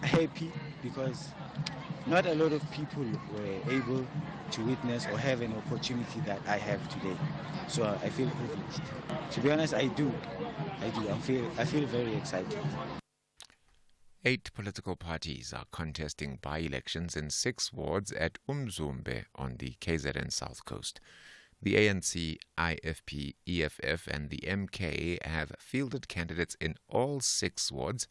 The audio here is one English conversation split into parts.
happy because not a lot of people were able to witness or have an opportunity that I have today. So I feel privileged. To be honest, I do. I feel very excited. 8 political parties are contesting by-elections in 6 wards at Umzumbe on the KZN South Coast. The ANC, IFP, EFF and the MK have fielded candidates in all 6 wards.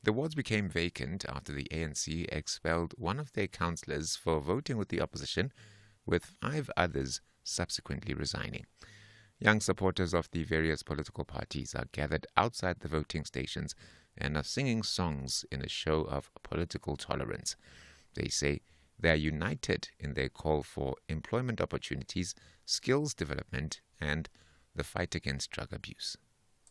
The wards became vacant after the ANC expelled one of their councillors for voting with the opposition, with 5 others subsequently resigning. Young supporters of the various political parties are gathered outside the voting stations and are singing songs in a show of political tolerance. They say they are united in their call for employment opportunities, skills development, and the fight against drug abuse.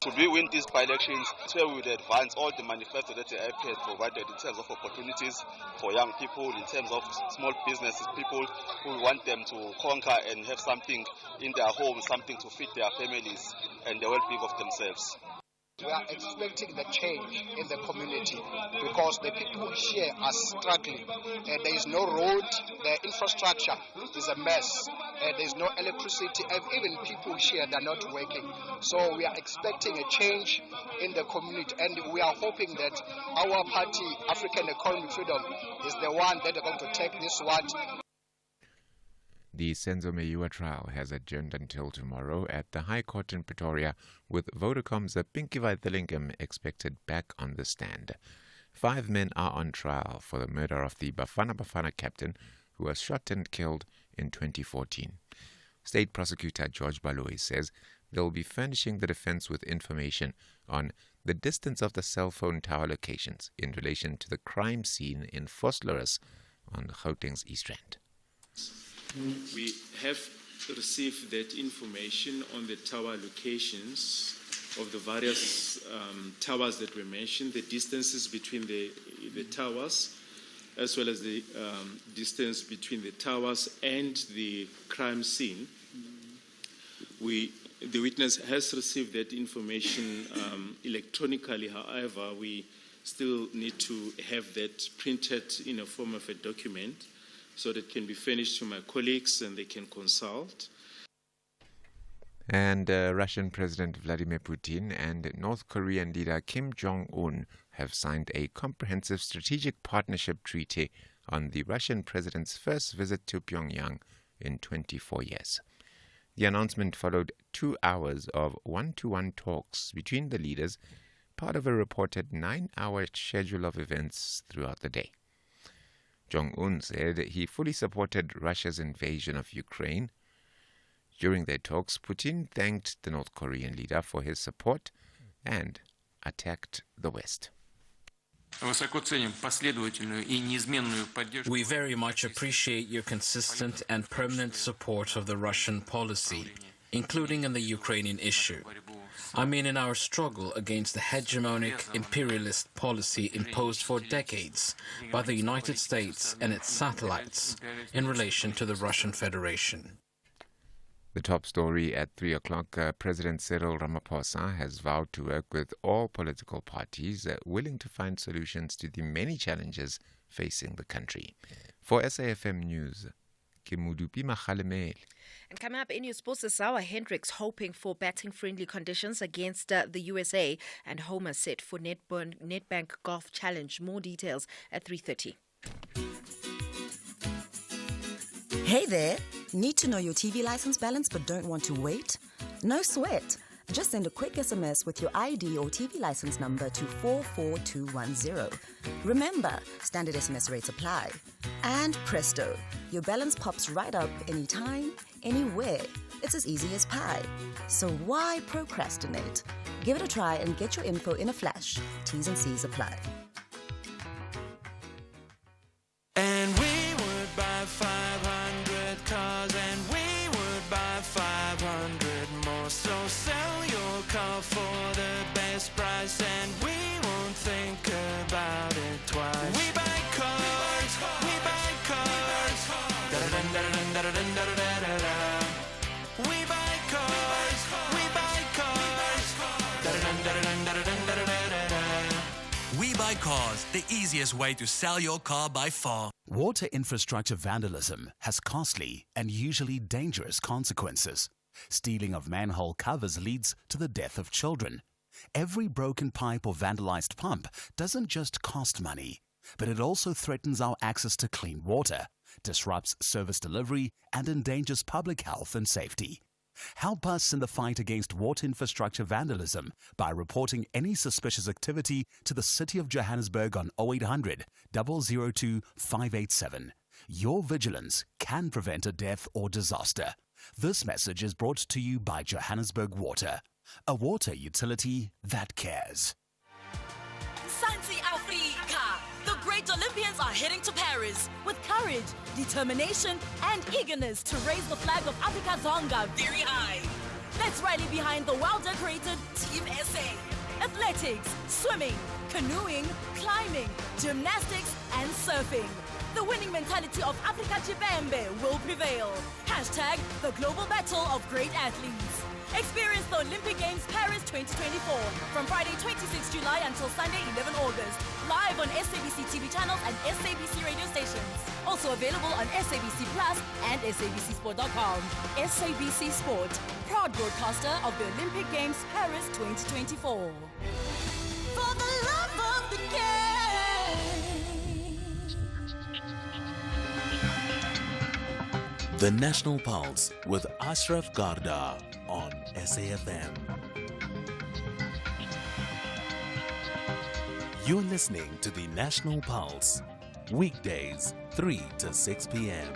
Should we win these by-elections, so we would advance all the manifesto that the IFP has provided in terms of opportunities for young people, in terms of small businesses, people who want them to conquer and have something in their homes, something to feed their families and the well-being of themselves. We are expecting the change in the community because the people here are struggling. There is no road, the infrastructure is a mess. There is no electricity, and even people here, they're not working. So we are expecting a change in the community, and we are hoping that our party, African Economic Freedom, is the one that are going to take this one. The Senzo Meyiwa trial has adjourned until tomorrow at the High Court in Pretoria, with Vodacom's Pinky Vaithalingam expected back on the stand. 5 men are on trial for the murder of the Bafana Bafana captain who was shot and killed in 2014. State Prosecutor George Baloyi says they will be furnishing the defense with information on the distance of the cell phone tower locations in relation to the crime scene in Vosloorus on Gauteng's East Rand. We have received that information on the tower locations of the various towers that were mentioned, the distances between the towers, as well as the distance between the towers and the crime scene. The witness has received that information electronically. However, we still need to have that printed in a form of a document, so that can be furnished to my colleagues and they can consult. And Russian President Vladimir Putin and North Korean leader Kim Jong-un have signed a comprehensive strategic partnership treaty on the Russian president's first visit to Pyongyang in 24 years. The announcement followed 2 hours of one-to-one talks between the leaders, part of a reported 9-hour schedule of events throughout the day. Jong-un said he fully supported Russia's invasion of Ukraine. During their talks, Putin thanked the North Korean leader for his support and attacked the West. We very much appreciate your consistent and permanent support of the Russian policy, including in the Ukrainian issue. I mean, in our struggle against the hegemonic imperialist policy imposed for decades by the United States and its satellites in relation to the Russian Federation. The top story at 3 o'clock, President Cyril Ramaphosa has vowed to work with all political parties willing to find solutions to the many challenges facing the country. For SAFM News, Kimudupi Makhalemele. And coming up in your sports this hour, Hendricks hoping for batting-friendly conditions against the USA, and Homer set for Nedbank Golf Challenge. More details at 3:30. Hey there! Need to know your TV license balance but don't want to wait? No sweat! Just send a quick SMS with your ID or TV license number to 44210. Remember, standard SMS rates apply. And presto, your balance pops right up anytime, anywhere. It's as easy as pie. So why procrastinate? Give it a try and get your info in a flash. T's and C's apply. And we would buy 500 cars, and we would buy 500 more. So sell your car for the best price, and we won't think about it twice. We buy cars, we buy cars. Da-da-dun-da-da-dun-da-da-dun-da-da-da. We buy cars, we buy cars. Da-da-dun-da-da-dun-da-da-dun-da-da-da. We buy cars. the easiest way to sell your car by far. Water infrastructure vandalism has costly and usually dangerous consequences. Stealing of manhole covers leads to the death of children. Every broken pipe or vandalized pump doesn't just cost money, but it also threatens our access to clean water, disrupts service delivery, and endangers public health and safety. Help us in the fight against water infrastructure vandalism by reporting any suspicious activity to the City of Johannesburg on 0800 002 587. Your vigilance can prevent a death or disaster. This message is brought to you by Johannesburg Water, a water utility that cares. Santi Africa! The great Olympians are heading to Paris with courage, determination, and eagerness to raise the flag of Africa Zonga very high. Let's rally behind the well-decorated Team SA. Athletics, swimming, canoeing, climbing, gymnastics, and surfing. The winning mentality of Africa Chipembe will prevail. Hashtag the global battle of great athletes. Experience the Olympic Games Paris 2024 from Friday 26 July until Sunday 11 August. Live on SABC TV channels and SABC radio stations. Also available on SABC Plus and SABCSport.com. SABC Sport, proud broadcaster of the Olympic Games Paris 2024. For the love of the game. The National Pulse with Ashraf Garda on SAFM. You're listening to the National Pulse, weekdays 3 to 6 p.m.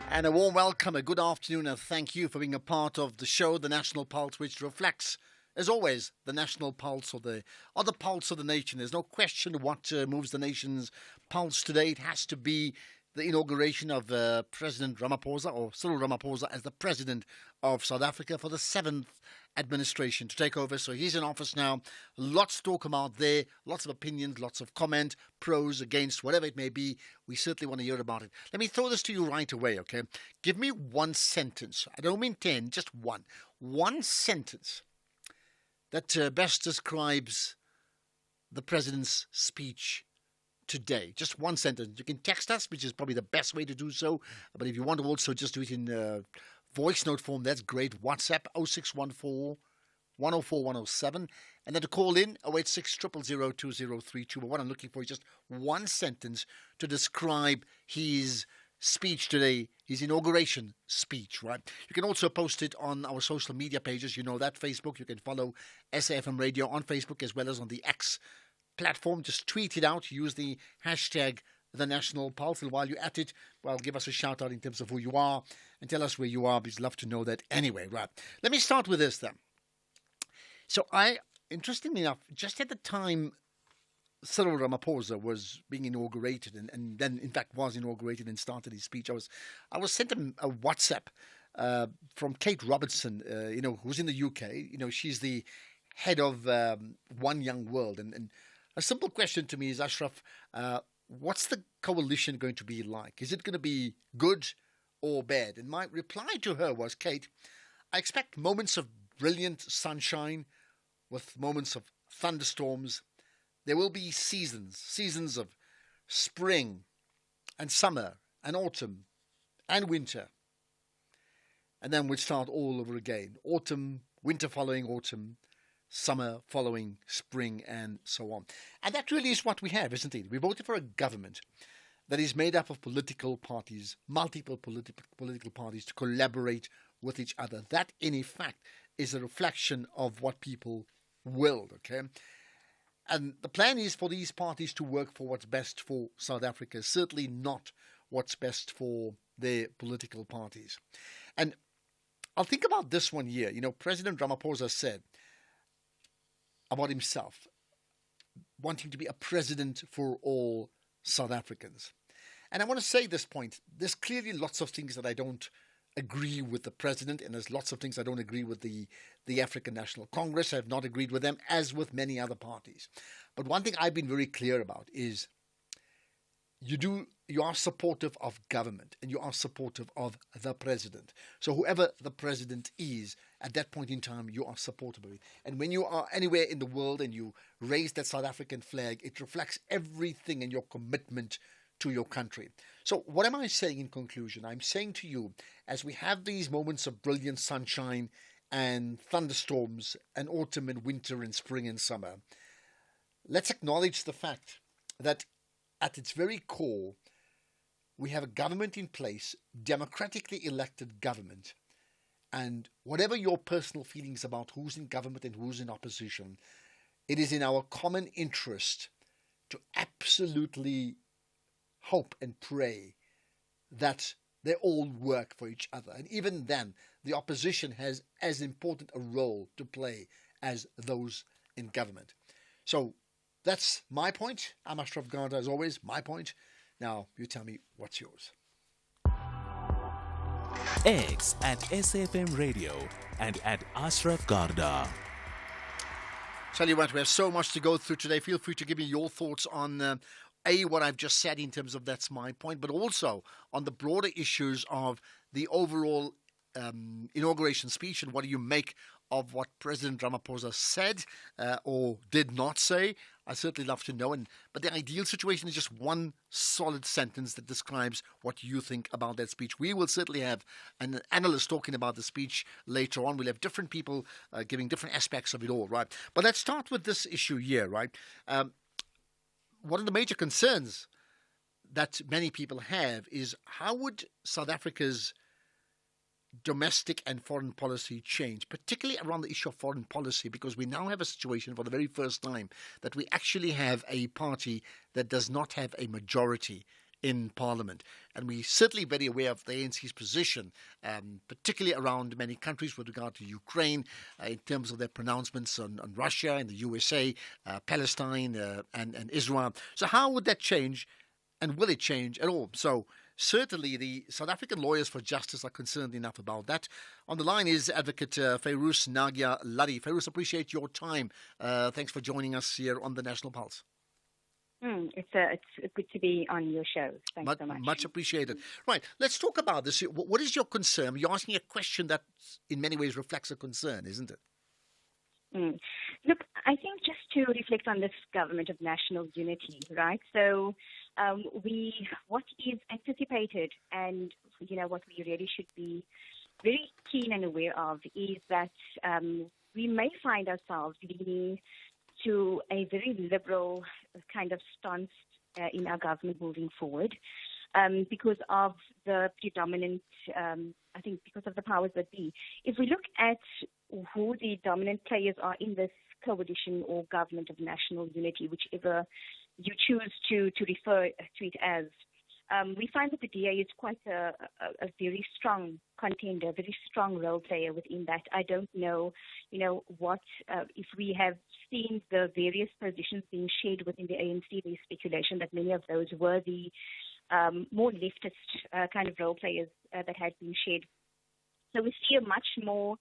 And a warm welcome, a good afternoon, and thank you for being a part of the show, the National Pulse, which reflects, as always, the national pulse or the pulse of the nation. There's no question what moves the nation's pulse today. It has to be the inauguration of President Ramaphosa, or Cyril Ramaphosa, as the President of South Africa for the 7th administration to take over. So he's in office now. Lots to talk about there, lots of opinions, lots of comment, pros, against, whatever it may be. We certainly want to hear about it. Let me throw this to you right away, okay? Give me one sentence. I don't mean 10, just one. One sentence that best describes the President's speech today. Just one sentence. You can text us, which is probably the best way to do so. But if you want to also just do it in voice note form, that's great. WhatsApp 0614 104 107. And then to call in 086 000 2032. But what I'm looking for is just one sentence to describe his speech today, his inauguration speech, right? You can also post it on our social media pages. You know that, Facebook. You can follow SAFM Radio on Facebook as well as on the X platform. Just tweet it out. Use the hashtag The National Pulse. And while you're at it, well, give us a shout out in terms of who you are and tell us where you are. We'd love to know that anyway, right? Let me start with this then. So interestingly enough, just at the time Cyril Ramaphosa was being inaugurated and then in fact was inaugurated and started his speech, I was sent a WhatsApp from Kate Robertson, who's in the UK. She's the head of One Young World. And a simple question to me is, Ashraf, what's the coalition going to be like? Is it going to be good or bad? And my reply to her was, Kate, I expect moments of brilliant sunshine with moments of thunderstorms. There will be seasons of spring and summer and autumn and winter. And then we'll start all over again. Autumn, winter following autumn, summer following spring, and so on. And that really is what we have, isn't it? We voted for a government that is made up of political parties, multiple political parties, to collaborate with each other. That, in effect, is a reflection of what people willed, okay? And the plan is for these parties to work for what's best for South Africa, certainly not what's best for their political parties. And I'll think about this one here. President Ramaphosa said about himself, wanting to be a president for all South Africans. And I want to say this point. There's clearly lots of things that I don't agree with the president, and there's lots of things I don't agree with the African National Congress. I have not agreed with them, as with many other parties. But one thing I've been very clear about is you are supportive of government and you are supportive of the president. So whoever the president is, at that point in time, you are supportive of it. And when you are anywhere in the world and you raise that South African flag, it reflects everything in your commitment to your country. So what am I saying in conclusion? I'm saying to you, as we have these moments of brilliant sunshine and thunderstorms and autumn and winter and spring and summer, let's acknowledge the fact that at its very core, we have a government in place, democratically elected government, and whatever your personal feelings about who's in government and who's in opposition, it is in our common interest to absolutely hope and pray that they all work for each other. And even then, the opposition has as important a role to play as those in government. So that's my point. I'm Ashraf Garda, as always, my point. Now, you tell me what's yours. X at SFM Radio and at Ashraf Garda. Tell you what, we have so much to go through today. Feel free to give me your thoughts on what I've just said in terms of that's my point, but also on the broader issues of the overall inauguration speech and what do you make of what President Ramaphosa said or did not say. I'd certainly love to know. But the ideal situation is just one solid sentence that describes what you think about that speech. We will certainly have an analyst talking about the speech later on. We'll have different people giving different aspects of it all, right? But let's start with this issue here, right? One of the major concerns that many people have is how would South Africa's domestic and foreign policy change, particularly around the issue of foreign policy, because we now have a situation for the very first time that we actually have a party that does not have a majority in Parliament. And we're certainly very aware of the ANC's position, particularly around many countries with regard to Ukraine, in terms of their pronouncements on Russia and the USA, Palestine and Israel. So how would that change, and will it change at all? So certainly the South African Lawyers for Justice are concerned enough about that. On the line is Advocate Fairuz Nagia Ladi. Fairuz, appreciate your time. Thanks for joining us here on the National Pulse. It's good to be on your show. Thanks so much. Much appreciated. Right, let's talk about this. What is your concern? You're asking a question that in many ways reflects a concern, isn't it? Look, I think just to reflect on this government of national unity, right? So what is anticipated and, what we really should be very keen and aware of is that we may find ourselves leading to a very liberal kind of stance in our government moving forward because of the predominant, I think because of the powers that be. If we look at who the dominant players are in this coalition or government of national unity, whichever you choose to refer to it as, we find that the DA is quite a very strong contender, a very strong role player within that. I don't know, what, if we have seen the various positions being shared within the ANC, there's speculation that many of those were the more leftist kind of role players that had been shared. So we see a much more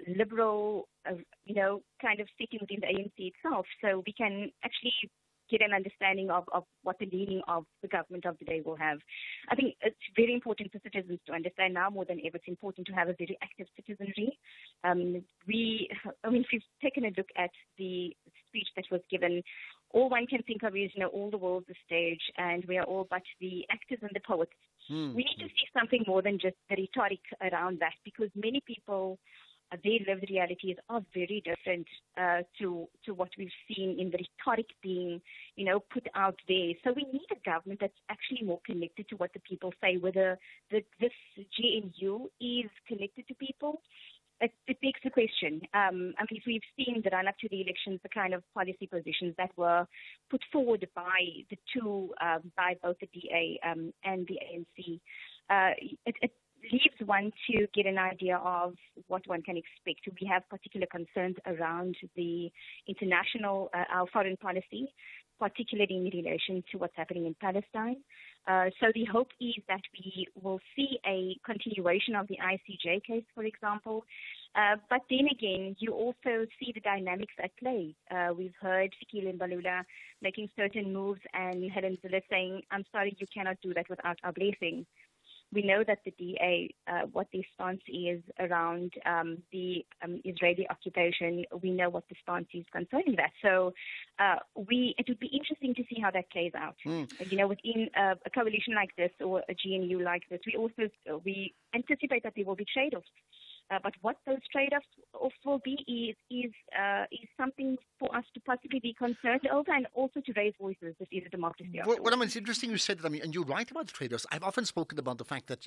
liberal, kind of sitting within the ANC itself. So we can actually get an understanding of what the leaning of the government of the day will have. I think it's very important for citizens to understand now more than ever. It's important to have a very active citizenry. If we've taken a look at the speech that was given, all one can think of is, all the world's a stage and we are all but the actors and the poets. We need to see something more than just the rhetoric around that, because many people, their lived realities are very different to what we've seen in the rhetoric being, put out there. So we need a government that's actually more connected to what the people say, whether this GNU is connected to people. It begs the question. If we've seen the run-up to the elections, the kind of policy positions that were put forward by the two, by both the DA and the ANC, it leaves one to get an idea of what one can expect. We have particular concerns around the international, our foreign policy, particularly in relation to what's happening in Palestine. So the hope is that we will see a continuation of the ICJ case, for example, But then again, you also see the dynamics at play. We've heard Fikile Mbalula making certain moves and Helen Zille saying, I'm sorry, you cannot do that without our blessing. We know that the DA, what their stance is around the Israeli occupation. We know what the stance is concerning that. So it would be interesting to see how that plays out. Within a coalition like this or a GNU like this, we anticipate that there will be trade-offs. But what those trade-offs will be is something for us to possibly be concerned over and also to raise voices. This is a democracy. It's interesting you said that. And you're right about the trade-offs. I've often spoken about the fact that,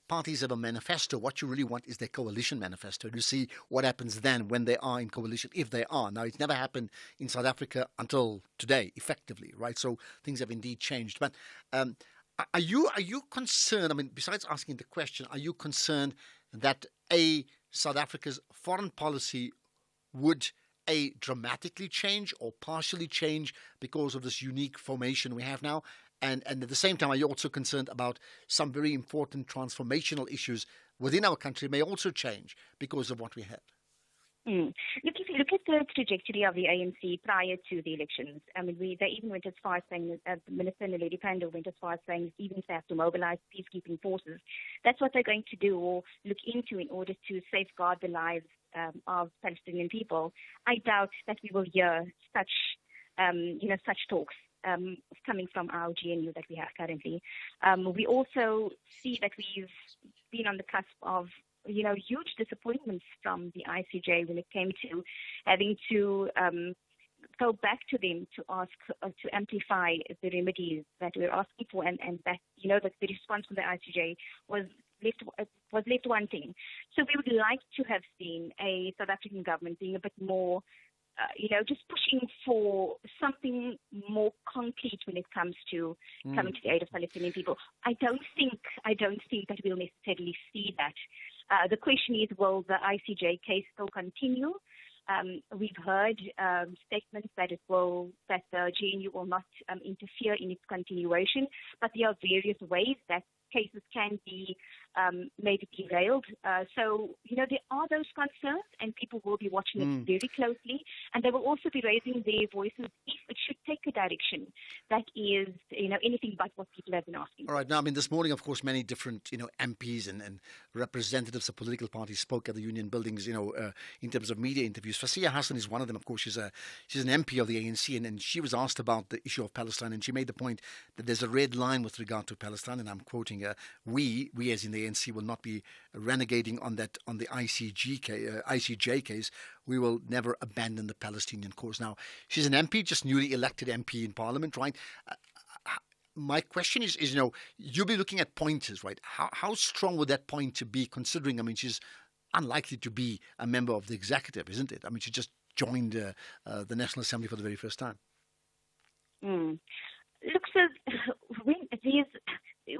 parties have a manifesto. What you really want is their coalition manifesto to see what happens then when they are in coalition, if they are. Now, it's never happened in South Africa until today, effectively, right? So things have indeed changed. But are you concerned, besides asking the question, are you concerned that South Africa's foreign policy would dramatically change or partially change because of this unique formation we have now? And at the same time, are you also concerned about some very important transformational issues within our country may also change because of what we have? Look, if you look at the trajectory of the ANC prior to the elections, they even went as far as saying, Minister Naledi Pandor went as far as saying, even if they have to mobilize peacekeeping forces, that's what they're going to do or look into in order to safeguard the lives of Palestinian people. I doubt that we will hear such talks coming from our GNU that we have currently. We also see that we've been on the cusp of huge disappointments from the ICJ when it came to having to go back to them to ask to amplify the remedies that we're asking for, and that that the response from the ICJ was left wanting. So we would like to have seen a South African government being a bit more, just pushing for something more concrete when it comes to coming to the aid of Palestinian people. I don't think that we'll necessarily see that. The question is, will the ICJ case still continue? We've heard statements that the GNU will not interfere in its continuation, but there are various ways that cases can be maybe derailed. So, there are those concerns, and people will be watching it very closely, and they will also be raising their voices if it should take a direction that is, anything but what people have been asking. All right. Now, this morning, of course, many different, MPs and representatives of political parties spoke at the union buildings, in terms of media interviews. Fasiya Hassan is one of them. Of course, she's an MP of the ANC, and she was asked about the issue of Palestine, and she made the point that there's a red line with regard to Palestine, and I'm quoting her, we as in the ANC will not be renegating on the ICJ case. We will never abandon the Palestinian cause. Now, she's an MP, just newly elected MP in Parliament, right? My question is, you'll be looking at pointers, right? How strong would that pointer be, considering, she's unlikely to be a member of the executive, isn't it? She just joined the National Assembly for the very first time. Look, so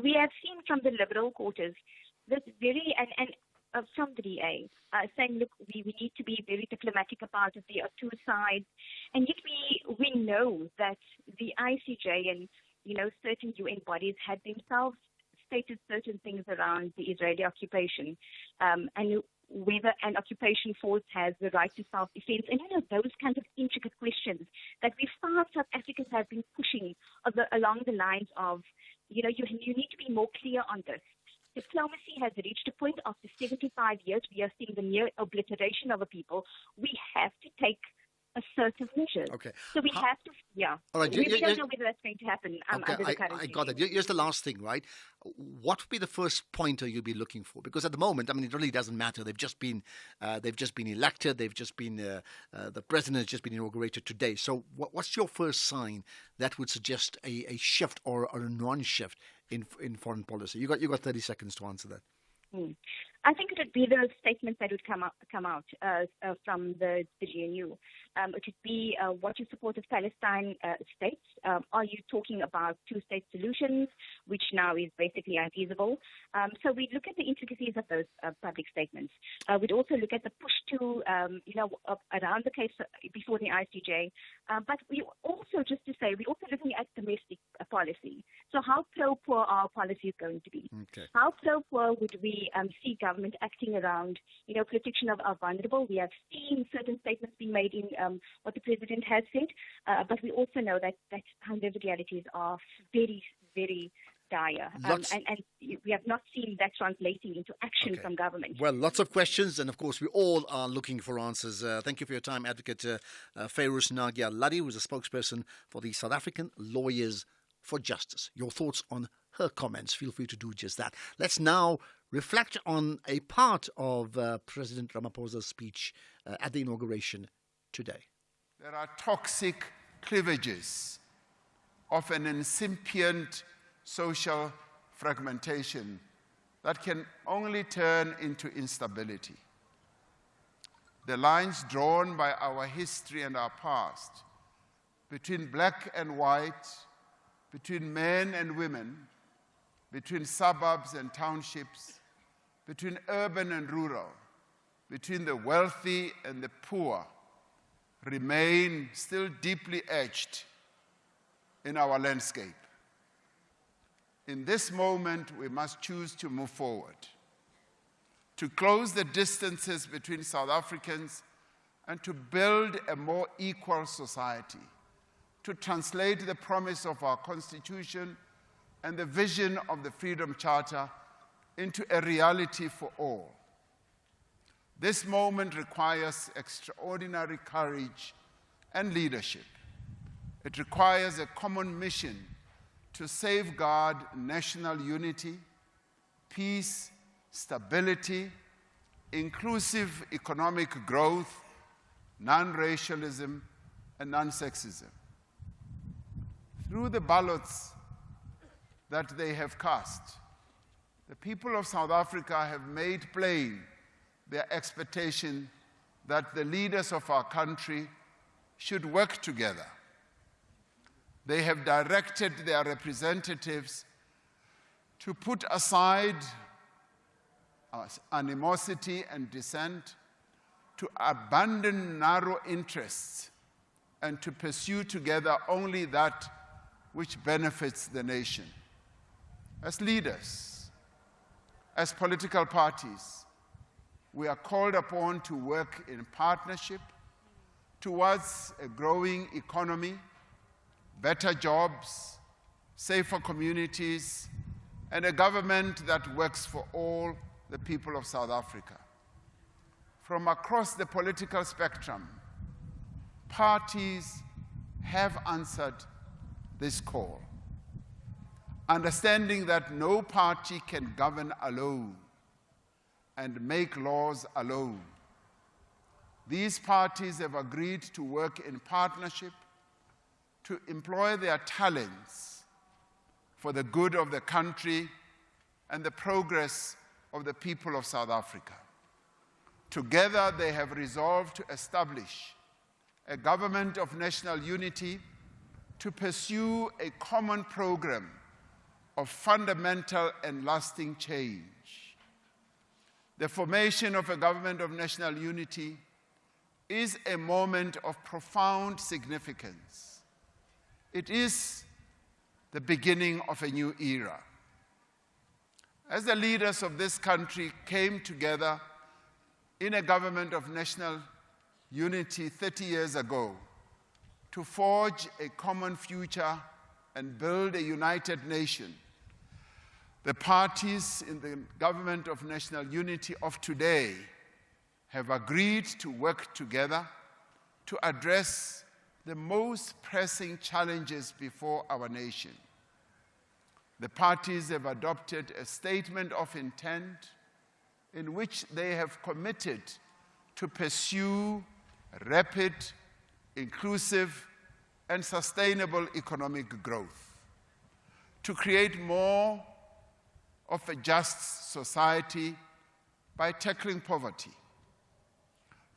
we have seen from the Liberal quarters this very, and from the DA, saying, look, we need to be very diplomatic about it. There are two sides. And yet we know that the ICJ and, certain UN bodies had themselves stated certain things around the Israeli occupation, and whether an occupation force has the right to self-defense, and those kinds of intricate questions that we found South Africans have been pushing along the lines of, you need to be more clear on this. Diplomacy has reached a point after 75 years. We are seeing the near obliteration of a people. We have to take assertive measures. Okay. So we have to, All right. We don't know whether that's going to happen under the current I got it. Here's the last thing, right? What would be the first pointer you'll be looking for? Because at the moment, it really doesn't matter. They've just been elected. They've just been the president has just been inaugurated today. So what's your first sign that would suggest a shift or a non-shift in foreign policy? You got 30 seconds to answer that. I think it would be the statements that would come out from the GNU. It would be what you support of Palestine states. Are you talking about two-state solutions, which now is basically unfeasible? So we look at the intricacies of those public statements. We'd also look at the push to, around the case before the ICJ. But we also, just to say, we're also looking at domestic policy. So how pro-poor are our policies going to be? Okay. How pro-poor would we see government acting around, protection of our vulnerable? We have seen certain statements being made in what the president has said, but we also know that how the realities are very, very dire. And we have not seen that translating into action from government. Well, lots of questions, and of course, we all are looking for answers. Thank you for your time, Advocate Fairuz Nagia Ladi, who is a spokesperson for the South African Lawyers for Justice. Your thoughts on her comments, feel free to do just that. Let's now reflect on a part of President Ramaphosa's speech at the inauguration today. There are toxic cleavages of an incipient social fragmentation that can only turn into instability. The lines drawn by our history and our past between black and white, between men and women, between suburbs and townships, between urban and rural, between the wealthy and the poor, remain still deeply etched in our landscape. In this moment, we must choose to move forward, to close the distances between South Africans and to build a more equal society, to translate the promise of our Constitution and the vision of the Freedom Charter into a reality for all. This moment requires extraordinary courage and leadership. It requires a common mission to safeguard national unity, peace, stability, inclusive economic growth, non-racialism, and non-sexism. Through the ballots that they have cast, the people of South Africa have made plain their expectation that the leaders of our country should work together. They have directed their representatives to put aside animosity and dissent, to abandon narrow interests, and to pursue together only that which benefits the nation. As leaders, as political parties, we are called upon to work in partnership towards a growing economy, better jobs, safer communities, and a government that works for all the people of South Africa. From across the political spectrum, parties have answered this call, understanding that no party can govern alone and make laws alone. These parties have agreed to work in partnership to employ their talents for the good of the country and the progress of the people of South Africa. Together, they have resolved to establish a government of national unity to pursue a common program of fundamental and lasting change. The formation of a government of national unity is a moment of profound significance. It is the beginning of a new era. As the leaders of this country came together in a government of national unity 30 years ago to forge a common future and build a united nation, the parties in the government of national unity of today have agreed to work together to address the most pressing challenges before our nation. The parties have adopted a statement of intent in which they have committed to pursue rapid, inclusive, and sustainable economic growth, to create more of a just society by tackling poverty,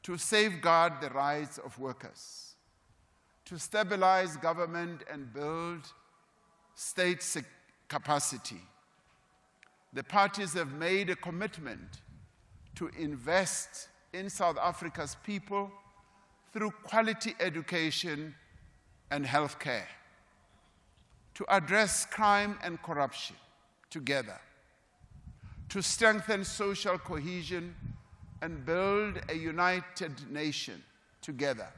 to safeguard the rights of workers, to stabilize government and build state capacity. The parties have made a commitment to invest in South Africa's people through quality education and health care, to address crime and corruption together, to strengthen social cohesion and build a united nation together,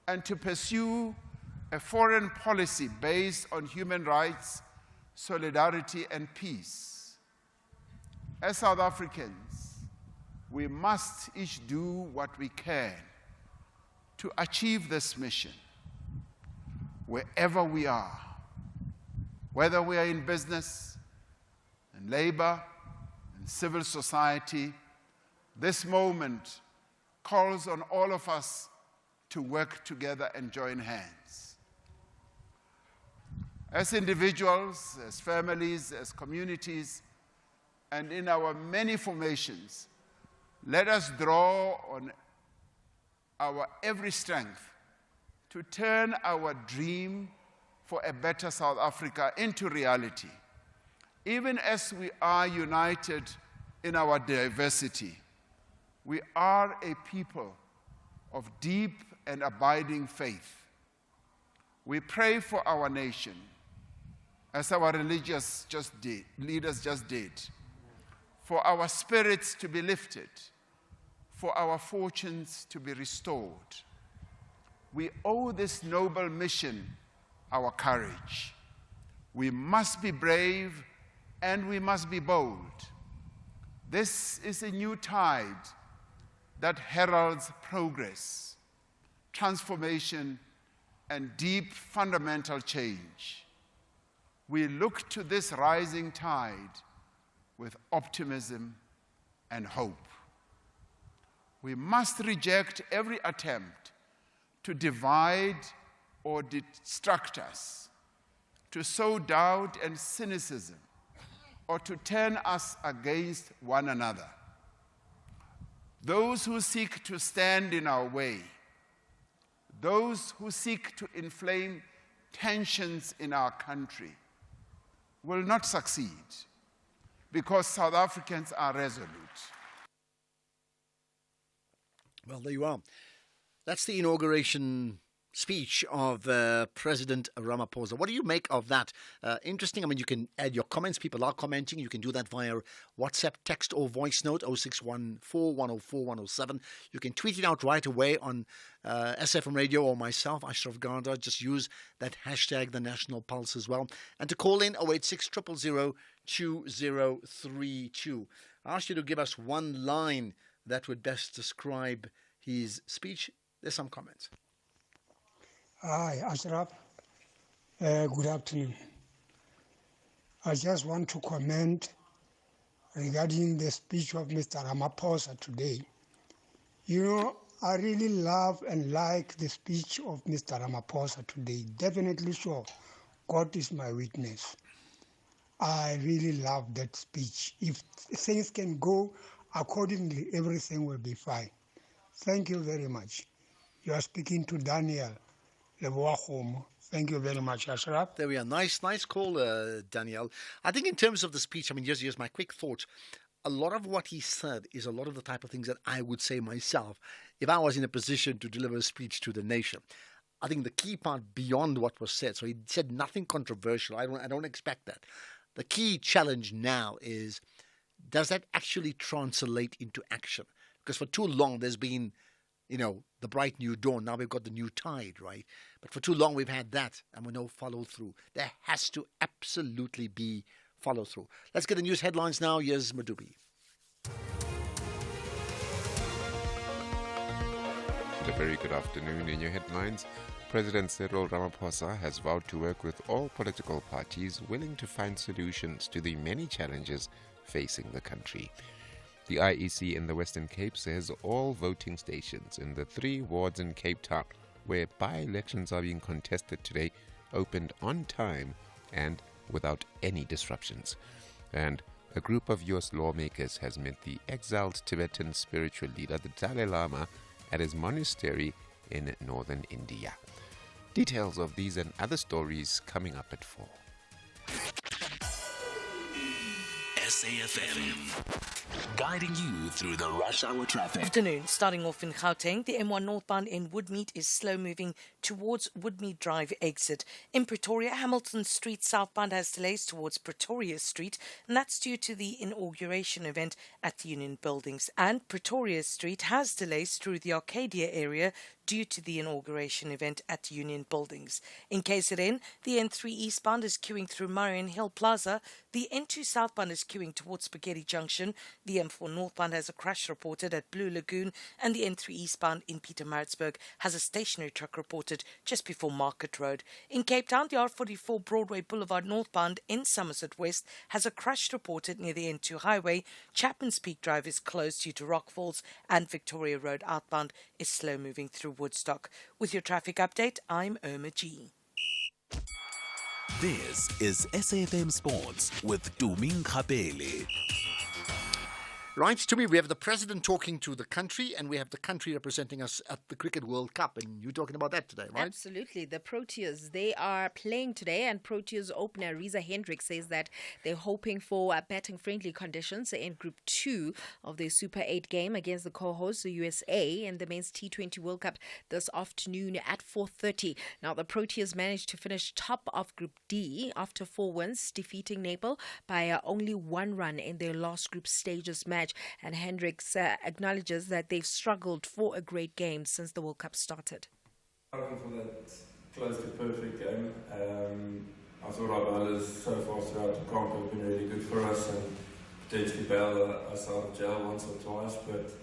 and to pursue a foreign policy based on human rights, solidarity, and peace. As South Africans, we must each do what we can to achieve this mission, wherever we are, whether we are in business, in labor, in civil society. This moment calls on all of us to work together and join hands. As individuals, as families, as communities, and in our many formations, let us draw on our every strength to turn our dream for a better South Africa into reality, even as we are united in our diversity. We are a people of deep and abiding faith. We pray for our nation, as our religious leaders just did, for our spirits to be lifted, for our fortunes to be restored. We owe this noble mission our courage. We must be brave and we must be bold. This is a new tide that heralds progress, transformation, and deep fundamental change. We look to this rising tide with optimism and hope. We must reject every attempt to divide or distract us, to sow doubt and cynicism, or to turn us against one another. Those who seek to stand in our way, those who seek to inflame tensions in our country, will not succeed, because South Africans are resolute. Well, there you are. That's the inauguration speech of President Ramaphosa. What do you make of that? Interesting. I mean, you can add your comments. People are commenting. You can do that via WhatsApp, text, or voice note, 0614 104 107. You can tweet it out right away on SFM Radio or myself, Ashraf Garda. Just use that hashtag, the National Pulse, as well. And to call in, 086 000 2032. I asked you to give us one line that would best describe his speech. There's some comments. Hi, Ashraf. Good afternoon. I just want to comment regarding the speech of Mr. Ramaphosa today. You know, I really love and like the speech of Mr. Ramaphosa today. Definitely so. God is my witness. I really love that speech. If things can go accordingly, everything will be fine. Thank you very much. You are speaking to Daniel. Thank you very much, Ashraf. There we are. Nice call, Daniel. I think in terms of the speech, I mean, here's my quick thoughts. A lot of what he said is a lot of the type of things that I would say myself if I was in a position to deliver a speech to the nation. I think the key part beyond what was said, so he said nothing controversial. I don't expect that. The key challenge now is, does that actually translate into action? Because for too long there's been, the bright new dawn. Now we've got the new tide, right? But for too long we've had that and we no follow through. There has to absolutely be follow through. Let's get the news headlines now. Here's Madubi. A very good afternoon. In your headlines, President Cyril Ramaphosa has vowed to work with all political parties willing to find solutions to the many challenges facing the country. The IEC in the Western Cape says all voting stations in the 3 wards in Cape Town where by-elections are being contested today opened on time and without any disruptions. And a group of U.S. lawmakers has met the exiled Tibetan spiritual leader, the Dalai Lama, at his monastery in northern India. Details of these and other stories coming up at 4. SAFM, guiding you through the rush hour traffic. Afternoon, starting off in Gauteng, the M1 northbound in Woodmead is slow moving towards Woodmead Drive exit. In Pretoria, Hamilton Street southbound has delays towards Pretoria Street, and that's due to the inauguration event at the Union Buildings. And Pretoria Street has delays through the Arcadia area due to the inauguration event at Union Buildings. In KZN, the N3 eastbound is queuing through Marion Hill Plaza. The N2 southbound is queuing towards Spaghetti Junction. The M4 northbound has a crash reported at Blue Lagoon, and the N3 eastbound in Pietermaritzburg has a stationary truck reported just before Market Road. In Cape Town, the R44 Broadway Boulevard northbound in Somerset West has a crash reported near the N2 highway. Chapman's Peak Drive is closed due to rockfalls, and Victoria Road outbound is slow moving through Woodstock. With your traffic update, I'm Irma G. This is SAFM Sports with Tuming Kapele. Right, to me, we have the president talking to the country, and we have the country representing us at the Cricket World Cup, and you're talking about that today, right? Absolutely. The Proteas, they are playing today, and Proteas opener Reza Hendricks says that they're hoping for batting-friendly conditions in Group 2 of the Super 8 game against the co-host, the USA, in the Men's T20 World Cup this afternoon at 4:30. Now, the Proteas managed to finish top of Group D after 4 wins, defeating Nepal by only 1 run in their last group stages match. And Hendricks acknowledges that they've struggled for a great game since the World Cup started. Looking for that close to perfect game. I thought our bowlers so far throughout the comp have been really good for us and potentially bailed us out of jail once or twice, but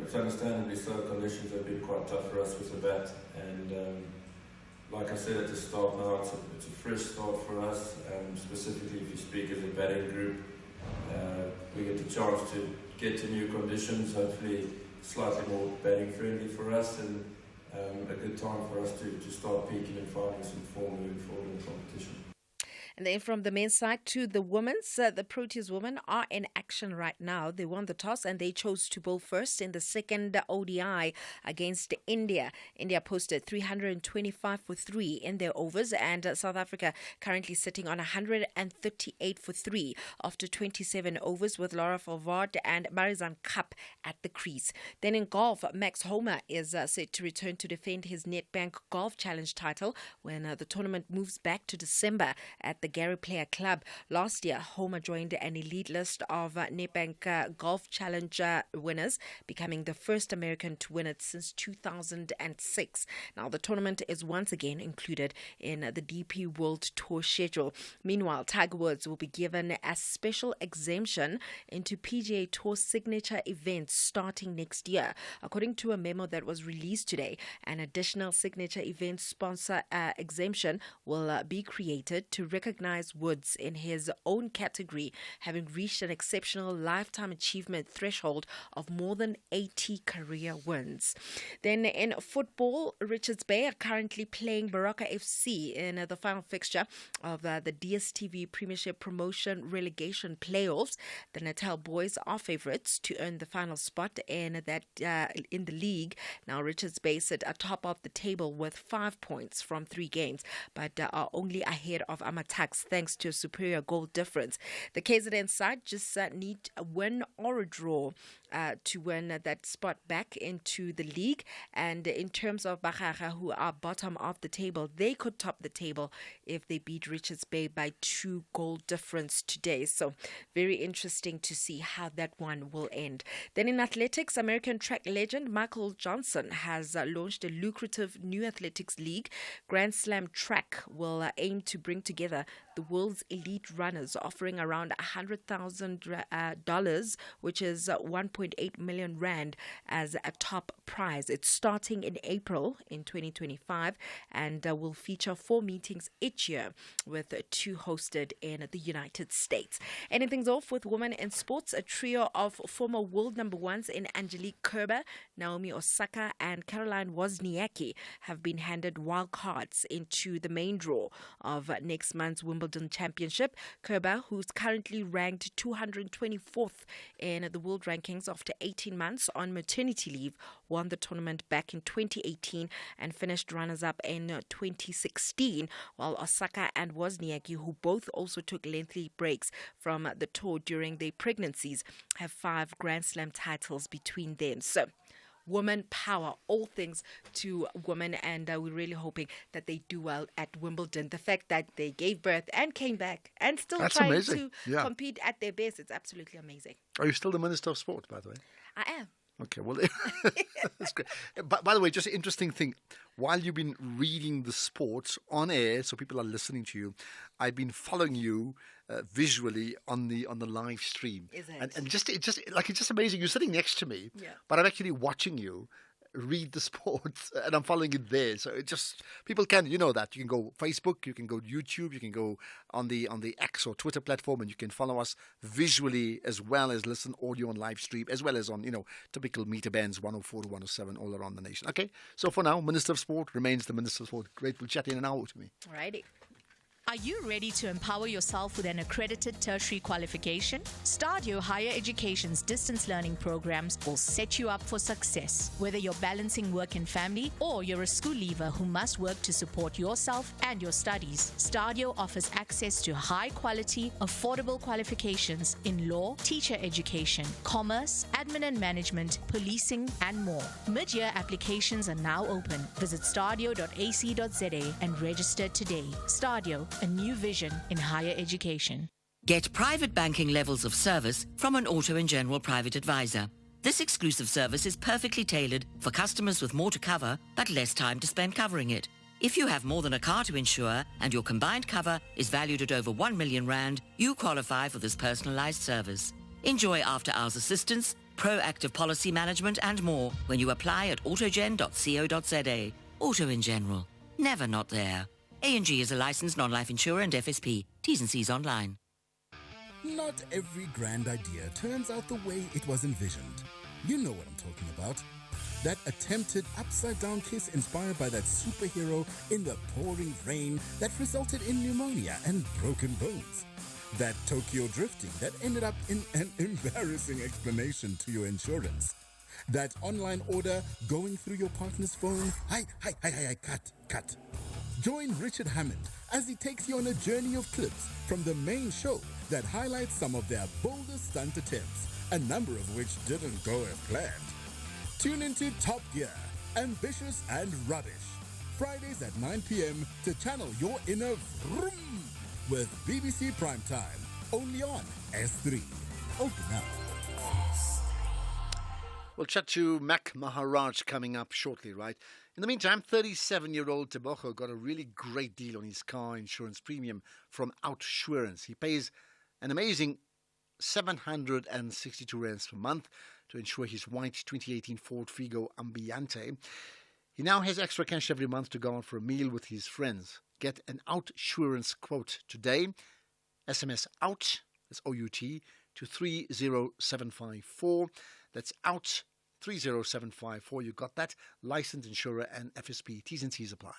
it's understandably so. Conditions have been quite tough for us with the bat, and like I said at the start, now it's a fresh start for us, specifically if you speak as a batting group. We get the chance to get to new conditions, hopefully slightly more batting friendly for us, and a good time for us to start peaking and finding some form moving forward in the competition. And then from the men's side to the women's, the Proteas women are in action right now. They won the toss and they chose to bowl first in the second ODI against India. India posted 325 for 3 in their overs, and South Africa currently sitting on 138 for 3 after 27 overs, with Laura Favard and Marizan Kapp at the crease. Then in golf, Max Homa is set to return to defend his Nedbank Golf Challenge title when the tournament moves back to December at the Gary Player Club. Last year, Homa joined an elite list of Nedbank Golf Challenge winners, becoming the first American to win it since 2006. Now, the tournament is once again included in the DP World Tour schedule. Meanwhile, Tiger Woods will be given a special exemption into PGA Tour signature events starting next year. According to a memo that was released today, an additional signature event sponsor exemption will be created to recognize Woods in his own category, having reached an exceptional lifetime achievement threshold of more than 80 career wins. Then in football, Richards Bay are currently playing Baraka FC in the final fixture of the DStv Premiership Promotion Relegation Playoffs. The Natal boys are favourites to earn the final spot in the league. Now, Richards Bay sit atop of the table with 5 points from 3 games, but are only ahead of Amatax thanks to a superior goal difference. The KZN side just need a win or a draw to win that spot back into the league. And in terms of Bakhaga, who are bottom of the table, they could top the table if they beat Richards Bay by 2 goal difference today. So very interesting to see how that one will end. Then in athletics, American track legend Michael Johnson has launched a lucrative new athletics league. Grand Slam Track will aim to bring together the world's elite runners, offering around $100,000, which is 1.8 million rand as a top prize. It's starting in April in 2025 and will feature 4 meetings each year, with 2 hosted in the United States. Ending things off with women in sports, a trio of former world number 1s in Angelique Kerber, Naomi Osaka and Caroline Wozniacki have been handed wild cards into the main draw of next month's Women's Wimbledon Championship. Kerber, who's currently ranked 224th in the world rankings after 18 months on maternity leave, won the tournament back in 2018 and finished runners-up in 2016, while Osaka and Wozniacki, who both also took lengthy breaks from the tour during their pregnancies, have 5 Grand Slam titles between them. So, woman power, all things to women, and we're really hoping that they do well at Wimbledon. The fact that they gave birth and came back and still That's trying amazing. to compete at their best, it's absolutely amazing. Are you still the Minister of Sport, by the way? I am. Okay, well, that's great. By the way, just an interesting thing. While you've been reading the sports on air, so people are listening to you, I've been following you visually on the live stream. Is it? And it's just amazing. You're sitting next to me, but I'm actually watching you read the sports, and I'm following it there. So it just, people can, you know that. You can go Facebook, you can go YouTube, you can go on the X or Twitter platform, and you can follow us visually as well as listen audio on live stream, as well as on, typical meter bands 104 to 107 all around the nation. Okay, so for now, Minister of Sport remains the Minister of Sport. Great, we'll chat in an hour to me. Alrighty. Are you ready to empower yourself with an accredited tertiary qualification? Stadio Higher Education's distance learning programs will set you up for success. Whether you're balancing work and family or you're a school leaver who must work to support yourself and your studies, Stadio offers access to high-quality, affordable qualifications in law, teacher education, commerce, admin and management, policing, and more. Mid-year applications are now open. Visit stadio.ac.za and register today. Stadio, a new vision in higher education. Get private banking levels of service from an Auto & General private advisor. This exclusive service is perfectly tailored for customers with more to cover but less time to spend covering it. If you have more than a car to insure and your combined cover is valued at over 1 million rand, you qualify for this personalized service. Enjoy after-hours assistance, proactive policy management and more when you apply at autogen.co.za. Auto & General. Never not there. A&G is a licensed non-life insurer and FSP. T's and C's online. Not every grand idea turns out the way it was envisioned. You know what I'm talking about. That attempted upside-down kiss inspired by that superhero in the pouring rain that resulted in pneumonia and broken bones. That Tokyo drifting that ended up in an embarrassing explanation to your insurance. That online order going through your partner's phone. Hi, cut. Join Richard Hammond as he takes you on a journey of clips from the main show that highlights some of their boldest stunt attempts, a number of which didn't go as planned. Tune into Top Gear, Ambitious and Rubbish, Fridays at 9 p.m. to channel your inner vroom with BBC Primetime, only on S3. Open up. We'll chat to Mac Maharaj coming up shortly, right? In the meantime, 37-year-old Tebogo got a really great deal on his car insurance premium from Outsurance. He pays an amazing 762 rands per month to insure his white 2018 Ford Figo Ambiente. He now has extra cash every month to go out for a meal with his friends. Get an Outsurance quote today. SMS OUT, that's O-U-T, to 30754. That's OUT 30754. You got that? Licensed insurer and FSP. T's and C's apply.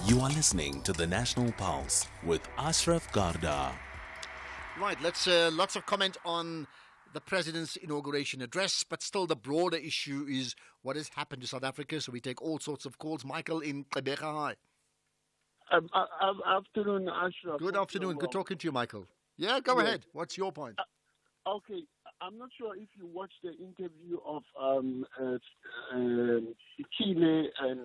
You are listening to the National Pulse with Ashraf Garda. Right, let's lots of comment on the president's inauguration address, but still the broader issue is what has happened to South Africa. So we take all sorts of calls. Michael in Gqeberha, hi. Afternoon, Ashraf. Good afternoon. Good talking to you, Michael. Yeah, go ahead. What's your point? Okay, I'm not sure if you watched the interview of Chile and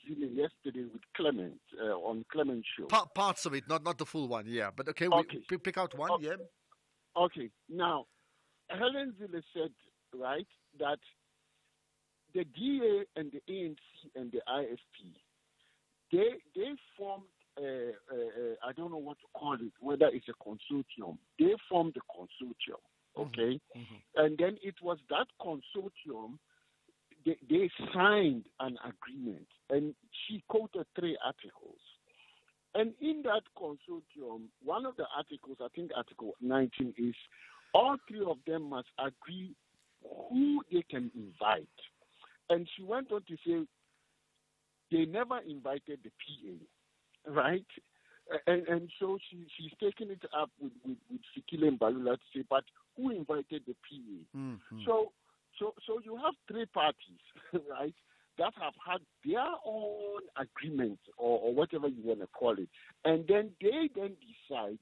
Zile yesterday with Clement on Clement's show. Parts of it, not the full one, yeah. But okay, we pick out one, yeah. Okay, now, Helen Zille said, right, that the DA and the ANC and the IFP, they formed, I don't know what to call it, whether it's a consortium. They formed the consortium, okay? And then it was that consortium, they signed an agreement, and she quoted 3 articles. And in that consortium, one of the articles, I think Article 19, is all 3 of them must agree who they can invite. And she went on to say they never invited the PA. right? And so she's taken it up with Fikile Mbalula to say, but who invited the PA? Mm-hmm. So you have three parties, right, that have had their own agreements or whatever you want to call it, and then they then decide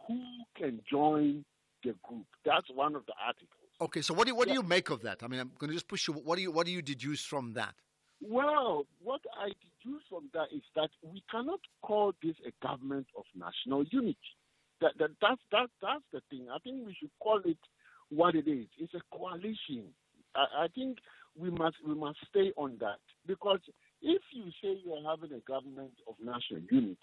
who can join the group. That's one of the articles. Okay, so what do you make of that? I mean, I'm going to just push you. What do you deduce from that? Well, what I deduce from that is that we cannot call this a government of national unity. That's the thing. I think we should call it what it is. It's a coalition. I think we must stay on that, because if you say you are having a government of national unity,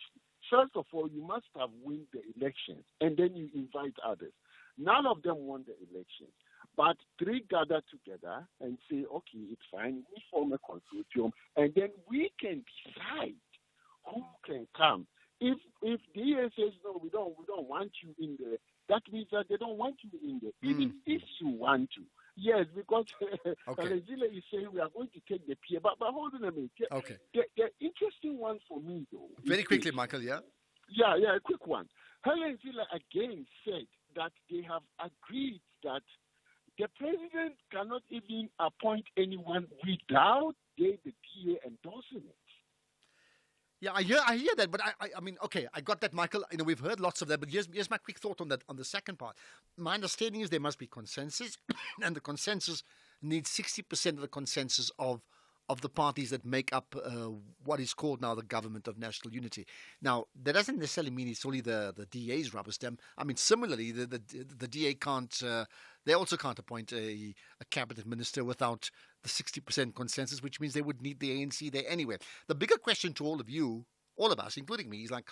first of all, you must have won the elections, and then you invite others. None of them won the elections, but three gather together and say, okay, it's fine, we form a consortium, and then we can decide who can come. If DA says, no, we don't want you in there, that means that they don't want you in there, even if you want to. Yes, because Alexila is saying we are going to take the PA, but hold on a minute. Okay. The interesting one for me, though. Very quickly, Michael, yeah? Yeah, a quick one. Helen Zille again said that they have agreed that the president cannot even appoint anyone without the DA endorsing it. Yeah, I hear that, but I mean, okay, I got that, Michael. You know, we've heard lots of that, but here's my quick thought on that, on the second part. My understanding is there must be consensus, and the consensus needs 60% of the consensus of the parties that make up what is called now the Government of National Unity. Now, that doesn't necessarily mean it's only the DA's rubber stamp. I mean, similarly, the DA can't, they also can't appoint a cabinet minister without the 60% consensus, which means they would need the ANC there anyway. The bigger question to all of you, all of us, including me, is like,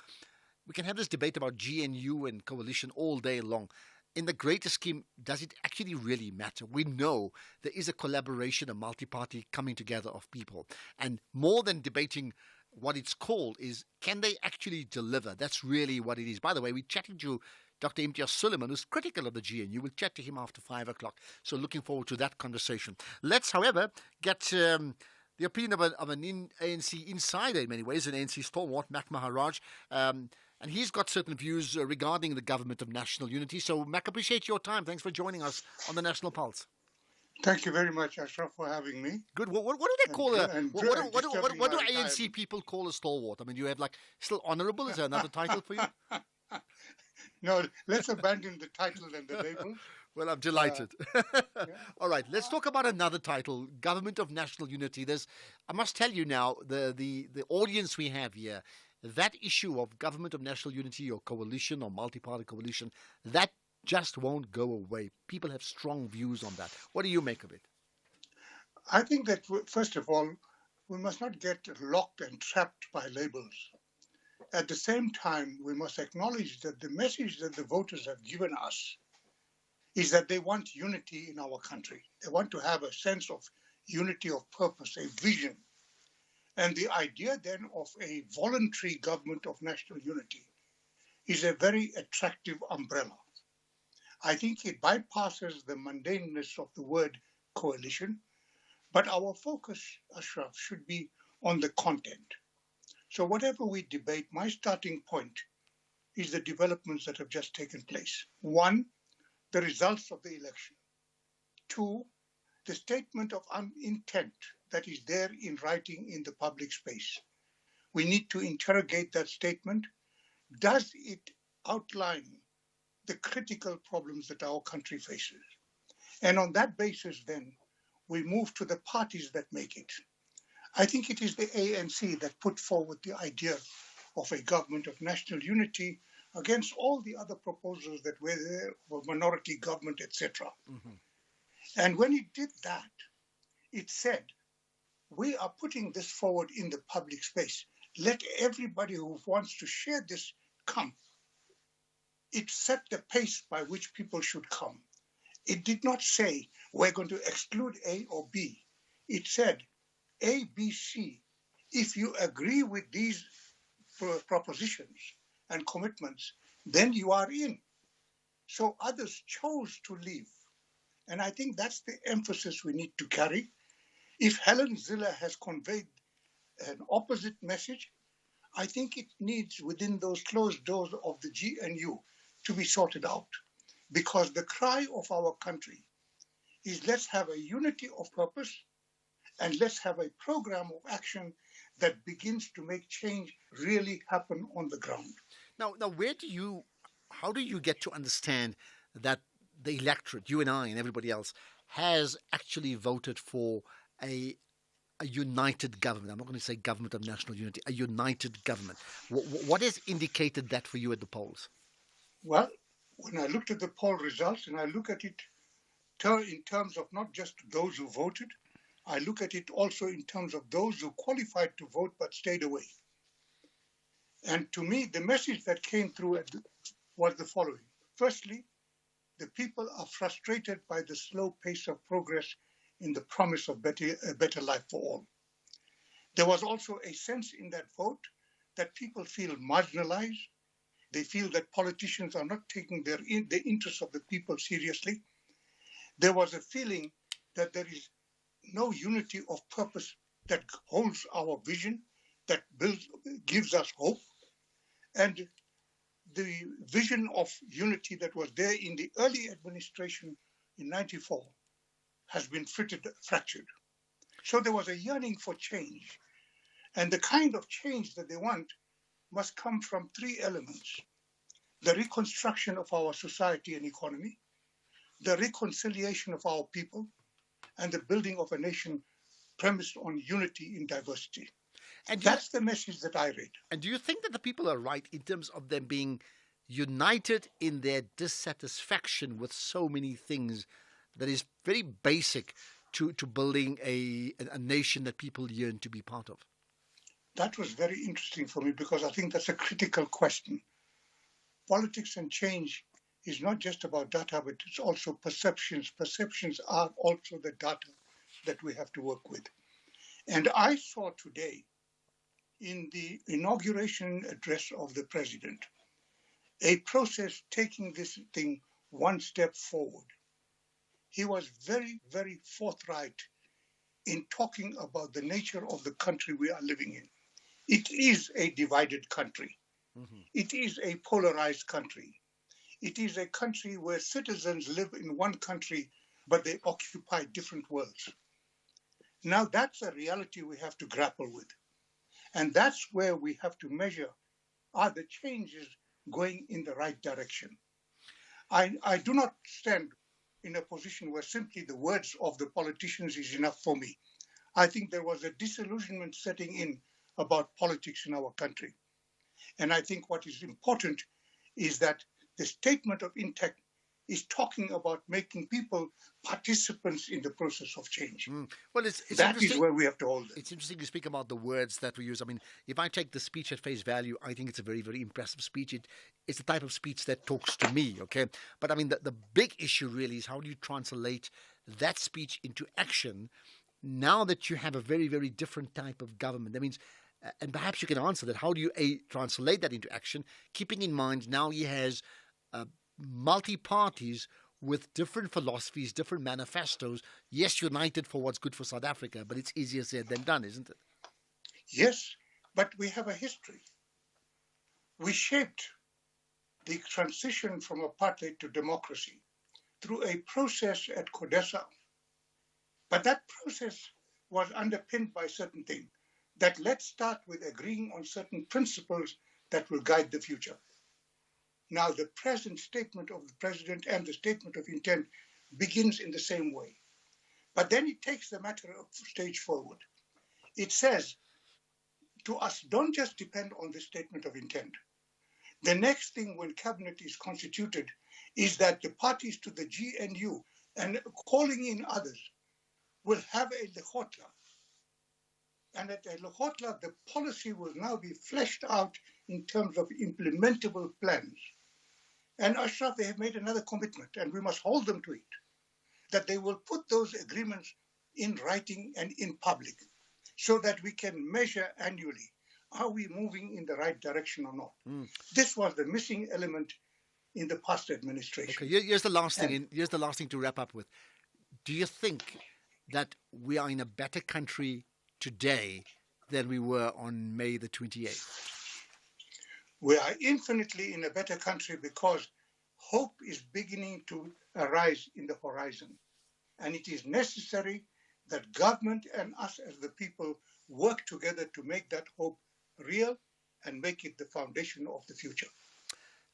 we can have this debate about GNU and coalition all day long. In the greater scheme, does it actually really matter? We know there is a collaboration, a multi-party coming together of people. And more than debating what it's called is, can they actually deliver? That's really what it is. By the way, we're chatting to Dr. Imtiaz Suleiman, who's critical of the GNU. We'll chat to him after 5 o'clock. So looking forward to that conversation. Let's, however, get the opinion of an ANC insider in many ways, an ANC stalwart, Mac Maharaj. And he's got certain views regarding the Government of National Unity. So, Mac, appreciate your time. Thanks for joining us on the National Pulse. Thank you very much, Ashraf, for having me. Good. What do they call what do ANC people call a stalwart? I mean, you have like still honourable. Is there another title for you? No, let's abandon the title and the label. Well, I'm delighted. All right, let's talk about another title, Government of National Unity. I must tell you now, the audience we have here, that issue of Government of National Unity or coalition or multi-party coalition, that just won't go away. People have strong views on that. What do you make of it? I think that, first of all, we must not get locked and trapped by labels. At the same time, we must acknowledge that the message that the voters have given us is that they want unity in our country. They want to have a sense of unity of purpose, a vision. And the idea then of a voluntary government of national unity is a very attractive umbrella. I think it bypasses the mundaneness of the word coalition, but our focus, Ashraf, should be on the content. So whatever we debate, my starting point is the developments that have just taken place. One, the results of the election. Two, the statement of intent that is there in writing in the public space. We need to interrogate that statement. Does it outline the critical problems that our country faces? And on that basis, then, we move to the parties that make it. I think it is the ANC that put forward the idea of a government of national unity against all the other proposals that were there for minority government, etc. Mm-hmm. And when it did that, it said, we are putting this forward in the public space. Let everybody who wants to share this come. It set the pace by which people should come. It did not say, we're going to exclude A or B. It said, A, B, C. If you agree with these propositions and commitments, then you are in. So others chose to leave. And I think that's the emphasis we need to carry. If Helen Zille has conveyed an opposite message, I think it needs within those closed doors of the GNU to be sorted out. Because the cry of our country is let's have a unity of purpose and let's have a program of action that begins to make change really happen on the ground. Now, how do you get to understand that the electorate, you and I and everybody else, has actually voted for a united government? I'm not going to say government of national unity, a united government. What has indicated that for you at the polls? Well, when I looked at the poll results and I look at it in terms of not just those who voted, I look at it also in terms of those who qualified to vote but stayed away. And to me, the message that came through was the following. Firstly, the people are frustrated by the slow pace of progress in the promise of a better life for all. There was also a sense in that vote that people feel marginalized. They feel that politicians are not taking the interests of the people seriously. There was a feeling that there is no unity of purpose that holds our vision, that gives us hope. And the vision of unity that was there in the early administration in 94 has been fractured. So there was a yearning for change. And the kind of change that they want must come from three elements: the reconstruction of our society and economy, the reconciliation of our people, and the building of a nation premised on unity in diversity. And that's the message that I read. And do you think that the people are right in terms of them being united in their dissatisfaction with so many things that is very basic to building a nation that people yearn to be part of? That was very interesting for me because I think that's a critical question. Politics and change is not just about data, but it's also perceptions. Perceptions are also the data that we have to work with. And I saw today in the inauguration address of the president a process taking this thing one step forward. He was very, very forthright in talking about the nature of the country we are living in. It is a divided country. Mm-hmm. It is a polarized country. It is a country where citizens live in one country, but they occupy different worlds. Now that's a reality we have to grapple with. And that's where we have to measure, are the changes going in the right direction? I do not stand in a position where simply the words of the politicians is enough for me. I think there was a disillusionment setting in about politics in our country. And I think what is important is that the statement of intent is talking about making people participants in the process of change. Well, that is where we have to hold it. It's interesting to speak about the words that we use. I mean, if I take the speech at face value, I think it's a very, very impressive speech. It's the type of speech that talks to me, okay? But I mean, the big issue really is how do you translate that speech into action now that you have a very, very different type of government? That means, and perhaps you can answer that, how do you translate that into action, keeping in mind now he has multi-parties with different philosophies, different manifestos, yes, united for what's good for South Africa, but it's easier said than done, isn't it? Yes, but we have a history. We shaped the transition from apartheid to democracy through a process at CODESA. But that process was underpinned by certain things, that let's start with agreeing on certain principles that will guide the future. Now, the present statement of the president and the statement of intent begins in the same way. But then it takes the matter a stage forward. It says to us, don't just depend on the statement of intent. The next thing when cabinet is constituted is that the parties to the GNU and calling in others will have a lehotla. And at a lehotla, the policy will now be fleshed out in terms of implementable plans. And Ashraf, they have made another commitment, and we must hold them to it, that they will put those agreements in writing and in public so that we can measure annually, are we moving in the right direction or not? This was the missing element in the past administration. Okay, here's the last thing. Here's the last thing to wrap up with. Do you think that we are in a better country today than we were on May the 28th? We are infinitely in a better country because hope is beginning to arise in the horizon. And it is necessary that government and us as the people work together to make that hope real and make it the foundation of the future.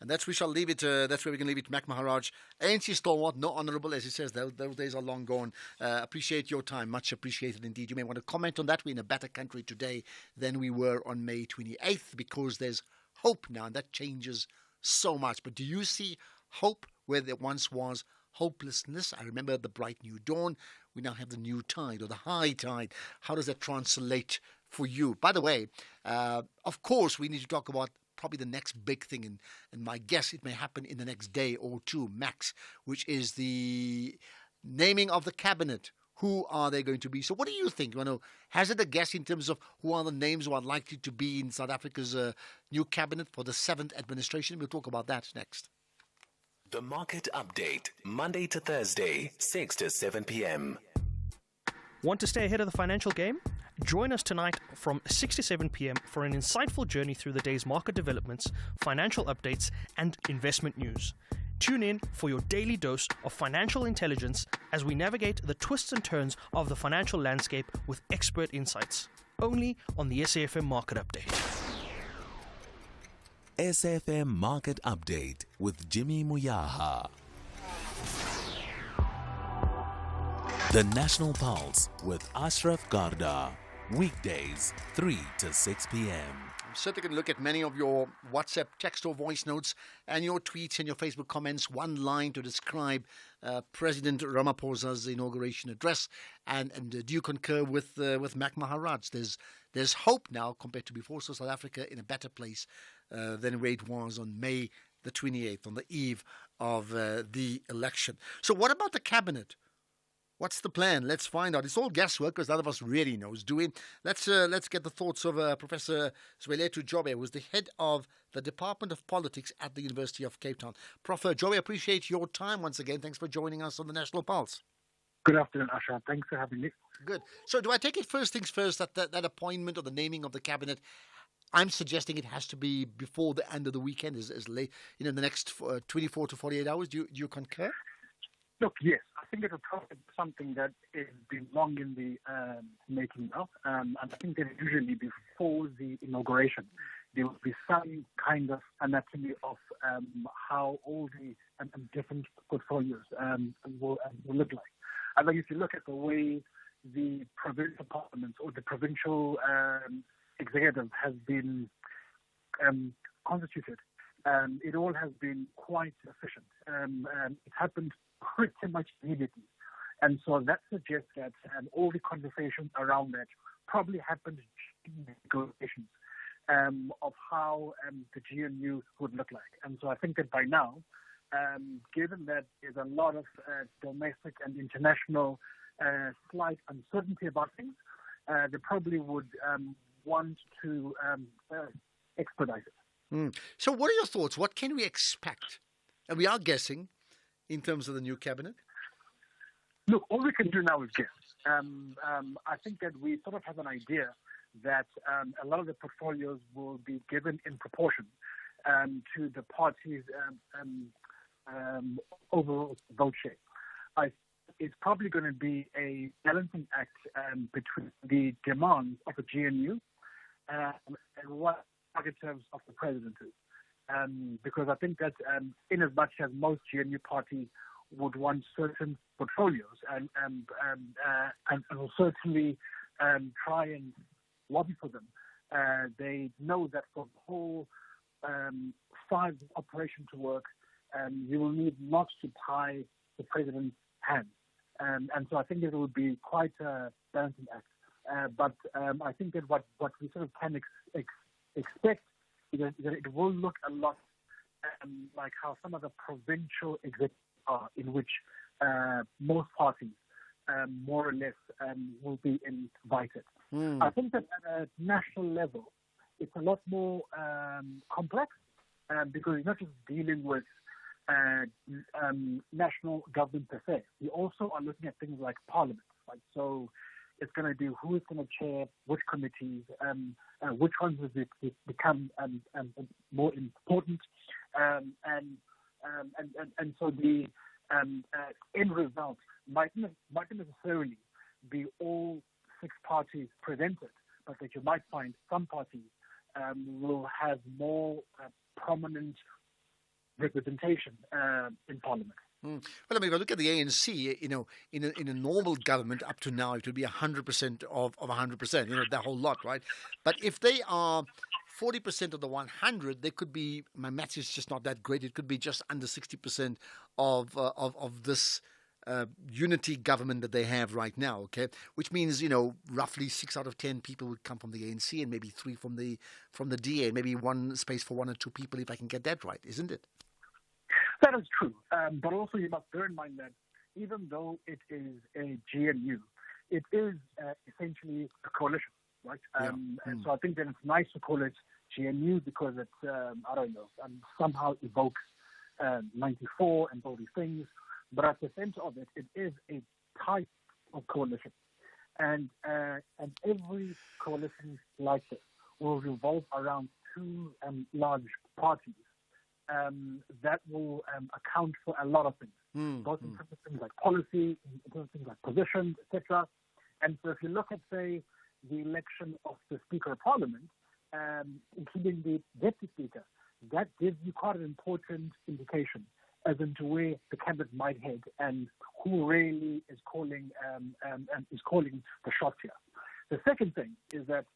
And that's where we shall leave it. That's where we can leave it. Mac Maharaj, ANC stalwart, not honourable, as he says. Those days are long gone. Appreciate your time, much appreciated indeed. You may want to comment on that. We're in a better country today than we were on May 28th because there's hope now, and that changes so much. But do you see hope where there once was hopelessness? I remember the bright new dawn. We now have the new tide or the high tide. How does that translate for you? By the way, of course, we need to talk about probably the next big thing, and my guess it may happen in the next day or two max, which is the naming of the cabinet. Who are they going to be? So what do you think? You know, has it a guess in terms of who are the names who are likely to be in South Africa's new cabinet for the 7th administration? We'll talk about that next. The Market Update, Monday to Thursday, 6 to 7 p.m. Want to stay ahead of the financial game? Join us tonight from 6 to 7 p.m. for an insightful journey through the day's market developments, financial updates, and investment news. Tune in for your daily dose of financial intelligence as we navigate the twists and turns of the financial landscape with expert insights. Only on the SAFM Market Update. SAFM Market Update with Jimmy Muyaha. The National Pulse with Ashraf Garda. Weekdays, 3 to 6 p.m. I'm certainly going to look at many of your WhatsApp text or voice notes and your tweets and your Facebook comments. One line to describe President Ramaphosa's inauguration address. And do you concur with Mac Maharaj? There's hope now compared to before. So South Africa in a better place than where it was on May the 28th, on the eve of the election. So what about the cabinet? What's the plan? Let's find out. It's all guesswork because none of us really knows, do we? Let's get the thoughts of Professor Zwelethwa Jobe, who's the head of the Department of Politics at the University of Cape Town. Prof. Jobe, appreciate your time once again. Thanks for joining us on the National Pulse. Good afternoon, Asha. Thanks for having me. Good. So do I take it first things first that appointment or the naming of the cabinet, I'm suggesting it has to be before the end of the weekend, as late, the next 24 to 48 hours. Do you concur? Look, yes. I think it will probably be something that has been long in the making now. And I think that usually before the inauguration, there will be some kind of anatomy of how all the different portfolios will look like. I think if you look at the way the provincial parliaments or the provincial executive has been constituted, it all has been quite efficient. It happened pretty much immediately. And so that suggests that all the conversations around that probably happened in the negotiations of how the GNU would look like. And so I think that by now, given that there's a lot of domestic and international slight uncertainty about things, they probably would want to expedite it. So what are your thoughts? What can we expect? And we are guessing in terms of the new cabinet. Look, all we can do now is guess. I think that we sort of have an idea that a lot of the portfolios will be given in proportion to the party's overall vote share. It's probably going to be a balancing act between the demands of the GNU and what prerogatives of the presidency. Because I think that in as much as most GNU parties would want certain portfolios and will certainly try and lobby for them, they know that for the whole 5 operation to work, you will need not to tie the president's hands. And so I think it will be quite a balancing act. But I think that what we sort of can expect is that it will look a lot like how some of the provincial executives are, in which most parties more or less will be invited. I think that at a national level, it's a lot more complex because you're not just dealing with national government per se. You also are looking at things like parliament. Right? So It's going to be who is going to chair which committees, which ones will become more important, and so the end result might not necessarily be all 6 parties presented, but that you might find some parties will have more prominent representation in Parliament. Well, I mean, if I look at the ANC, in a normal government up to now, it would be 100% of 100%, that whole lot, right? But if they are 40% of the 100, they could be, my maths is just not that great, it could be just under 60% of this unity government that they have right now, okay? Which means, roughly 6 out of 10 people would come from the ANC and maybe 3 from the DA, maybe one space for 1 or 2 people, if I can get that right, isn't it? That is true, but also you must bear in mind that even though it is a GNU, it is essentially a coalition, right? And so I think that it's nice to call it GNU because it's, somehow evokes 94 and all these things, but at the center of it, it is a type of coalition. And every coalition like this will revolve around 2 large parties that will account for a lot of things, both in terms of things like policy, in terms of things like positions, etc. And so if you look at, say, the election of the Speaker of Parliament, including the Deputy Speaker, that gives you quite an important indication as into where the cabinet might head and who really is calling the shots here. The second thing is that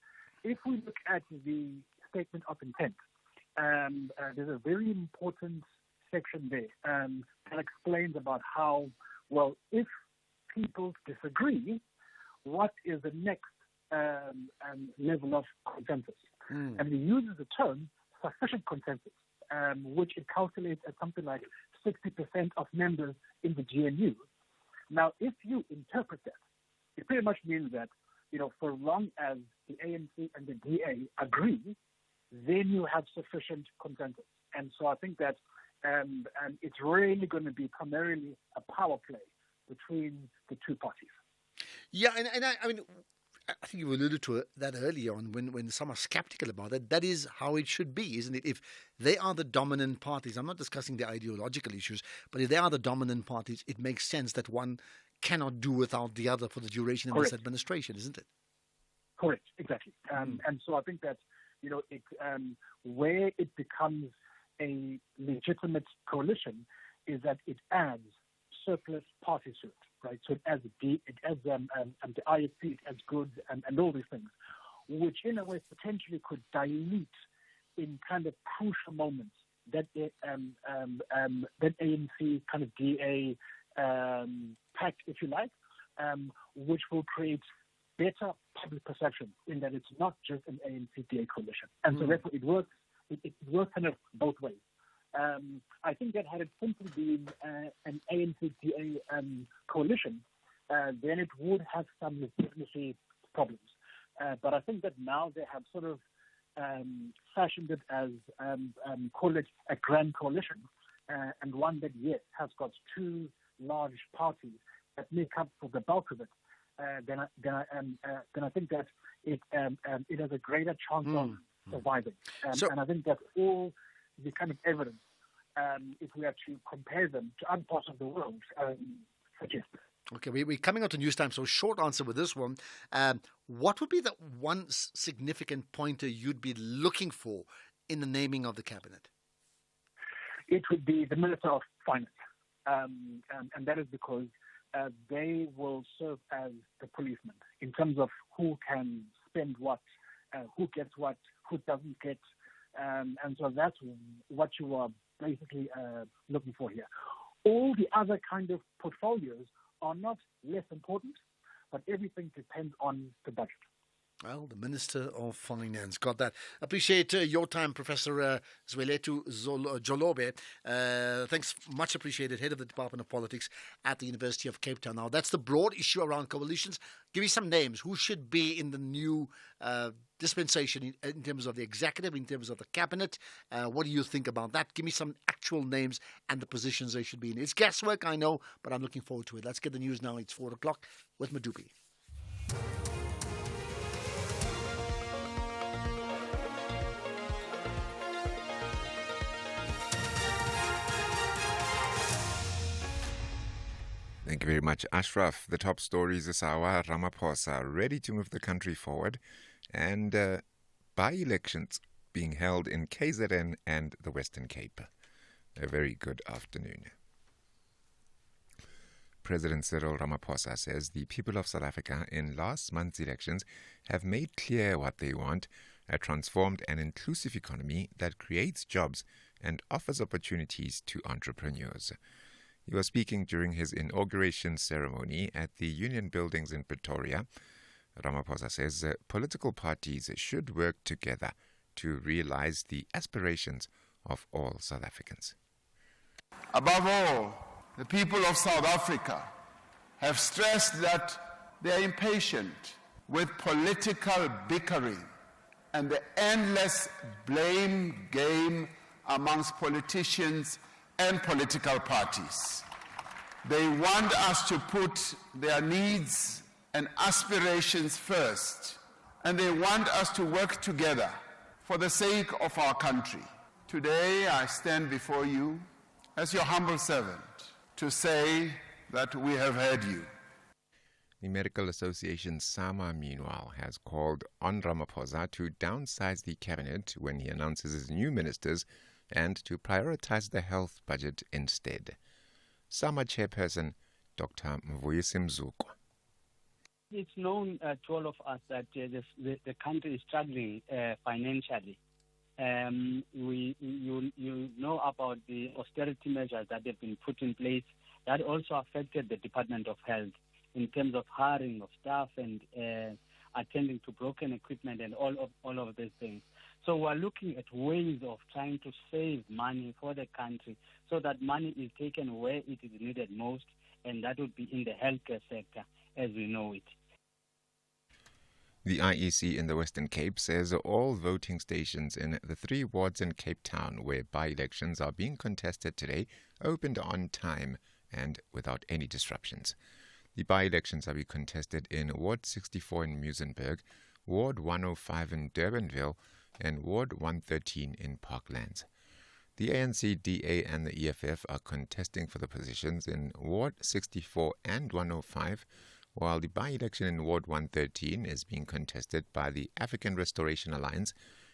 if we look at the statement of intent, there's a very important section there that explains about how, well, if people disagree, what is the next level of consensus? And he uses the term sufficient consensus, which it calculates at something like 60% of members in the GNU. Now, if you interpret that, it pretty much means that, for as long as the ANC and the DA agree, then you have sufficient consensus. And so I think that it's really going to be primarily a power play between the 2 parties. Yeah, and I mean, I think you alluded to that earlier on when some are skeptical about that. That is how it should be, isn't it? If they are the dominant parties, I'm not discussing the ideological issues, but if they are the dominant parties, it makes sense that one cannot do without the other for the duration of this administration, isn't it? Correct, exactly. And so I think that, where it becomes a legitimate coalition is that it adds surplus parties to it, right? So it adds the IFP, it adds goods and all these things, which in a way potentially could dilute in kind of crucial moments that that ANC kind of DA pact, if you like, which will create better public perception in that it's not just an ANC-DA coalition. And so therefore it works kind of both ways. I think that had it simply been an ANC-DA coalition, then it would have some legitimacy problems. But I think that now they have sort of fashioned it as, call it a grand coalition, and one that, yes, has got 2 large parties that make up for the bulk of it. Then I think that it has a greater chance of surviving. And I think that all the kind of evidence, if we are to compare them to other parts of the world, suggests. Okay, we're coming on to news time, so short answer with this one. What would be the one significant pointer you'd be looking for in the naming of the cabinet? It would be the Minister of Finance, and that is because they will serve as the policeman in terms of who can spend what, who gets what, who doesn't get, and so that's what you are basically looking for here. All the other kind of portfolios are not less important, but everything depends on the budget. Well, the Minister of Finance. Got that. Appreciate your time, Professor Zweletu Jolobe. Thanks, much appreciated, Head of the Department of Politics at the University of Cape Town. Now, that's the broad issue around coalitions. Give me some names. Who should be in the new dispensation in terms of the executive, in terms of the cabinet? What do you think about that? Give me some actual names and the positions they should be in. It's guesswork, I know, but I'm looking forward to it. Let's get the news now. It's 4 o'clock with Madupi. Thank you very much, Ashraf. The top stories this hour: Ramaphosa ready to move the country forward, and by-elections being held in KZN and the Western Cape. A very good afternoon. President Cyril Ramaphosa says the people of South Africa in last month's elections have made clear what they want: a transformed and inclusive economy that creates jobs and offers opportunities to entrepreneurs. He was speaking during his inauguration ceremony at the Union Buildings in Pretoria. Ramaphosa says political parties should work together to realize the aspirations of all South Africans. Above all, the people of South Africa have stressed that they are impatient with political bickering and the endless blame game amongst politicians and political parties. They want us to put their needs and aspirations first, and they want us to work together for the sake of our country. Today I stand before you as your humble servant to say that we have heard you. The Medical Association SAMA, meanwhile, has called on Ramaphosa to downsize the cabinet when he announces his new ministers and to prioritize the health budget instead. SAMA chairperson Dr. Mvuyisi Mzuko. It's known to all of us that the country is struggling financially. You know about the austerity measures that have been put in place. That also affected the Department of Health in terms of hiring of staff and attending to broken equipment and all of these things. So we're looking at ways of trying to save money for the country so that money is taken where it is needed most, and that would be in the healthcare sector as we know it. The IEC in the Western Cape says all voting stations in the 3 wards in Cape Town where by-elections are being contested today opened on time and without any disruptions. The by-elections are being contested in Ward 64 in Muizenberg, Ward 105 in Durbanville, and Ward 113 in Parklands. The ANC, DA and the EFF are contesting for the positions in Ward 64 and 105, while the by-election in Ward 113 is being contested by the African Restoration Alliance,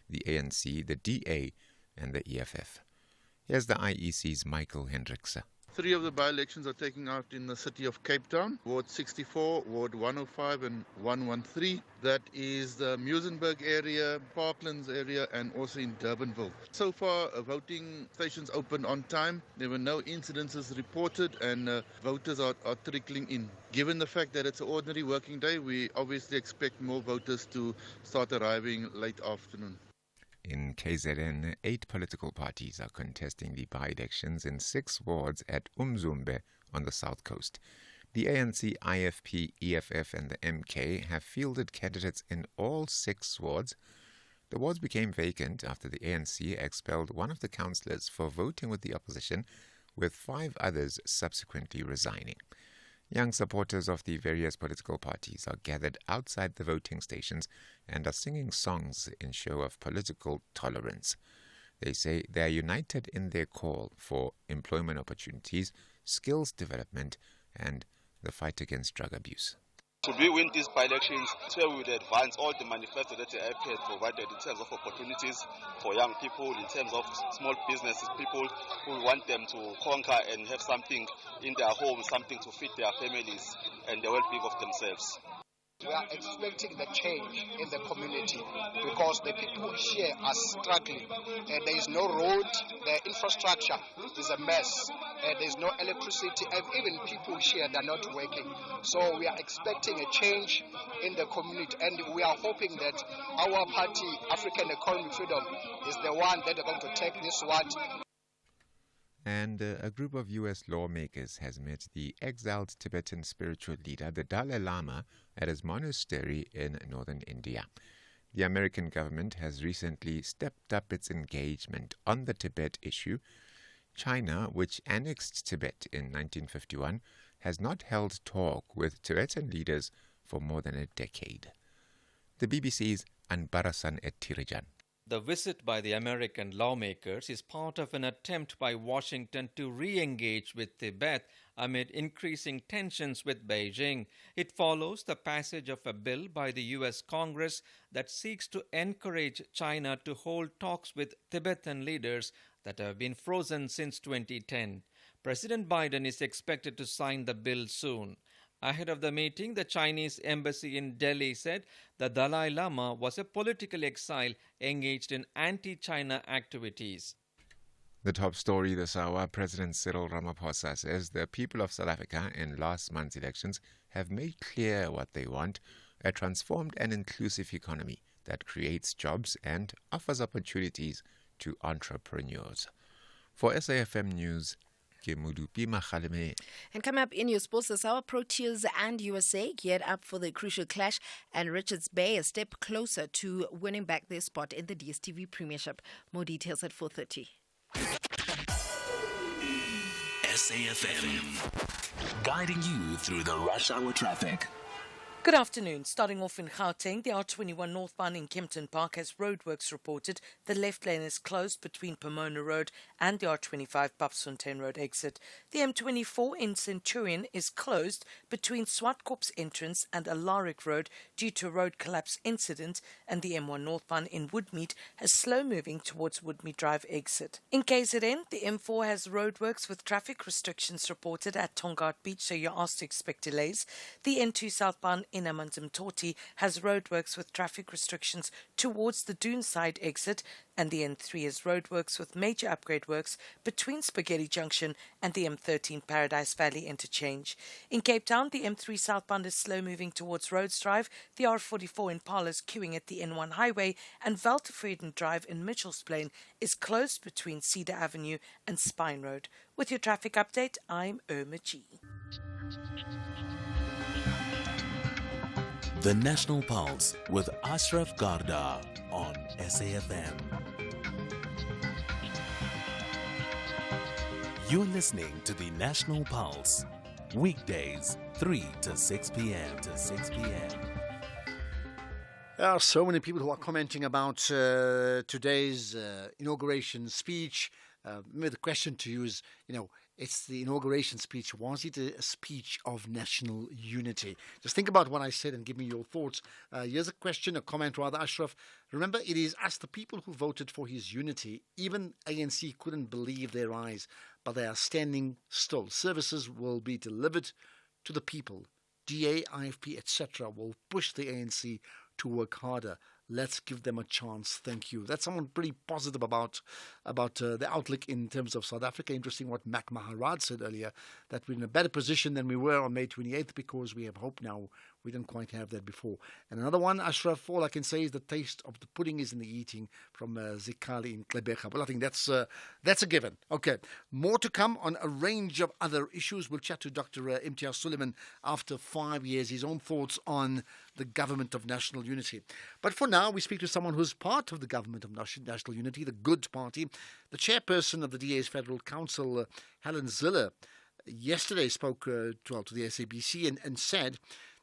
the ANC, the DA and the EFF. Here's the IEC's Michael Hendrickse. 3 of the by-elections are taking out in the city of Cape Town, Ward 64, Ward 105 and 113. That is the Muizenberg area, Parklands area and also in Durbanville. So far, voting stations opened on time. There were no incidences reported and voters are trickling in. Given the fact that it's an ordinary working day, we obviously expect more voters to start arriving late afternoon. In KZN, 8 political parties are contesting the by-elections in 6 wards at Umzumbe on the south coast. The ANC, IFP, EFF and the MK have fielded candidates in all 6 wards. The wards became vacant after the ANC expelled one of the councillors for voting with the opposition, with 5 others subsequently resigning. Young supporters of the various political parties are gathered outside the voting stations and are singing songs in show of political tolerance. They say they are united in their call for employment opportunities, skills development, and the fight against drug abuse. Should we win these by-elections, where we would advance all the manifesto that the IFP has provided in terms of opportunities for young people, in terms of small businesses, people who want them to conquer and have something in their homes, something to feed their families and the well-being of themselves. We are expecting the change in the community because the people here are struggling. There is no road, the infrastructure is a mess. There is no electricity, and even people here they are not working. So we are expecting a change in the community, and we are hoping that our party, African Economic Freedom, is the one that is going to take this one. And a group of U.S. lawmakers has met the exiled Tibetan spiritual leader, the Dalai Lama, at his monastery in northern India. The American government has recently stepped up its engagement on the Tibet issue. China, which annexed Tibet in 1951, has not held talk with Tibetan leaders for more than a decade. The BBC's Anbarasan Etirajan. The visit by the American lawmakers is part of an attempt by Washington to re-engage with Tibet amid increasing tensions with Beijing. It follows the passage of a bill by the U.S. Congress that seeks to encourage China to hold talks with Tibetan leaders that have been frozen since 2010. President Biden is expected to sign the bill soon. Ahead of the meeting, the Chinese embassy in Delhi said the Dalai Lama was a political exile engaged in anti-China activities. The top story this hour, President Cyril Ramaphosa says the people of South Africa in last month's elections have made clear what they want, a transformed and inclusive economy that creates jobs and offers opportunities to entrepreneurs. For SAFM News, and coming up in your sports this hour, Proteas and USA geared up for the crucial clash, and Richards Bay a step closer to winning back their spot in the DStv Premiership. More details at 4:30. SAFM, guiding you through the rush hour traffic. Good afternoon. Starting off in Gauteng, the R21 northbound in Kempton Park has roadworks reported. The left lane is closed between Pomona Road and the R25 Papsfontein Road exit. The M24 in Centurion is closed between Swartkorps entrance and Alaric Road due to a road collapse incident, and the M1 northbound in Woodmead has slow moving towards Woodmead Drive exit. In KZN, the M4 has roadworks with traffic restrictions reported at Tongaat Beach, so you're asked to expect delays. The N2 southbound in Amanzimtoti has roadworks with traffic restrictions towards the Doonside exit, and the N3 has roadworks with major upgrade works between Spaghetti Junction and the M13 Paradise Valley interchange. In Cape Town, the M3 southbound is slow moving towards Rhodes Drive, the R44 Impala is queuing at the N1 highway, and Veltevreden Drive in Mitchell's Plain is closed between Cedar Avenue and Spine Road. With your traffic update, I'm Irma G. The National Pulse with Ashraf Garda on SAFM. You're listening to the National Pulse, weekdays 3 to 6 p.m. There are so many people who are commenting about today's inauguration speech. Maybe the question to you is, it's the inauguration speech. Was it a speech of national unity? Just think about what I said and give me your thoughts. Here's a question, a comment rather, Ashraf. Remember, it is us, the people, who voted for his unity. Even ANC couldn't believe their eyes, but they are standing still. Services will be delivered to the people. DA, IFP, etc. will push the ANC to work harder. Let's give them a chance. Thank you. That's someone pretty positive about the outlook in terms of South Africa. Interesting what Mac Maharaj said earlier, that we're in a better position than we were on May 28th because we have hope now. We didn't quite have that before. And another one, Ashraf, all I can say is the taste of the pudding is in the eating, from Zikali in Klebecha. Well, I think that's a given. Okay, more to come on a range of other issues. We'll chat to Dr. Imtiaz Suleiman after 5 years, his own thoughts on the Government of National Unity. But for now, we speak to someone who's part of the Government of National Unity, the Good Party. The chairperson of the DA's Federal Council, Helen Zille, yesterday spoke to the SABC and said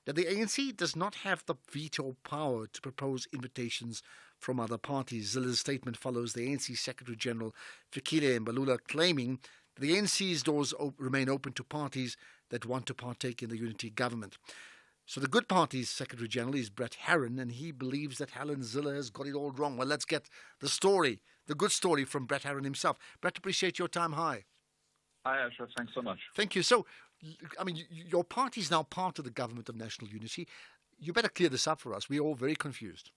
that the ANC does not have the veto power to propose invitations from other parties. Zille's statement follows the ANC Secretary-General Fikile Mbalula claiming that the ANC's doors remain open to parties that want to partake in the unity government. So the Good Party's Secretary-General is Brett Herron, and he believes that Helen Zille has got it all wrong. Well, let's get the story, the good story from Brett Herron himself. Brett, appreciate your time. Hi. Hi, Ashraf. Thanks so much. Thank you. So, I mean, your party is now part of the Government of National Unity. You better clear this up for us. We're all very confused.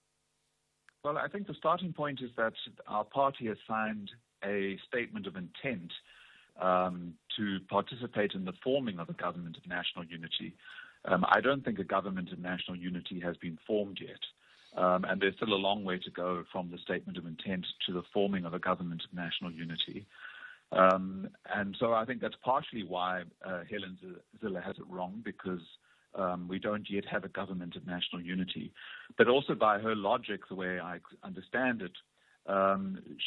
Well, I think the starting point is that our party has signed a statement of intent to participate in the forming of a Government of National Unity. I don't think a Government of National Unity has been formed yet. And there's still a long way to go from the statement of intent to the forming of a Government of National Unity. And so I think that's partially why Helen Zille has it wrong, because we don't yet have a Government of National Unity. But also by her logic, the way I understand it,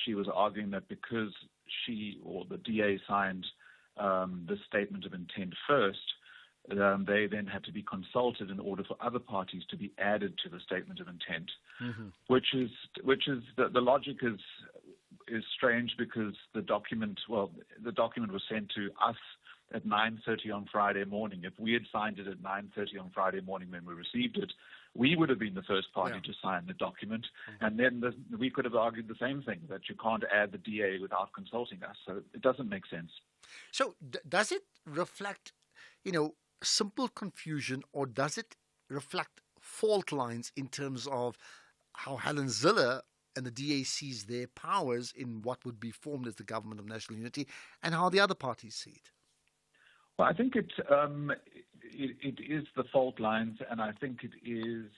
she was arguing that because she or the DA signed the statement of intent first, they then had to be consulted in order for other parties to be added to the statement of intent, which is the logic is strange because the document was sent to us at 9:30 on Friday morning. If we had signed it at 9:30 on Friday morning when we received it, we would have been the first party to sign the document, and then we could have argued the same thing, that you can't add the DA without consulting us. So it doesn't make sense. So does it reflect, simple confusion, or does it reflect fault lines in terms of how Helen Zille and the DA sees their powers in what would be formed as the Government of National Unity, and how the other parties see it? Well, I think it is the fault lines, and I think it is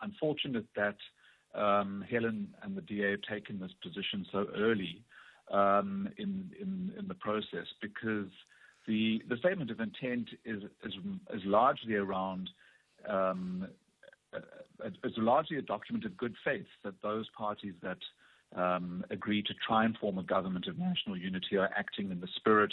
unfortunate that Helen and the DA have taken this position so early in the process, because the statement of intent is largely around it's largely a document of good faith that those parties that agree to try and form a government of national unity are acting in the spirit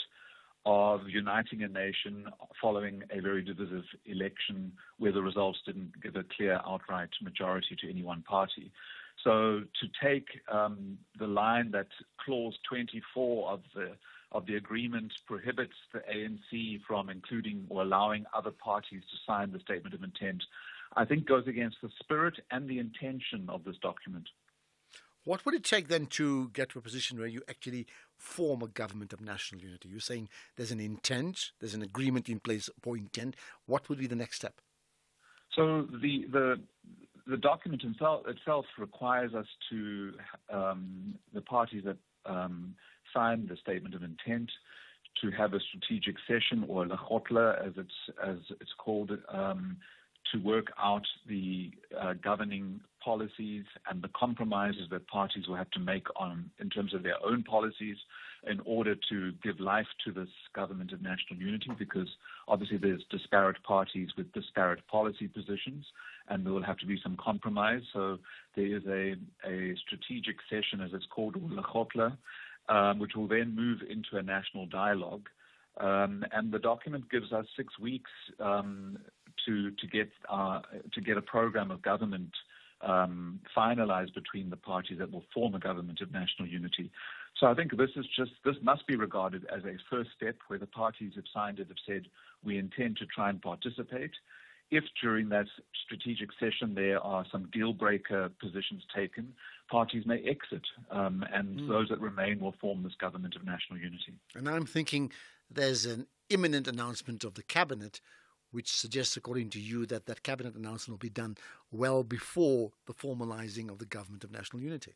of uniting a nation following a very divisive election where the results didn't give a clear outright majority to any one party. So to take the line that clause 24 of the agreement prohibits the ANC from including or allowing other parties to sign the statement of intent, I think goes against the spirit and the intention of this document. What would it take then to get to a position where you actually form a government of national unity? You're saying there's an intent, there's an agreement in place for intent. What would be the next step? So the document itself requires us to, the parties that sign the statement of intent, to have a strategic session, or a lekgotla as it's called, to work out the governing policies and the compromises that parties will have to make in terms of their own policies in order to give life to this government of national unity, because obviously there's disparate parties with disparate policy positions, and there will have to be some compromise. So there is a strategic session, as it's called, or lekgotla, which will then move into a national dialogue. And the document gives us 6 weeks to get a program of government finalized between the parties that will form a government of national unity. So I think this must be regarded as a first step where the parties have signed it, have said we intend to try and participate. If during that strategic session there are some deal breaker positions taken, parties may exit, and those that remain will form this government of national unity. And I'm thinking there's an imminent announcement of the cabinet, which suggests, according to you, that cabinet announcement will be done well before the formalizing of the government of national unity.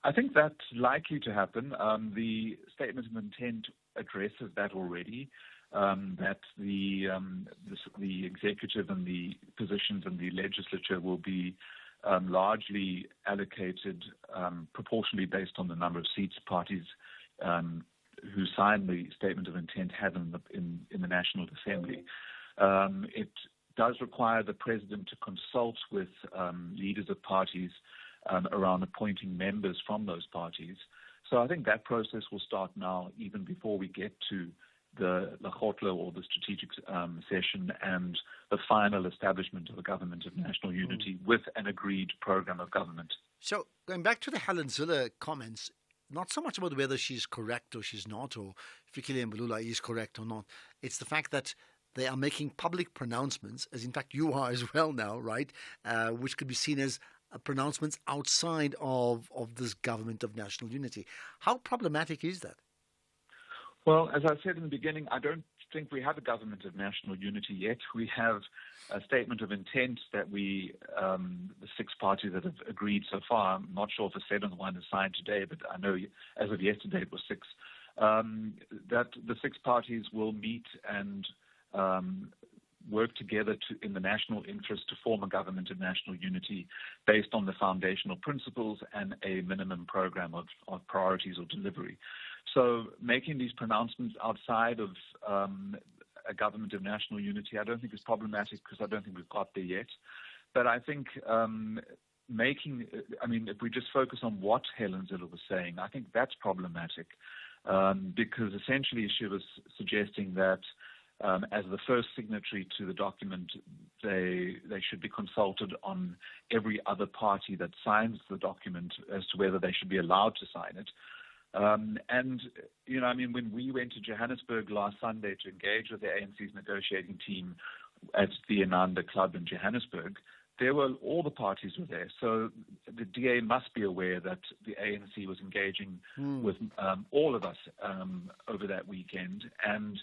I think that's likely to happen. The statement of intent addresses that already, that the executive and the positions in the legislature will be largely allocated proportionally based on the number of seats parties who signed the statement of intent have in the National Assembly. It does require the president to consult with leaders of parties around appointing members from those parties. So I think that process will start now, even before we get to the lekgotla or the strategic session and the final establishment of a government of national unity with an agreed program of government. So going back to the Helen Zille comments, not so much about whether she's correct or she's not, or Fikile Mbalula is correct or not. It's the fact that they are making public pronouncements, as in fact you are as well now, right, which could be seen as pronouncements outside of this government of national unity. How problematic is that? Well, as I said in the beginning, I don't think we have a government of national unity yet. We have a statement of intent that the 6 parties that have agreed so far, I'm not sure if the 7th one is signed today, but I know as of yesterday it was 6, that the 6 parties will meet and work together in the national interest to form a government of national unity based on the foundational principles and a minimum program of priorities or delivery. So making these pronouncements outside of a government of national unity, I don't think is problematic, because I don't think we've got there yet. But I think if we just focus on what Helen Zille was saying, I think that's problematic, because essentially she was suggesting that as the first signatory to the document, they should be consulted on every other party that signs the document as to whether they should be allowed to sign it. And, you know, I mean, when we went to Johannesburg last Sunday to engage with the ANC's negotiating team at the Ananda Club in Johannesburg, all the parties were there. So the DA must be aware that the ANC was engaging with all of us over that weekend, and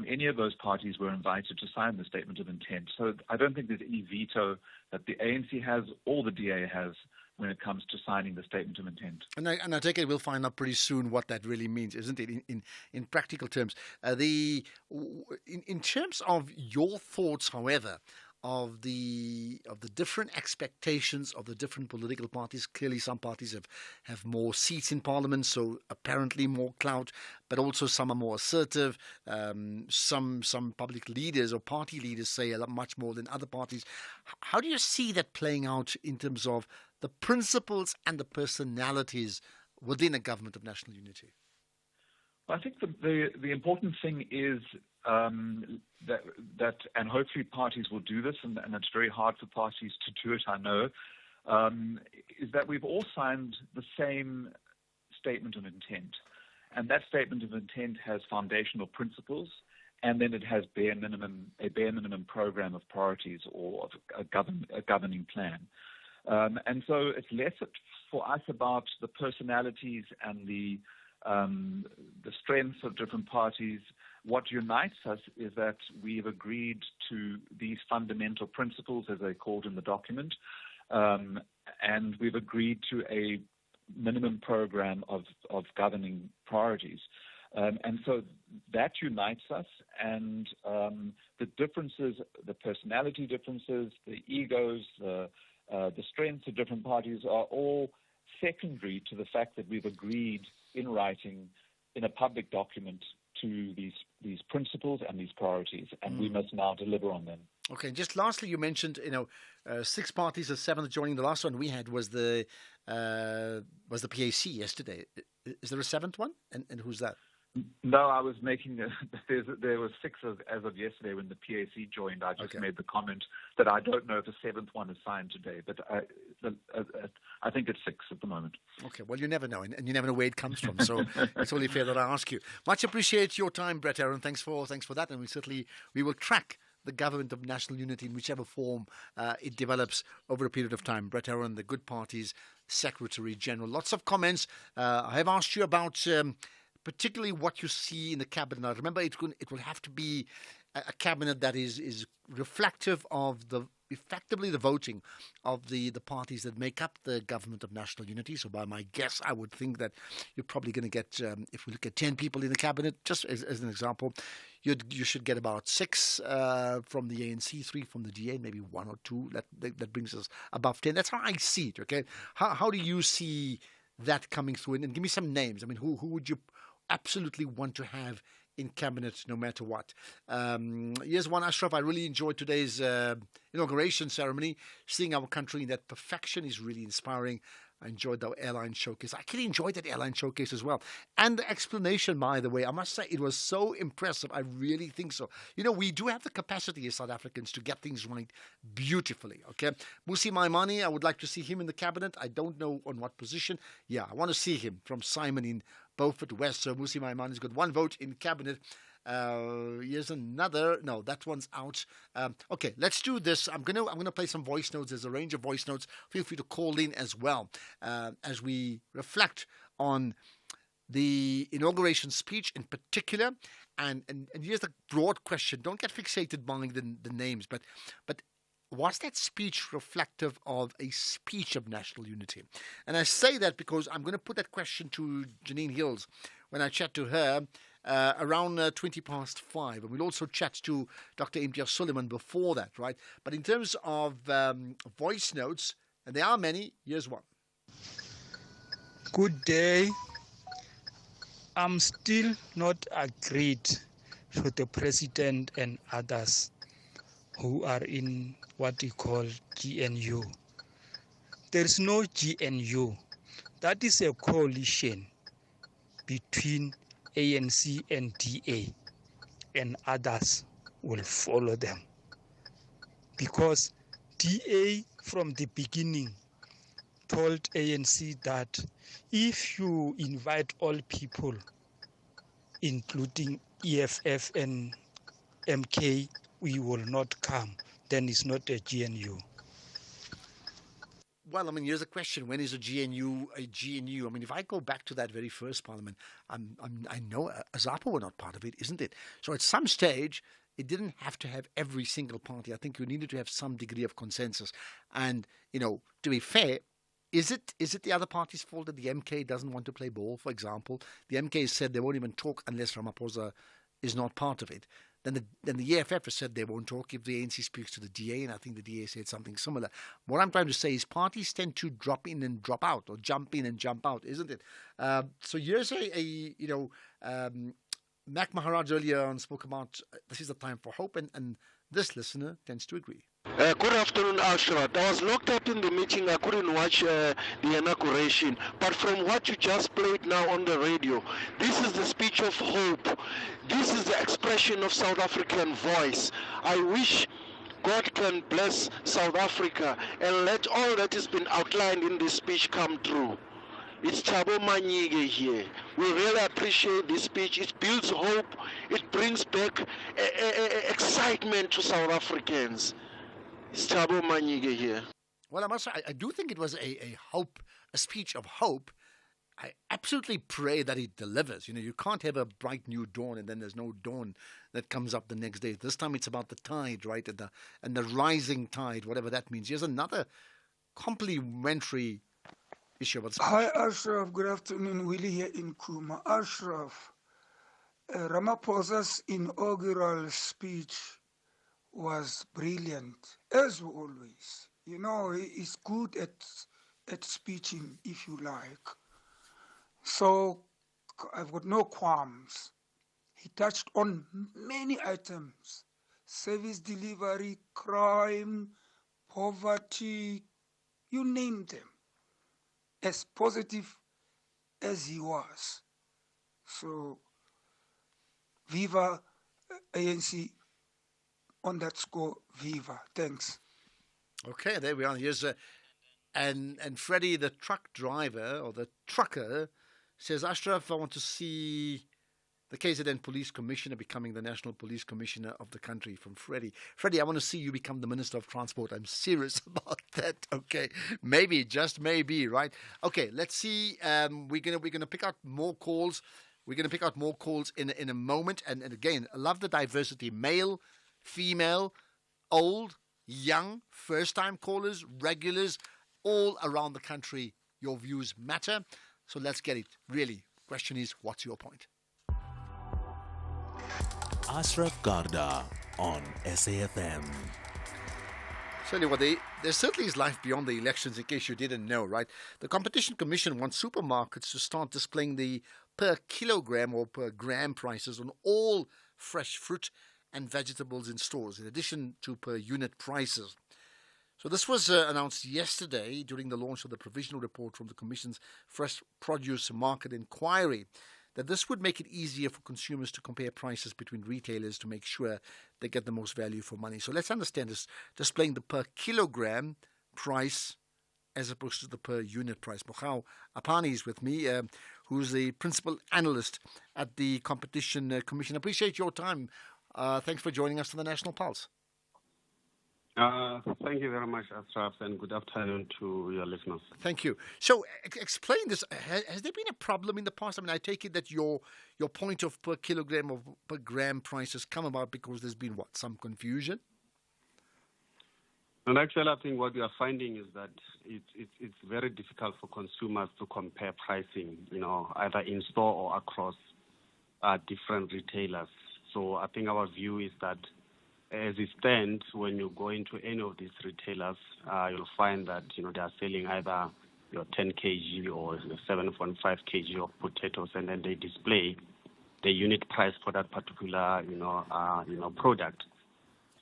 any of those parties were invited to sign the statement of intent. So I don't think there's any veto that the ANC has or the DA has when it comes to signing the statement of intent. And I take it we'll find out pretty soon what that really means, isn't it, in practical terms. In terms of your thoughts, however, of the different expectations of the different political parties. Clearly, some parties have more seats in parliament, so apparently more clout, but also some are more assertive. Some public leaders or party leaders say a lot much more than other parties. How do you see that playing out in terms of the principles and the personalities within a government of national unity? I think the important thing is that, and hopefully parties will do this, and it's very hard for parties to do it, I know, is that we've all signed the same statement of intent. And that statement of intent has foundational principles, and then it has a bare minimum program of priorities or a governing plan. And so it's less for us about the personalities and the strengths of different parties. What unites us is that we've agreed to these fundamental principles, as they're called in the document, and we've agreed to a minimum program of governing priorities. And so that unites us, and the differences, the personality differences, the egos, the strengths of different parties are all secondary to the fact that we've agreed in writing in a public document to these principles and these priorities, and we must now deliver on them. Okay, and just lastly, you mentioned 6 parties, the 7th joining. The last one we had was the PAC yesterday. Is there a 7th one? And who's that? No, I was making there were 6 as of yesterday when the PAC joined. I just made the comment that I don't know if the 7th one is signed today, but I think it's 6 at the moment. Okay, well, you never know, and you never know where it comes from, so it's only fair that I ask you. Much appreciate your time, Brett Aaron. Thanks for that, and we will track the government of national unity in whichever form it develops over a period of time. Brett Aaron, the Good Party's Secretary General. Lots of comments. I have asked you about particularly what you see in the cabinet. Now, remember, it will have to be a cabinet that is reflective of effectively the voting of the parties that make up the government of national unity. So by my guess, I would think that you're probably going to get, if we look at 10 people in the cabinet, just as an example, you should get about 6 from the ANC, 3 from the DA, maybe 1 or 2. That brings us above 10. That's how I see it, okay? How do you see that coming through? And give me some names. I mean, who would you absolutely want to have in cabinet no matter what? Here's one, Ashraf. I really enjoyed today's inauguration ceremony. Seeing our country in that perfection is really inspiring. I enjoyed our airline showcase. I actually enjoyed that airline showcase as well. And the explanation, by the way, I must say it was so impressive. I really think so. You know, we do have the capacity as South Africans to get things right beautifully, okay? Musi Maimane, I would like to see him in the cabinet. I don't know on what position. Yeah, I want to see him from Simon in Beaufort West. So Musi Maimane's got 1 vote in cabinet. Here's another. No, that one's out. Okay, let's do this. I'm gonna play some voice notes. There's a range of voice notes. Feel free to call in as well as we reflect on the inauguration speech in particular. And here's the broad question. Don't get fixated by the names, but was that speech reflective of a speech of national unity? And I say that because I'm going to put that question to Janine Hills when I chat to her around 20 past 5. And we'll also chat to Dr. Imtiaz Suleiman before that, right? But in terms of voice notes, and there are many, here's one. Good day. I'm still not agreed with the president and others who are in what we call GNU. There is no GNU. That is a coalition between ANC and DA. and others will follow them. Because DA from the beginning told ANC that if you invite all people, including EFF and MK, we will not come, then it's not a GNU. Well, I mean, here's a question. When is a GNU a GNU? I mean, if I go back to that very first parliament, I know Azapo were not part of it, isn't it? So at some stage, it didn't have to have every single party. I think you needed to have some degree of consensus. And, you know, to be fair, is it the other party's fault that the MK doesn't want to play ball, for example? The MK said they won't even talk unless Ramaphosa is not part of it. Then the EFF has said they won't talk if the ANC speaks to the DA, and I think the DA said something similar. What I'm trying to say is parties tend to drop in and drop out, or jump in and jump out, isn't it? So here's Mac Maharaj earlier on spoke about this is the time for hope, and this listener tends to agree. Good afternoon, Ashraf. I was locked up in the meeting. I couldn't watch the inauguration. But from what you just played now on the radio, this is the speech of hope. This is the expression of South African voice. I wish God can bless South Africa and let all that has been outlined in this speech come true. It's Thabo Manyige here. We really appreciate this speech. It builds hope. It brings back excitement to South Africans. It's Thabo Manyige here. Well, I do think it was a speech of hope. I absolutely pray that it delivers. You know, you can't have a bright new dawn and then there's no dawn that comes up the next day. This time it's about the tide, right? And the rising tide, whatever that means. Here's another complimentary issue about speech. Hi, Ashraf. Good afternoon. Willie here in Kuma. Ashraf, Ramaphosa's inaugural speech was brilliant, as always. You know, he's good at speeching, if you like. So I've got no qualms. He touched on many items: service delivery, crime, poverty, you name them, as positive as he was. So, viva ANC. On that score, viva. Thanks. Okay, there we are. Here's and Freddie, the truck driver or the trucker, says, Ashraf, I want to see the KZN Police Commissioner becoming the National Police Commissioner of the country. From Freddie. Freddie, I want to see you become the Minister of Transport. I'm serious about that. Okay, maybe, just maybe, right? Okay, let's see. We're gonna pick out more calls. We're gonna pick out more calls in a moment. And again, I love the diversity: male, female, old, young, first-time callers, regulars, all around the country. Your views matter. So let's get it. Really, question is, what's your point? Ashraf Garda on SAFM. So anyway, there certainly is life beyond the elections, in case you didn't know, right? The Competition Commission wants supermarkets to start displaying the per kilogram or per gram prices on all fresh fruit and vegetables in stores, in addition to per unit prices. So this was announced yesterday during the launch of the provisional report from the Commission's Fresh Produce Market Inquiry, that this would make it easier for consumers to compare prices between retailers to make sure they get the most value for money. So let's understand this, displaying the per kilogram price as opposed to the per unit price. Mokhao Apani is with me, who's the principal analyst at the Competition Commission. Appreciate your time. Thanks for joining us on the National Pulse. Thank you very much, Ashraf, and good afternoon to your listeners. Thank you. So, explain this. Has there been a problem in the past? I mean, I take it that your point of per kilogram or per gram price has come about because there's been, some confusion? And actually, I think what we are finding is that it's very difficult for consumers to compare pricing, either in store or across different retailers. So I think our view is that as it stands, when you go into any of these retailers, you'll find that, they are selling either your 10 kg or 7.5 kg of potatoes, and then they display the unit price for that particular, product.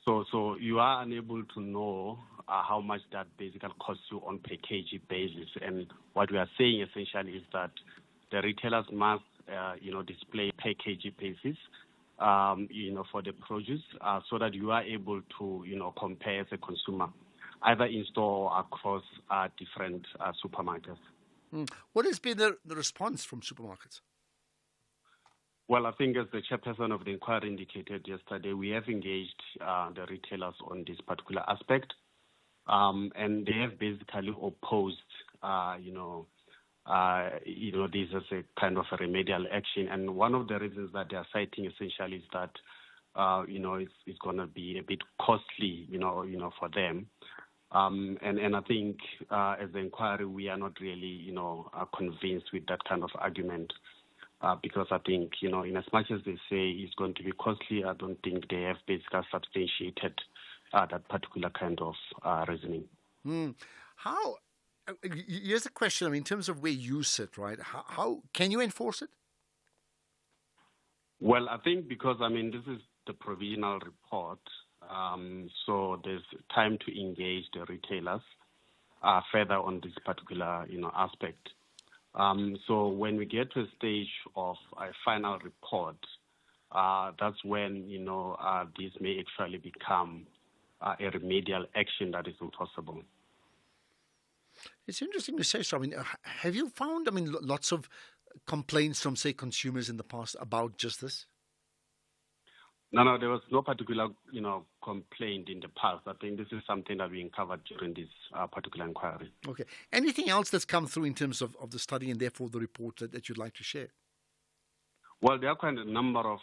So you are unable to know how much that basically costs you on per kg basis. And what we are saying essentially is that the retailers must, display per kg basis for the produce, so that you are able to, compare as a consumer, either in store or across different supermarkets. What has been the response from supermarkets? Well, I think as the chairperson of the inquiry indicated yesterday, we have engaged the retailers on this particular aspect, and they have basically opposed, this as a kind of a remedial action. And one of the reasons that they are citing essentially is that, it's going to be a bit costly, for them. And I think as the inquiry, we are not really, convinced with that kind of argument. Because I think, in as much as they say it's going to be costly, I don't think they have basically substantiated that particular kind of reasoning. How? Here's the question. In terms of where you sit, right? How can you enforce it? Well, I think because, this is the provisional report, so there's time to engage the retailers further on this particular, aspect. So when we get to a stage of a final report, that's when, this may actually become a remedial action that is impossible. It's interesting to say so. Have you found, lots of complaints from, say, consumers in the past about just this? No, there was no particular, complaint in the past. I think this is something that we uncovered during this particular inquiry. Okay. Anything else that's come through in terms of the study and therefore the report that you'd like to share? Well, there are quite a number of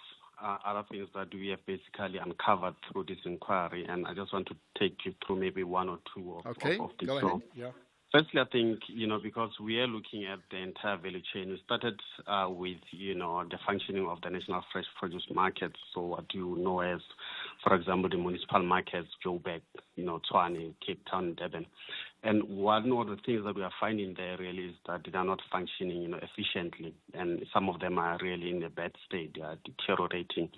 other things that we have basically uncovered through this inquiry, and I just want to take you through maybe one or two of these. Go ahead. Yeah. Firstly, I think, because we are looking at the entire value chain, we started with, the functioning of the national fresh produce markets. So what you know as, for example, the municipal markets, Joburg, Tshwane, Cape Town, Durban. And one of the things that we are finding there really is that they are not functioning, efficiently. And some of them are really in a bad state. They are deteriorating.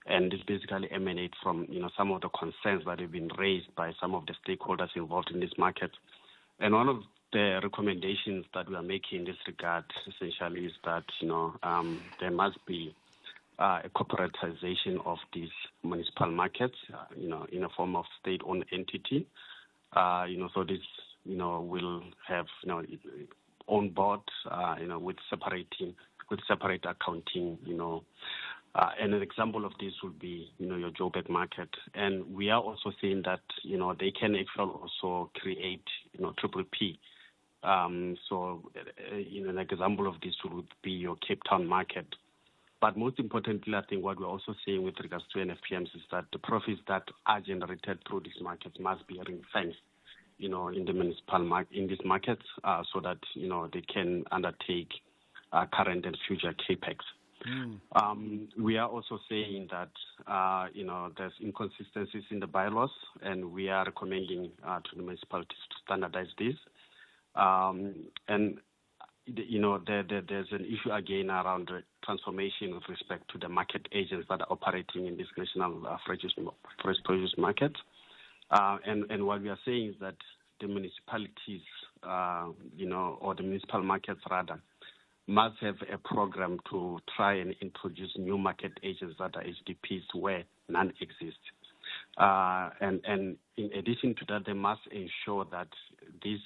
And this basically emanates from, some of the concerns that have been raised by some of the stakeholders involved in this market. And one of the recommendations that we are making in this regard essentially is that, there must be a corporatization of these municipal markets, in a form of state-owned entity. So this, will have, own board, with separate accounting, and an example of this would be, your Joburg market. And we are also seeing that, they can actually also create, triple P. So, an example of this would be your Cape Town market. But most importantly, I think what we're also seeing with regards to NFPMs is that the profits that are generated through these markets must be ring-fenced, in the municipal in these markets, so that, they can undertake current and future capex. We are also saying that, there's inconsistencies in the bylaws, and we are recommending to the municipalities to standardize this. And, there's an issue again around the transformation with respect to the market agents that are operating in this national fresh produce market. And what we are saying is that the municipalities, or the municipal markets rather, must have a program to try and introduce new market agents that are HDPs where none exist. And in addition to that, they must ensure that these,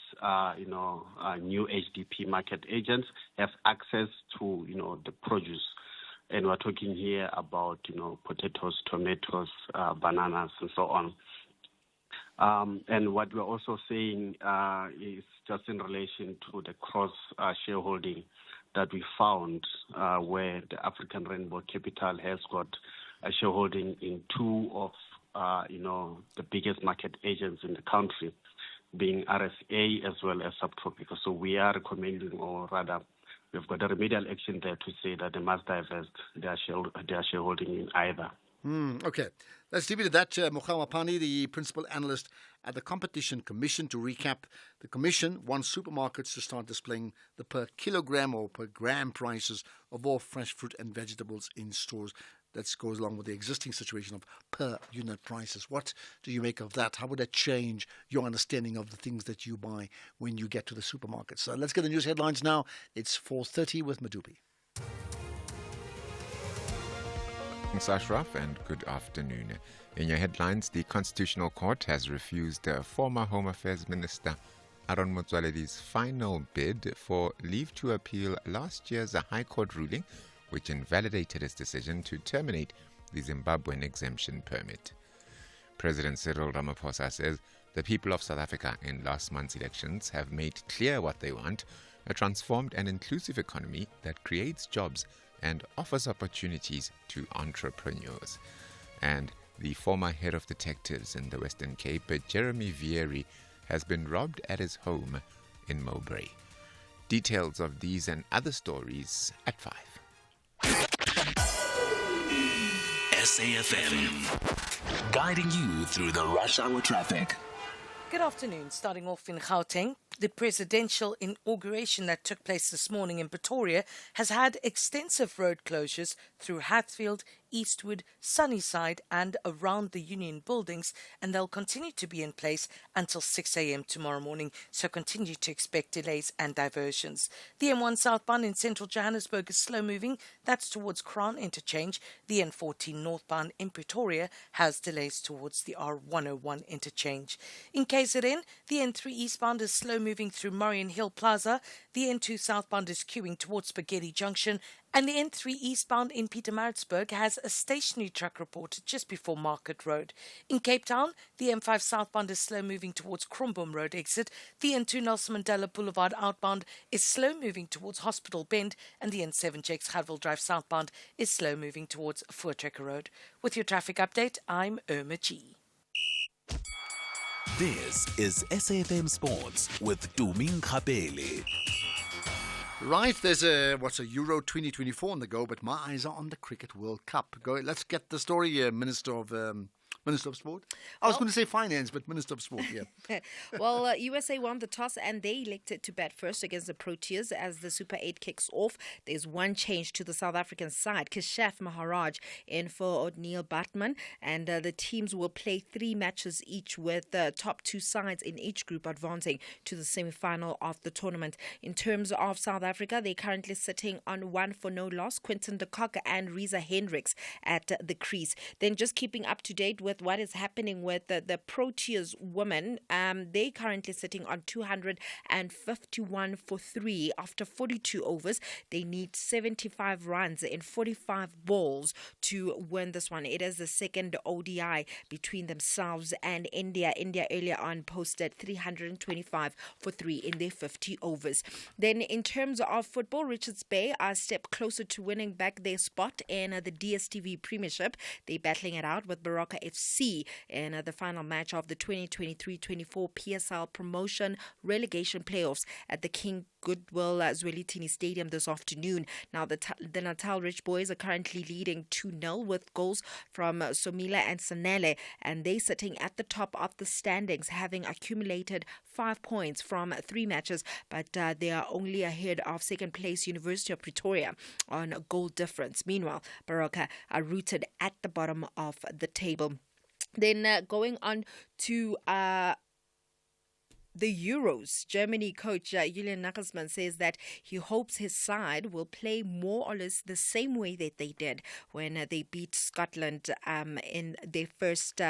new HDP market agents have access to, the produce. And we're talking here about, potatoes, tomatoes, bananas, and so on. And what we're also saying is just in relation to the cross-shareholding that we found, where the African Rainbow Capital has got a shareholding in two of, the biggest market agents in the country, being RSA as well as Subtropical. So we are recommending, or rather, we've got a remedial action there to say that they must divest their shareholding in either. Okay. Let's leave it at that. Mokgwa Mapani, the principal analyst at the Competition Commission. To recap, the Commission wants supermarkets to start displaying the per kilogram or per gram prices of all fresh fruit and vegetables in stores. That goes along with the existing situation of per unit prices. What do you make of that? How would that change your understanding of the things that you buy when you get to the supermarket? So let's get the news headlines now. It's 4:30 with Madubi. Thanks, Ashraf, and good afternoon. In your headlines, the Constitutional Court has refused former Home Affairs Minister Aaron Motsoaledi's final bid for leave to appeal last year's High Court ruling, which invalidated his decision to terminate the Zimbabwean exemption permit. President Cyril Ramaphosa says the people of South Africa in last month's elections have made clear what they want: a transformed and inclusive economy that creates jobs and offers opportunities to entrepreneurs. And the former head of detectives in the Western Cape, Jeremy Vieri, has been robbed at his home in Mowbray. Details of these and other stories at 5. SAFM, guiding you through the rush hour traffic. Good afternoon. Starting off in Gauteng, the presidential inauguration that took place this morning in Pretoria has had extensive road closures through Hatfield, Eastwood, Sunnyside and around the Union buildings, and they'll continue to be in place until 6 a.m. tomorrow morning, so continue to expect delays and diversions. The M1 southbound in central Johannesburg is slow moving. That's towards Crown Interchange. The N14 northbound in Pretoria has delays towards the R101 interchange. In KZN, the N3 eastbound is slow moving through Marion Hill Plaza. The N2 southbound is queuing towards Spaghetti Junction. And the N3 eastbound in Pietermaritzburg has a stationary truck reported just before Market Road. In Cape Town, the M5 southbound is slow moving towards Kromboom Road exit. The N2 Nelson Mandela Boulevard outbound is slow moving towards Hospital Bend. And the N7 Jakes Hadwell Drive southbound is slow moving towards Voortrekker Road. With your traffic update, I'm Irma G. This is SAFM Sports with Tuming Kapele. Right, there's a Euro 2024 on the go, but my eyes are on the Cricket World Cup. Let's get the story, Minister of Sport. I was going to say finance, but Minister of Sport, yeah. Well, USA won the toss and they elected to bat first against the Proteas as the Super 8 kicks off. There's one change to the South African side. Keshaf Maharaj in for O'Neill Batman, and the teams will play 3 matches each, with the top 2 sides in each group advancing to the semi-final of the tournament. In terms of South Africa, they're currently sitting on 1 for no loss. Quinton de Kock and Reza Hendricks at the crease. Then just keeping up to date with what is happening with the Proteas women, they currently sitting on 251 for 3 after 42 overs. They need 75 runs in 45 balls to win this one. It is the second ODI between themselves and India. India earlier on posted 325 for 3 in their 50 overs. Then in terms of football, Richards Bay are a step closer to winning back their spot in the DStv Premiership. They're battling it out with Baroka FC in the final match of the 2023-24 PSL promotion relegation playoffs at the King Goodwill Zwelithini Stadium this afternoon. Now, the Natal Rich Boys are currently leading 2-0 with goals from Somila and Sanele, and they're sitting at the top of the standings, having accumulated 5 points from 3 matches, but they are only ahead of second place University of Pretoria on goal difference. Meanwhile, Baroka are rooted at the bottom of the table. Then going on to the Euros, Germany coach Julian Nagelsmann says that he hopes his side will play more or less the same way that they did when they beat Scotland in their first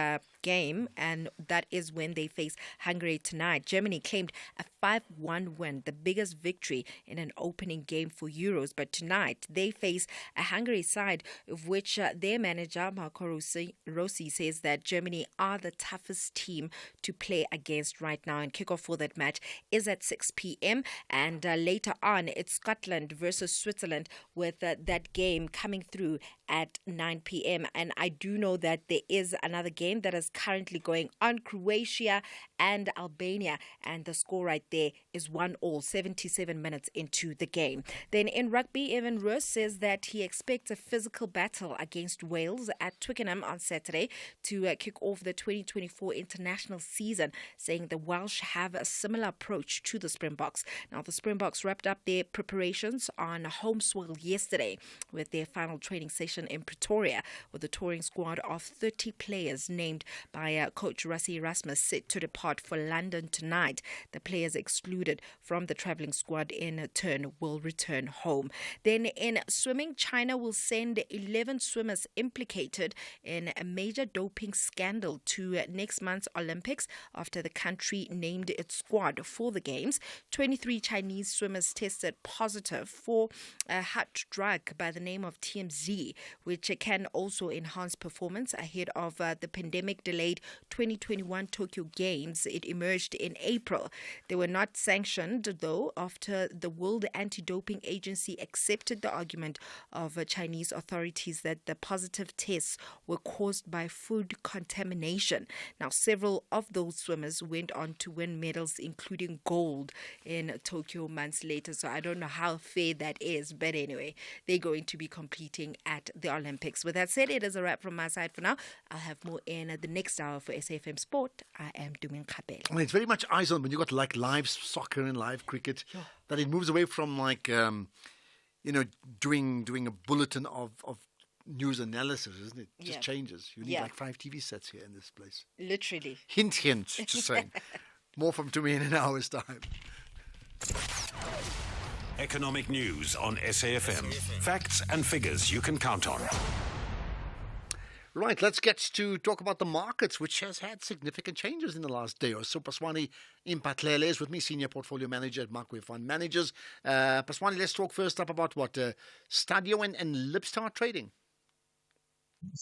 game, and that is when they face Hungary tonight. Germany claimed a 5-1 win, the biggest victory in an opening game for Euros, but tonight they face a Hungary side of which their manager Marco Rossi says that Germany are the toughest team to play against right now, and kickoff for that match is at 6 p.m. and later on it's Scotland versus Switzerland, with that game coming through at 9 p.m. And I do know that there is another game that is currently going on, Croatia and Albania, and the score right there is 1-1, 77 minutes into the game. Then in rugby, Evan Roos says that he expects a physical battle against Wales at Twickenham on Saturday to kick off the 2024 international season, saying the Welsh have have a similar approach to the Springboks. Now, the Springboks wrapped up their preparations on home soil yesterday with their final training session in Pretoria, with a touring squad of 30 players named by coach Rassie Erasmus set to depart for London tonight. The players excluded from the travelling squad in turn will return home. Then in swimming, China will send 11 swimmers implicated in a major doping scandal to next month's Olympics after the country named its squad for the Games. 23 Chinese swimmers tested positive for a hot drug by the name of TMZ, which can also enhance performance ahead of the pandemic-delayed 2021 Tokyo Games. It emerged in April. They were not sanctioned, though, after the World Anti-Doping Agency accepted the argument of Chinese authorities that the positive tests were caused by food contamination. Now, several of those swimmers went on to win medals, including gold in Tokyo months later. So I don't know how fair that is, but anyway, they're going to be competing at the Olympics. With that said, it is a wrap from my side for now. I'll have more in the next hour for SAFM Sport. I am Dumin Kapel. I mean, it's very much eyes on when you got like live soccer and live cricket, that it moves away from like, doing a bulletin of news analysis, isn't it? Just changes. You need like 5 TV sets here in this place. Literally. Hint, just saying. More from Tumi in an hour's time. Economic news on SAFM. Facts and figures you can count on. Right, let's get to talk about the markets, which has had significant changes in the last day or so. Paswani Impatlele is with me, Senior Portfolio Manager at Markway Fund Managers. Paswani, let's talk first up about what? Stadio and Lipstar trading.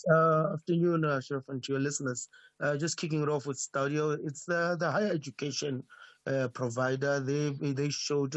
Afternoon, Ashraf, and to your listeners. Just kicking it off with Stadio. It's the higher education provider. They showed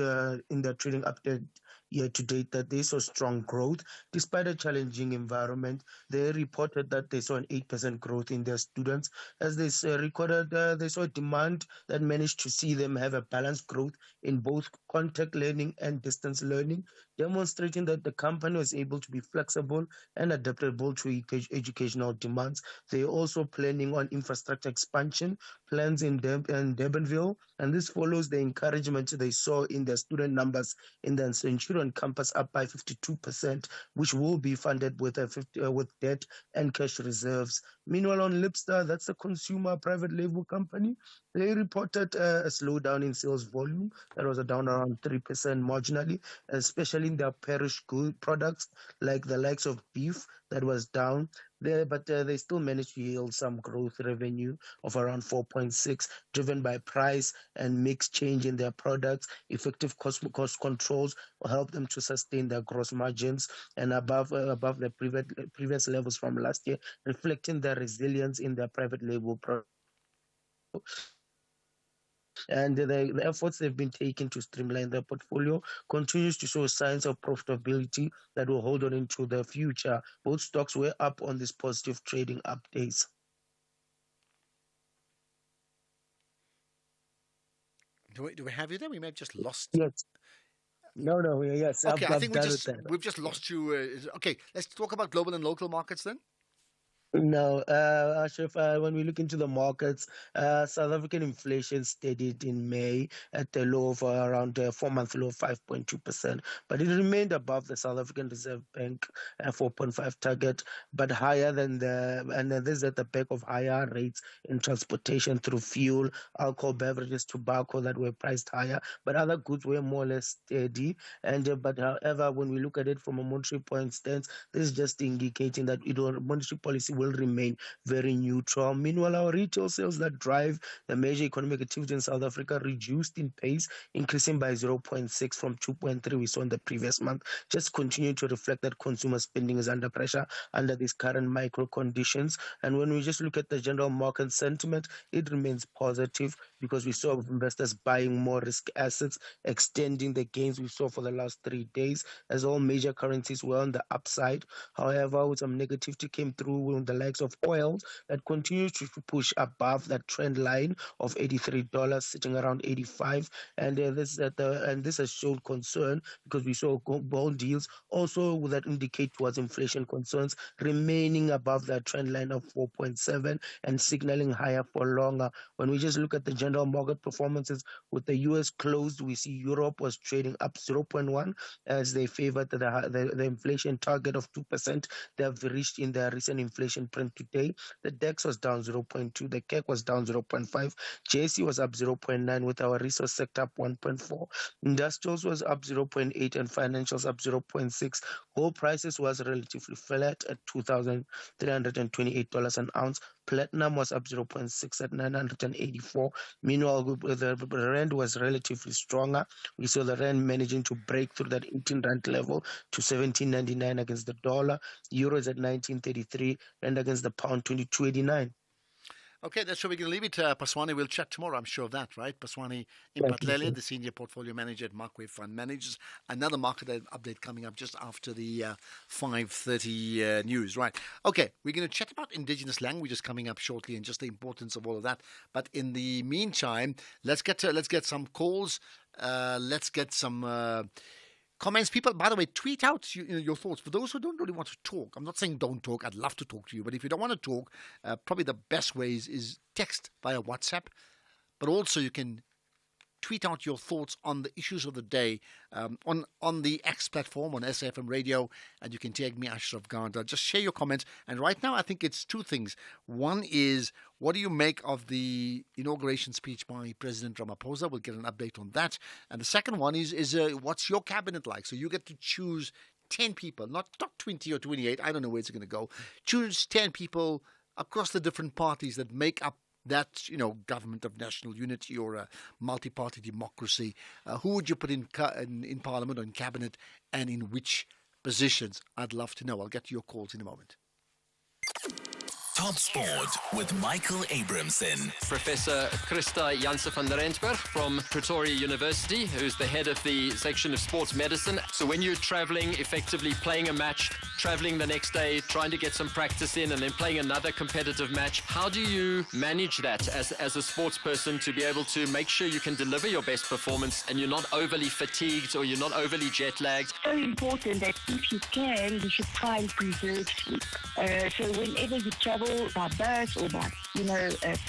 in their trading update year to date that they saw strong growth despite a challenging environment. They reported that they saw an 8% growth in their students. As they recorded, they saw demand that managed to see them have a balanced growth in both contact learning and distance learning, demonstrating that the company was able to be flexible and adaptable to educational demands. They're also planning on infrastructure expansion plans in Durbanville, and this follows the encouragement they saw in their student numbers in the Centurion campus, up by 52%, which will be funded with debt and cash reserves. Meanwhile, on Lipstar, that's a consumer private label company, they reported a slowdown in sales volume that was down around 3% marginally, especially in their perished good products like the likes of beef that was down there, but they still managed to yield some growth revenue of around 4.6, driven by price and mix change in their products. Effective cost controls will help them to sustain their gross margins and above the previous levels from last year, reflecting their resilience in their private label products. And the efforts they've been taking to streamline their portfolio continues to show signs of profitability that will hold on into the future. Both stocks were up on these positive trading updates. Do we have you there? We may have just lost. Yes. No. Yes. Okay, I think we've just lost you. Okay, let's talk about global and local markets then. No, Ashraf, when we look into the markets, South African inflation steadied in May at the low of around 4-month low of 5.2%, but it remained above the South African Reserve Bank 4.5 target, but higher than and this is at the back of higher rates in transportation through fuel, alcohol, beverages, tobacco that were priced higher, but other goods were more or less steady. But however, when we look at it from a monetary point stance, this is just indicating that monetary policy will remain very neutral. Meanwhile, our retail sales that drive the major economic activity in South Africa reduced in pace, increasing by 0.6 from 2.3 we saw in the previous month, just continue to reflect that consumer spending is under pressure under these current micro conditions. And when we just look at the general market sentiment, it remains positive because we saw investors buying more risk assets, extending the gains we saw for the last 3 days, as all major currencies were on the upside. However, with some negativity came through when the the likes of oil that continues to push above that trend line of $83, sitting around 85, and this has shown concern because we saw bond deals also that indicate towards inflation concerns remaining above that trend line of 4.7 and signaling higher for longer. When we just look at the general market performances, with the US closed, we see Europe was trading up 0.1 as they favored the inflation target of 2% they have reached in their recent inflation print today. The DAX was down 0.2, the CAC was down 0.5, JSE was up 0.9 with our resource sector up 1.4, industrials was up 0.8 and financials up 0.6. Gold prices was relatively flat at $2,328 an ounce. Platinum was up 0.6 at 984. Meanwhile, the rand was relatively stronger. We saw the rand managing to break through that 18 rand level to 17.99 against the dollar. Euros at 19.33 and against the pound 22.89. Okay, that's where we're going to leave it. Paswani, we'll chat tomorrow, I'm sure of that, right? Paswani Impatlele, the Senior Portfolio Manager at Markwave Fund Managers. Another market update coming up just after the 5:30 news, right? Okay, we're going to chat about indigenous languages coming up shortly and just the importance of all of that. But in the meantime, let's get some calls. Let's get some comments. People, by the way, tweet out your thoughts. For those who don't really want to talk, I'm not saying don't talk. I'd love to talk to you. But if you don't want to talk, probably the best way is text via WhatsApp. But also you can tweet out your thoughts on the issues of the day on the X platform, on SAFM Radio, and you can tag me, Ashraf Garda. Just share your comments. And right now, I think it's two things. One is, what do you make of the inauguration speech by President Ramaphosa? We'll get an update on that. And the second one is what's your cabinet like? So you get to choose 10 people, not 20 or 28. I don't know where it's going to go. Choose 10 people across the different parties that make up that, government of national unity or a multi-party democracy. Who would you put in Parliament or in Cabinet, and in which positions? I'd love to know. I'll get to your calls in a moment. Top Sport with Michael Abramson. Professor Christa Janse van der Rensburg from Pretoria University, who's the head of the section of sports medicine. So when you're traveling, effectively playing a match, traveling the next day, trying to get some practice in, and then playing another competitive match, how do you manage that as a sports person to be able to make sure you can deliver your best performance and you're not overly fatigued or you're not overly jet lagged? It's very important that if you can, you should try and preserve sleep. So whenever you travel by bus or by,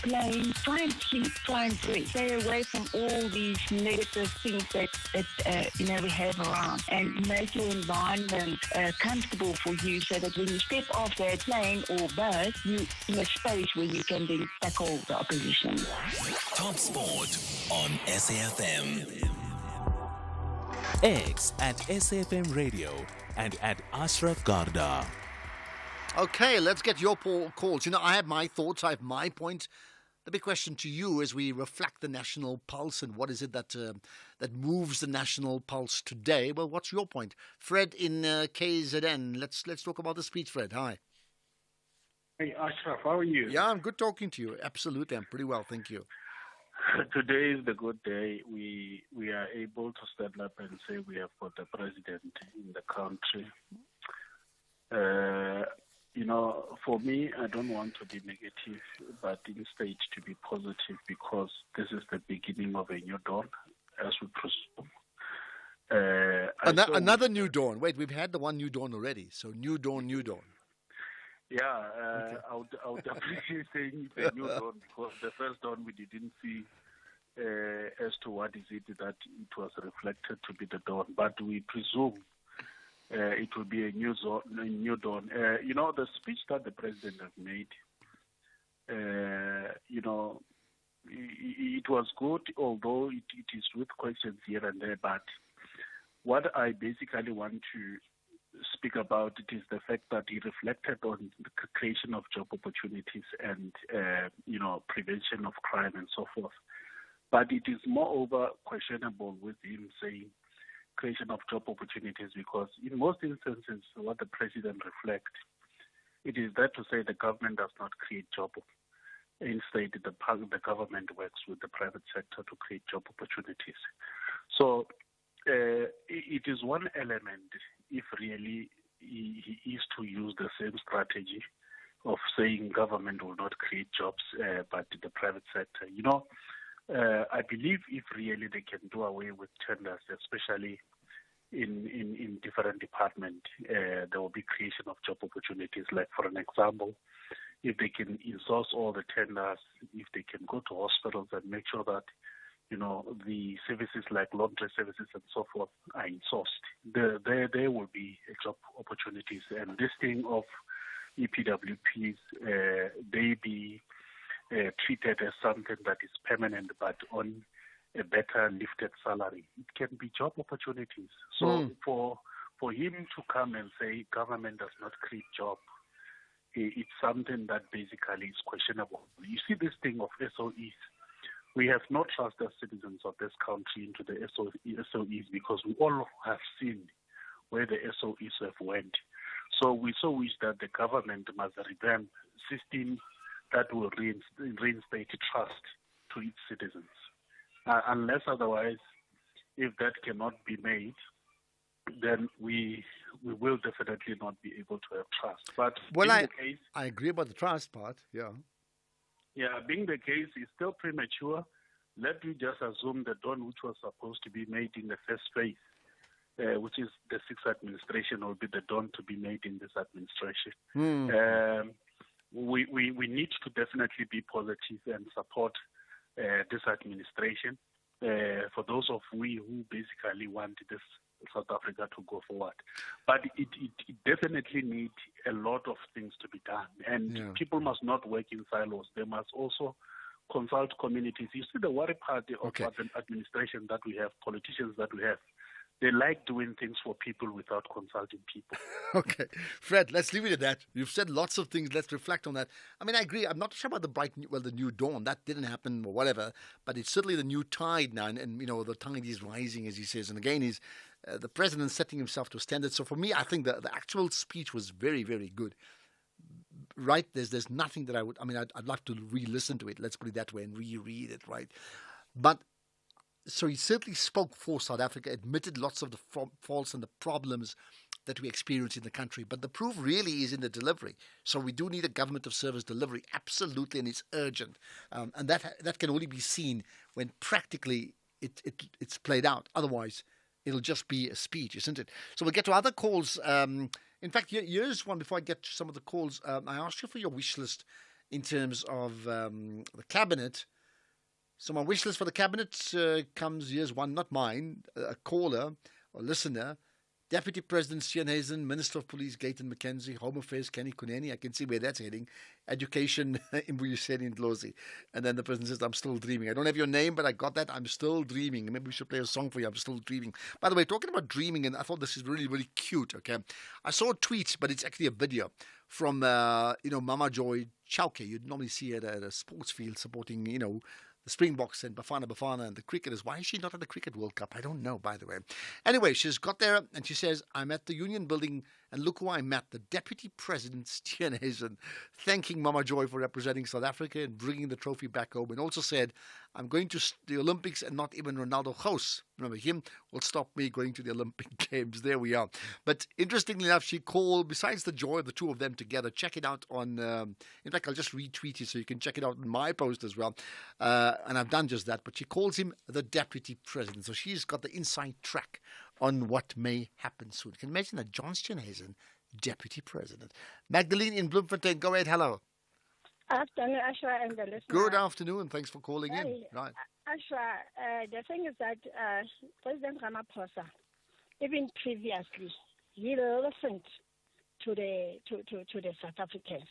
plane, try and sleep, try and rest. Stay away from all these negative things that we have around, and make your environment comfortable for you so that when you step off that plane or bus, you're in a space where you can then tackle the opposition. Top Sport on SAFM. X at SAFM Radio and at Ashraf Garda. Okay, let's get your calls. I have my thoughts, I have my point. The big question to you as we reflect the national pulse and what is it that moves the national pulse today? Well, what's your point? Fred in KZN. Let's talk about the speech, Fred. Hi. Hey, Ashraf, how are you? Yeah, I'm good talking to you. Absolutely, I'm pretty well, thank you. Today is the good day. We are able to stand up and say we have got the president in the country. For me, I don't want to be negative, but instead to be positive, because this is the beginning of a new dawn, as we presume. Another new dawn. Wait, we've had the one new dawn already. So new dawn, new dawn. Yeah, okay. I would appreciate saying it's a new dawn, because the first dawn we didn't see as to what is it that it was reflected to be the dawn. But we presume it will be a new dawn. The speech that the president has made, it was good, although it is with questions here and there. But what I basically want to speak about it is the fact that he reflected on the creation of job opportunities and, prevention of crime and so forth. But it is moreover questionable with him saying creation of job opportunities, because in most instances what the president reflects, it is that to say the government does not create jobs. Instead, the government works with the private sector to create job opportunities. So it is one element, if really he is to use the same strategy saying government will not create jobs, but the private sector. I believe if really they can do away with tenders, especially in different departments, there will be creation of job opportunities. Like, for an example, if they can insource all the tenders, if they can go to hospitals and make sure that, the services like laundry services and so forth are insourced, there will be job opportunities. And this thing of EPWPs, they be treated as something that is permanent but on a better lifted salary. It can be job opportunities. So for him to come and say government does not create jobs, it's something that basically is questionable. You see this thing of SOEs. We have no trust as citizens of this country into the SOEs because we all have seen where the SOEs have went. So we so wish that the government must revamp systems that will reinstate trust to its citizens. Unless otherwise, if that cannot be made, then we will definitely not be able to have trust. But I agree about the trust part, yeah. Yeah, being the case, it's still premature. Let me just assume the dawn which was supposed to be made in the first phase, which is the sixth administration, will be the dawn to be made in this administration. We need to definitely be positive and support this administration for those of we who basically want this South Africa to go forward. But it definitely needs a lot of things to be done. And people must not work in silos. They must also consult communities. You see the worry part of the administration that we have, politicians that we have, they like doing things for people without consulting people. Okay. Fred, let's leave it at that. You've said lots of things. Let's reflect on that. I mean, I agree. I'm not sure about the new dawn. That didn't happen or whatever. But it's certainly the new tide now. And the tide is rising, as he says. And again, the president setting himself to a standard. So for me, I think the actual speech was very, very good. Right? There's nothing that I'd love to re-listen to it. Let's put it that way and reread it, right? But so he certainly spoke for South Africa, admitted lots of the faults and the problems that we experience in the country. But the proof really is in the delivery. So we do need a government of service delivery, absolutely, and it's urgent. And that can only be seen when practically it's played out. Otherwise, it'll just be a speech, isn't it? So we'll get to other calls. In fact, here's one before I get to some of the calls. I asked you for your wish list in terms of the cabinet. So my wish list for the cabinet comes, here's one, not mine, a caller or listener. Deputy President Steenhuisen, Minister of Police Gayton McKenzie, Home Affairs Kenny Kuneni. I can see where that's heading. Education, Mbuyiseni Ndlozi. And then the president says, I'm still dreaming. I don't have your name, but I got that. I'm still dreaming. Maybe we should play a song for you. I'm still dreaming. By the way, talking about dreaming, and I thought this is really, really cute, okay? I saw a tweet, but it's actually a video from, Mama Joy Chauke. You'd normally see her at a sports field supporting, the Springboks and Bafana and the cricketers. Why is she not at the Cricket World Cup? I don't know, by the way. Anyway, she's got there and she says, I'm at the Union Building and look who I met, the Deputy President Steenhuisen, thanking Mama Joy for representing South Africa and bringing the trophy back home, and also said, I'm going to the Olympics and not even Ronaldo Gous. Remember, him will stop me going to the Olympic Games. There we are. But interestingly enough, she called, besides the joy of the two of them together, check it out on, in fact, I'll just retweet it so you can check it out on my post as well. And I've done just that. But she calls him the Deputy President. So she's got the inside track on what may happen soon. You can imagine that John Steenhuisen, Deputy President. Magdalene in Bloemfontein, go ahead. Hello. Afternoon, Ashra and the listener. Good afternoon. Thanks for calling in. Right. Ashra, the thing is that President Ramaphosa, even previously, he listened to the South Africans.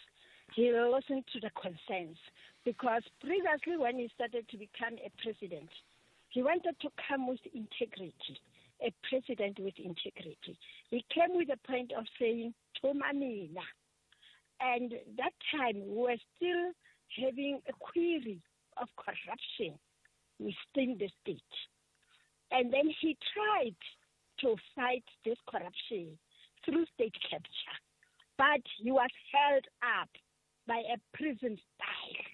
He listened to the concerns, because previously when he started to become a president, he wanted to come with integrity, a president with integrity. He came with the point of saying, Tomanina. And that time, we were still having a query of corruption within the state. And then he tried to fight this corruption through state capture. But he was held up by a prison style,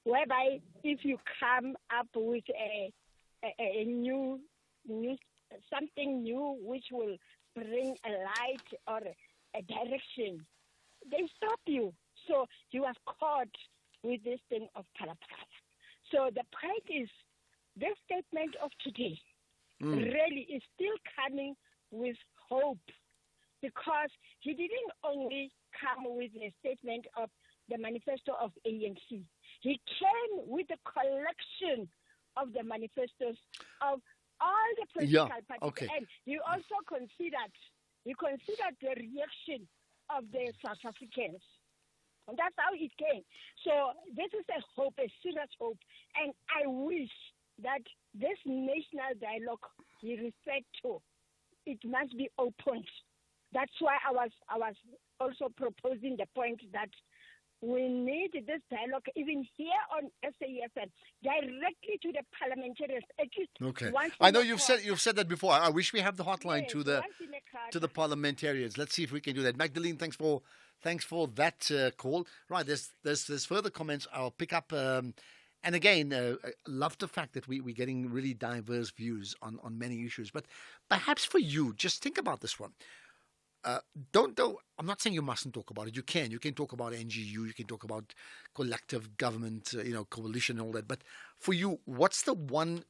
whereby if you come up with a new something new which will bring a light or a direction, they stop you. So he was caught with this thing of Palapala. So the point is, this statement of today really is still coming with hope, because he didn't only come with a statement of the manifesto of ANC. He came with a collection of the manifestos of all the political parties. Okay. And he also considered the reaction of the South Africans. And that's how it came. So this is a hope, a serious hope. And I wish that this national dialogue he referred to, it must be opened. That's why I was also proposing the point that we need this dialogue even here on SAFM directly to the parliamentarians. Okay. I know you've said that before. I wish we have the hotline to the parliamentarians. Let's see if we can do that. Magdalene, thanks for that call. Right, there's further comments I'll pick up. And again, love the fact that we're getting really diverse views on many issues. But perhaps for you, just think about this one. I'm not saying you mustn't talk about it. You can talk about NGU. You can talk about collective government, coalition and all that. But for you, what's the one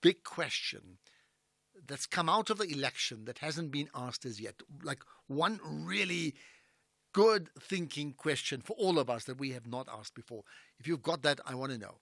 big question that's come out of the election that hasn't been asked as yet? Like one really good thinking question for all of us that we have not asked before. If you've got that, I want to know.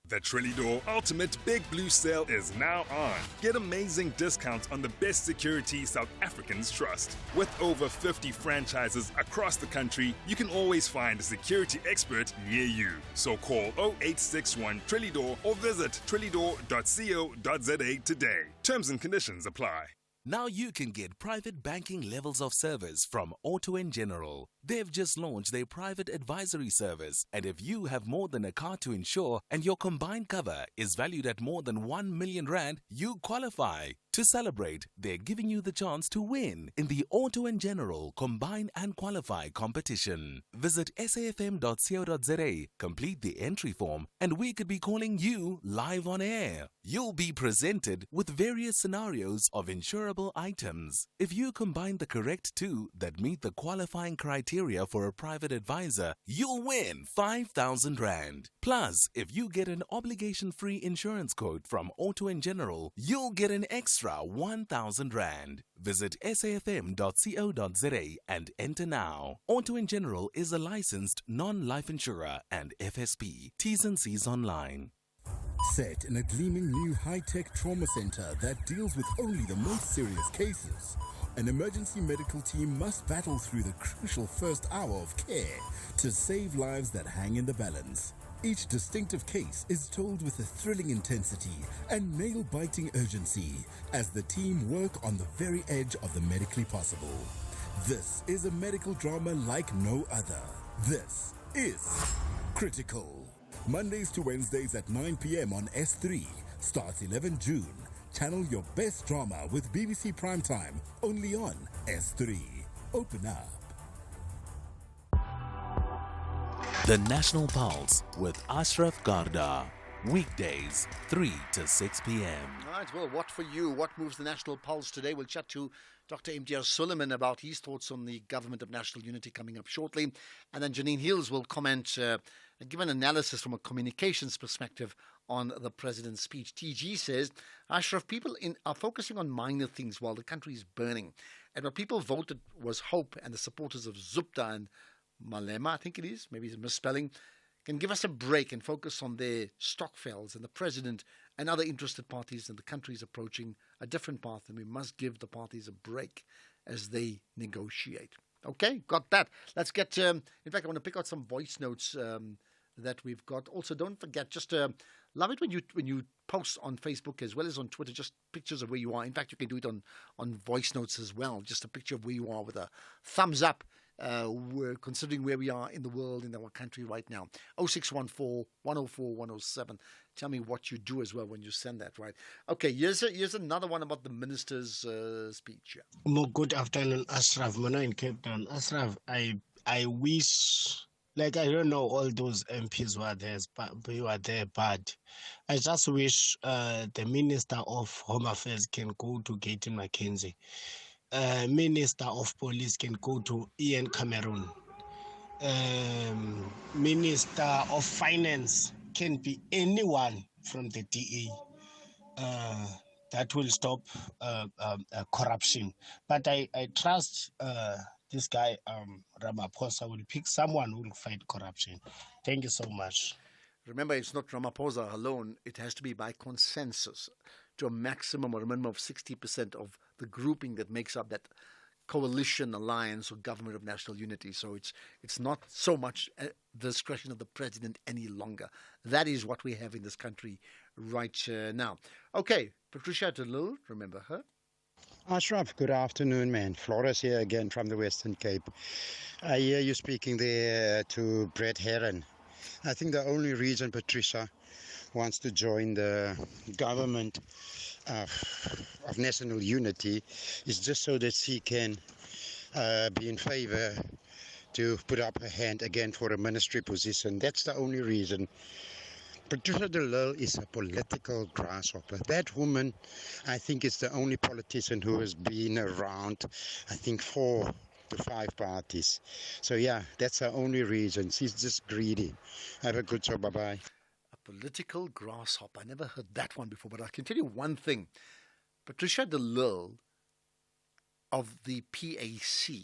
The Trilidor Ultimate Big Blue Sale is now on. Get amazing discounts on the best security South Africans trust. With over 50 franchises across the country, you can always find a security expert near you. So call 0861 Trilidor or visit trilidor.co.za today. Terms and conditions apply. Now you can get private banking levels of service from Auto & General. They've just launched their private advisory service, and if you have more than a car to insure and your combined cover is valued at more than 1 million rand, you qualify. To celebrate, they're giving you the chance to win in the Auto & General Combine and Qualify competition. Visit safm.co.za, complete the entry form, and we could be calling you live on air. You'll be presented with various scenarios of insurable items. If you combine the correct two that meet the qualifying criteria for a private advisor, you'll win 5,000 rand. Plus, if you get an obligation-free insurance quote from Auto & General, you'll get an extra 1,000 rand. Visit safm.co.za and enter now. Auto & General is a licensed non-life insurer and FSP. T's and C's online. Set in a gleaming new high-tech trauma center that deals with only the most serious cases, an emergency medical team must battle through the crucial first hour of care to save lives that hang in the balance. Each distinctive case is told with a thrilling intensity and nail-biting urgency as the team work on the very edge of the medically possible. This is a medical drama like no other. This is Critical. Mondays to Wednesdays at 9 p.m. on S3. Starts 11 June. Channel your best drama with BBC Primetime, only on S3. Open up. The National Pulse with Ashraf Garda. Weekdays, 3 to 6 p.m. All right, well, what for you? What moves the National Pulse today? We'll chat to Dr. Imtiaz Suleiman about his thoughts on the Government of National Unity coming up shortly. And then Janine Hills will comment and give an analysis from a communications perspective on the President's speech. TG says, Ashraf, people are focusing on minor things while the country is burning. And what people voted was hope, and the supporters of Zupta and Malema, I think it is, maybe it's a misspelling, can give us a break and focus on their Stokvels and the President and other interested parties, and the country is approaching a different path, and we must give the parties a break as they negotiate. Okay, got that. Let's get, in fact, I want to pick out some voice notes that we've got. Also, don't forget, just love it when you post on Facebook as well as on Twitter, just pictures of where you are. In fact, you can do it on voice notes as well, just a picture of where you are with a thumbs up. We're considering where we are in the world, in our country right now. 0614 104 107. Tell me what you do as well when you send that, right? Okay, here's another one about the minister's speech. More good afternoon, Ashraf. Mona in Cape Town. Ashraf, I wish, like, I don't know all those MPs who are there, but I just wish the Minister of Home Affairs can go to Gayton McKenzie. Minister of Police can go to Ian Cameron. Minister of Finance can be anyone from the DA. That will stop corruption. But I trust this guy, Ramaphosa, will pick someone who will fight corruption. Thank you so much. Remember, it's not Ramaphosa alone. It has to be by consensus to a maximum or a minimum of 60% of the grouping that makes up that coalition, alliance, or government of national unity. So it's not so much the discretion of the president any longer. That is what we have in this country right now. Okay, Patricia DeLille, remember her? Ashraf, good afternoon, man. Flores here again from the Western Cape. I hear you speaking there to Brett Herron. I think the only reason Patricia wants to join the government of national unity is just so that she can be in favor to put up her hand again for a ministry position. That's the only reason. Patricia DeLille is a political grasshopper. That woman, I think, is the only politician who has been around, I think, 4 to 5 parties. So yeah, that's the only reason. She's just greedy. Have a good show. Bye-bye. Political grasshopper. I never heard that one before, but I can tell you one thing. Patricia DeLille of the PAC.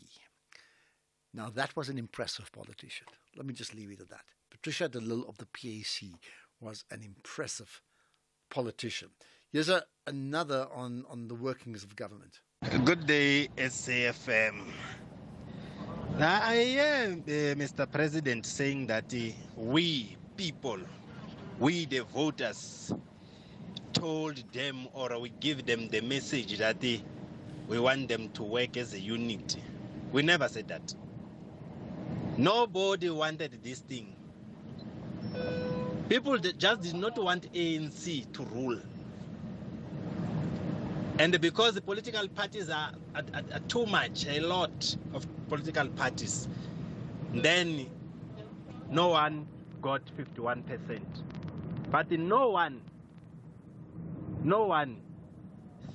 Now, that was an impressive politician. Let me just leave it at that. Patricia DeLille of the PAC was an impressive politician. Here's another on the workings of government. Good day, SAFM. Now, I hear Mr. President saying that we people, we the voters, told them or we give them the message that we want them to work as a unit. We never said that. Nobody wanted this thing. People just did not want ANC to rule. And because the political parties are too much, a lot of political parties, then no one got 51%. But no one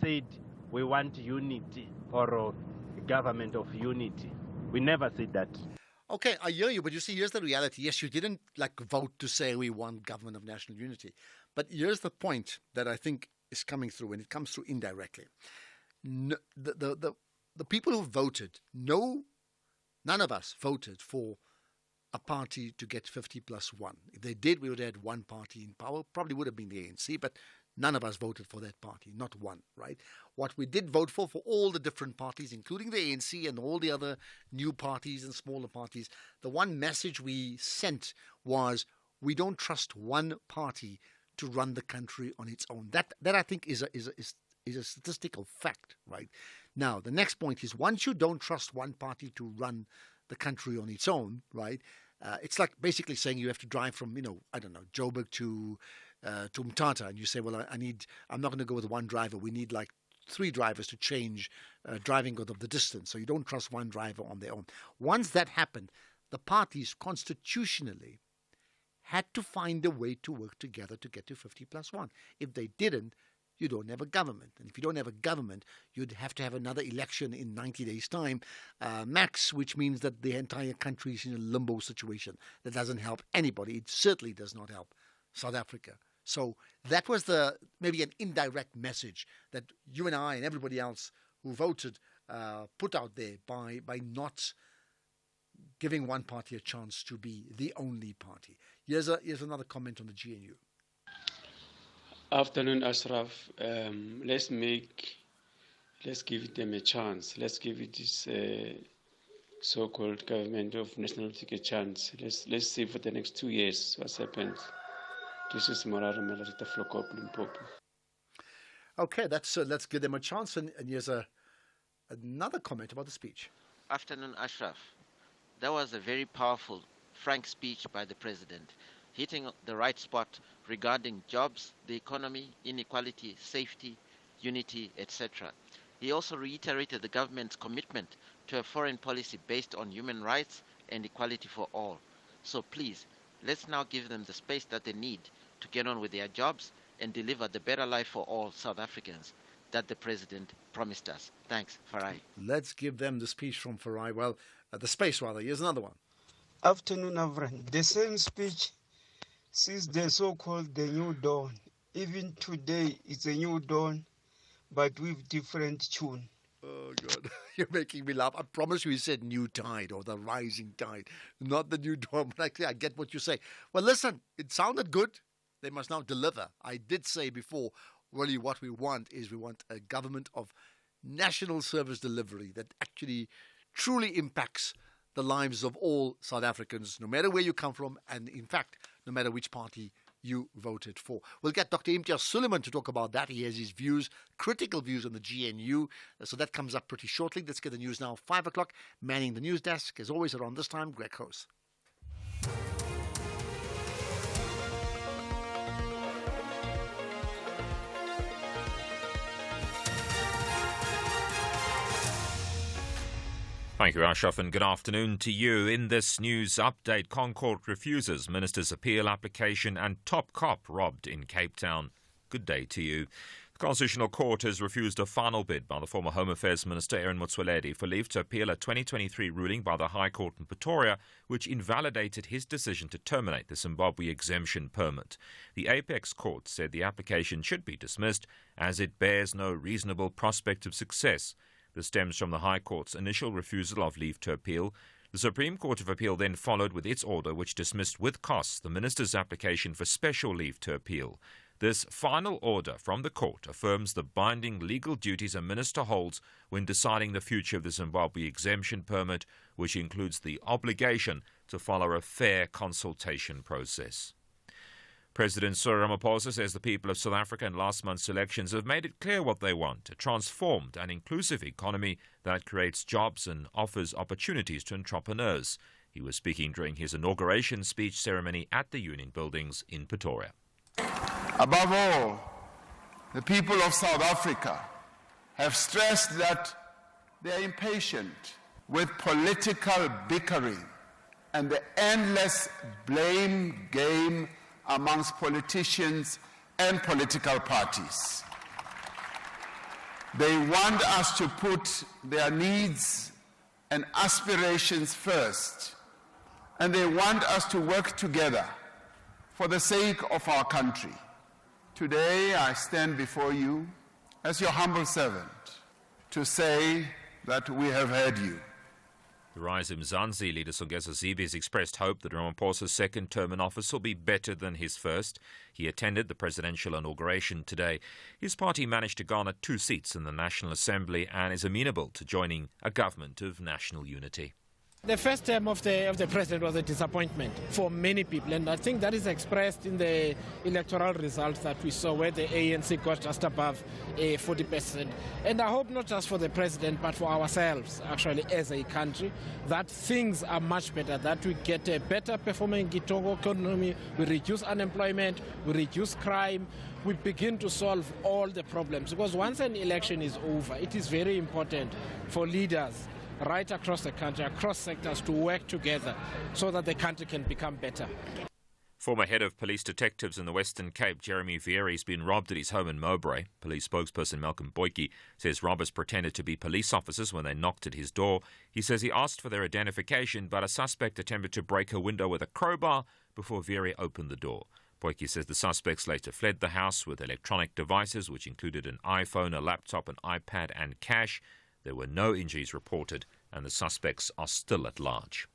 said we want unity or a government of unity. We never said that. Okay, I hear you, but you see, here's the reality. Yes, you didn't vote to say we want government of national unity. But here's the point that I think is coming through, and it comes through indirectly. No, the people who voted, none of us voted for a party to get 50+1. If they did, we would have had one party in power. Probably would have been the ANC, but none of us voted for that party, not one, right? What we did vote for all the different parties, including the ANC and all the other new parties and smaller parties, the one message we sent was we don't trust one party to run the country on its own. That I think is a statistical fact, right? Now, the next point is once you don't trust one party to run the country on its own, right? It's like basically saying you have to drive from, Joburg to Mthatha, and you say, well, I'm not going to go with one driver. We need 3 drivers to change driving because of the distance. So you don't trust one driver on their own. Once that happened, the parties constitutionally had to find a way to work together to get to 50+1. If they didn't, you don't have a government. And if you don't have a government, you'd have to have another election in 90 days' time, max, which means that the entire country is in a limbo situation. That doesn't help anybody. It certainly does not help South Africa. So that was maybe an indirect message that you and I and everybody else who voted put out there by not giving one party a chance to be the only party. Here's another comment on the GNU. Afternoon, Ashraf. Let's give them a chance. Let's give it this so-called government of national unity a chance. Let's see for the next 2 years what's happened. This is Morara Melarita Flokop Limpopo. Okay, let's give them a chance. And here's another comment about the speech. Afternoon, Ashraf. That was a very powerful, frank speech by the president, hitting the right spot regarding jobs, the economy, inequality, safety, unity, etc. He also reiterated the government's commitment to a foreign policy based on human rights and equality for all. So please, let's now give them the space that they need to get on with their jobs and deliver the better life for all South Africans that the president promised us. Thanks, Farai. Let's give them the speech from Farai. Well, the space, rather. Here's another one. Afternoon, Avran. The same speech since the so-called the new dawn. Even today, it's a new dawn, but with different tune. Oh, God. You're making me laugh. I promise you he said new tide or the rising tide, not the new dawn. But actually, I get what you say. Well, listen, it sounded good. They must now deliver. I did say before, really what we want is we want a government of national service delivery that actually truly impacts the lives of all South Africans, no matter where you come from, and in fact, no matter which party you voted for. We'll get Dr. Imtiaz Suleiman to talk about that. He has his views, critical views on the GNU. So that comes up pretty shortly. Let's get the news now. 5 o'clock, manning the news desk. As always, around this time, Greg House. Thank you, Ashraf, and good afternoon to you. In this news update, Concord refuses Minister's appeal application and top cop robbed in Cape Town. Good day to you. The Constitutional Court has refused a final bid by the former Home Affairs Minister Aaron Motsoaledi for leave to appeal a 2023 ruling by the High Court in Pretoria, which invalidated his decision to terminate the Zimbabwe exemption permit. The Apex Court said the application should be dismissed as it bears no reasonable prospect of success. This stems from the High Court's initial refusal of leave to appeal. The Supreme Court of Appeal then followed with its order, which dismissed with costs the Minister's application for special leave to appeal. This final order from the court affirms the binding legal duties a minister holds when deciding the future of the Zimbabwe exemption permit, which includes the obligation to follow a fair consultation process. President Cyril Ramaphosa says the people of South Africa in last month's elections have made it clear what they want, a transformed and inclusive economy that creates jobs and offers opportunities to entrepreneurs. He was speaking during his inauguration speech ceremony at the Union Buildings in Pretoria. Above all, the people of South Africa have stressed that they are impatient with political bickering and the endless blame game amongst politicians and political parties. They want us to put their needs and aspirations first, and they want us to work together for the sake of our country. Today I stand before you as your humble servant to say that we have heard you. The Rise Mzansi leader Songeza Zibi has expressed hope that Ramaphosa's second term in office will be better than his first. He attended the presidential inauguration today. His party managed to garner 2 seats in the National Assembly and is amenable to joining a government of national unity. The first term of the president was a disappointment for many people, and I think that is expressed in the electoral results that we saw, where the ANC got just above 40%. And I hope not just for the president, but for ourselves, actually, as a country, that things are much better, that we get a better performing economy, we reduce unemployment, we reduce crime, we begin to solve all the problems. Because once an election is over, it is very important for leaders right across the country, across sectors, to work together so that the country can become better. Former head of police detectives in the Western Cape, Jeremy Vieira, has been robbed at his home in Mowbray. Police spokesperson Malcolm Boyke says robbers pretended to be police officers when they knocked at his door. He says he asked for their identification, but a suspect attempted to break a window with a crowbar before Vieira opened the door. Boyke says the suspects later fled the house with electronic devices, which included an iPhone, a laptop, an iPad and cash. There were no injuries reported, and the suspects are still at large.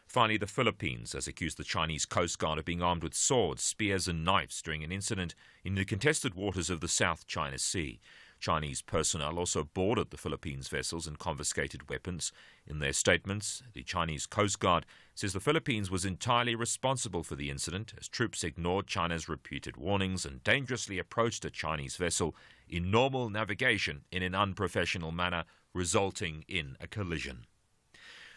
Finally, the Philippines has accused the Chinese Coast Guard of being armed with swords, spears and knives during an incident in the contested waters of the South China Sea. Chinese personnel also boarded the Philippines vessels and confiscated weapons. In their statements, the Chinese Coast Guard says the Philippines was entirely responsible for the incident as troops ignored China's repeated warnings and dangerously approached a Chinese vessel in normal navigation in an unprofessional manner, resulting in a collision.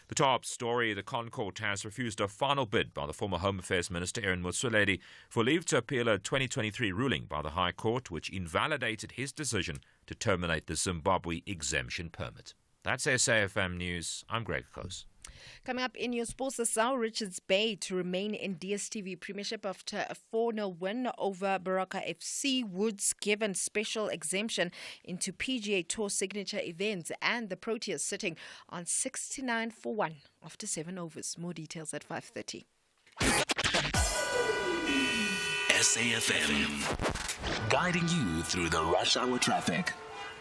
The top story, the Concord has refused a final bid by the former Home Affairs Minister Aaron Motsoaledi for leave to appeal a 2023 ruling by the High Court, which invalidated his decision to terminate the Zimbabwe exemption permit. That's SAFM News. I'm Greg Close. Coming up in your sports, the Sao Richards Bay to remain in DStv Premiership after a 4-0 win over Baraka FC. Woods given special exemption into PGA Tour signature events, and the Proteas sitting on 69 for 1 after 7 overs. More details at 5:30. SAFM, guiding you through the rush hour traffic.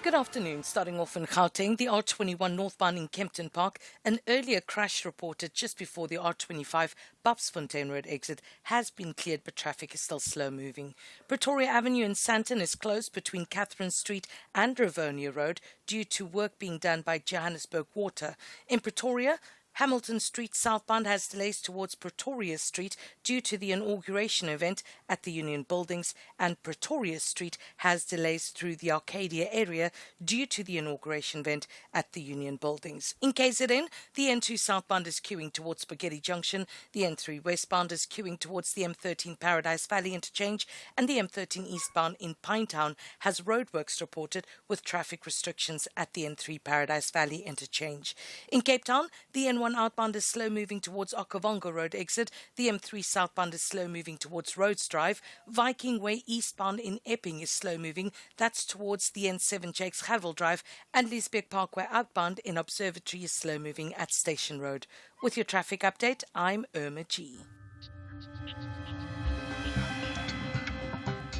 Good afternoon. Starting off in Gauteng, the R21 northbound in Kempton Park, an earlier crash reported just before the R25 Babsfontein Road exit has been cleared, but traffic is still slow moving. Pretoria Avenue in Sandton is closed between Catherine Street and Rivonia Road due to work being done by Johannesburg Water. In Pretoria, Hamilton Street southbound has delays towards Pretoria Street due to the inauguration event at the Union Buildings, and Pretoria Street has delays through the Arcadia area due to the inauguration event at the Union Buildings. In KZN, the N2 southbound is queuing towards Spaghetti Junction, the N3 westbound is queuing towards the M13 Paradise Valley interchange, and the M13 eastbound in Pinetown has roadworks reported with traffic restrictions at the N3 Paradise Valley interchange. In Cape Town, the N1 outbound is slow moving towards Okavango Road exit. The M3 southbound is slow moving towards Rhodes Drive. Viking Way eastbound in Epping is slow moving. That's towards the N7 Jakes Havel Drive. And Liesbeek Parkway outbound in Observatory is slow moving at Station Road. With your traffic update, I'm Irma G.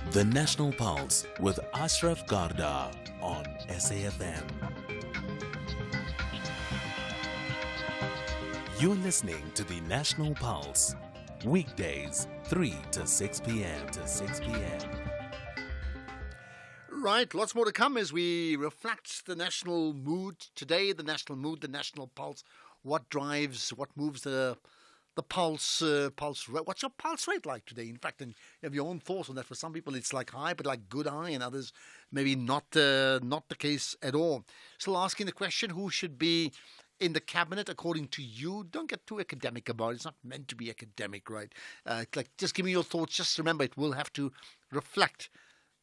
The National Pulse with Ashraf Garda on SAFM. You're listening to the National Pulse, weekdays 3 to 6 p.m. Right, lots more to come as we reflect the national mood today, the national mood, the national pulse. What drives, what moves the pulse rate? What's your pulse rate like today? In fact, and you have your own thoughts on that. For some people, it's like high, but like good high, and others maybe not the case at all. Still asking the question: who should be in the cabinet, according to you? Don't get too academic about it. It's not meant to be academic, right? Just give me your thoughts. Just remember, it will have to reflect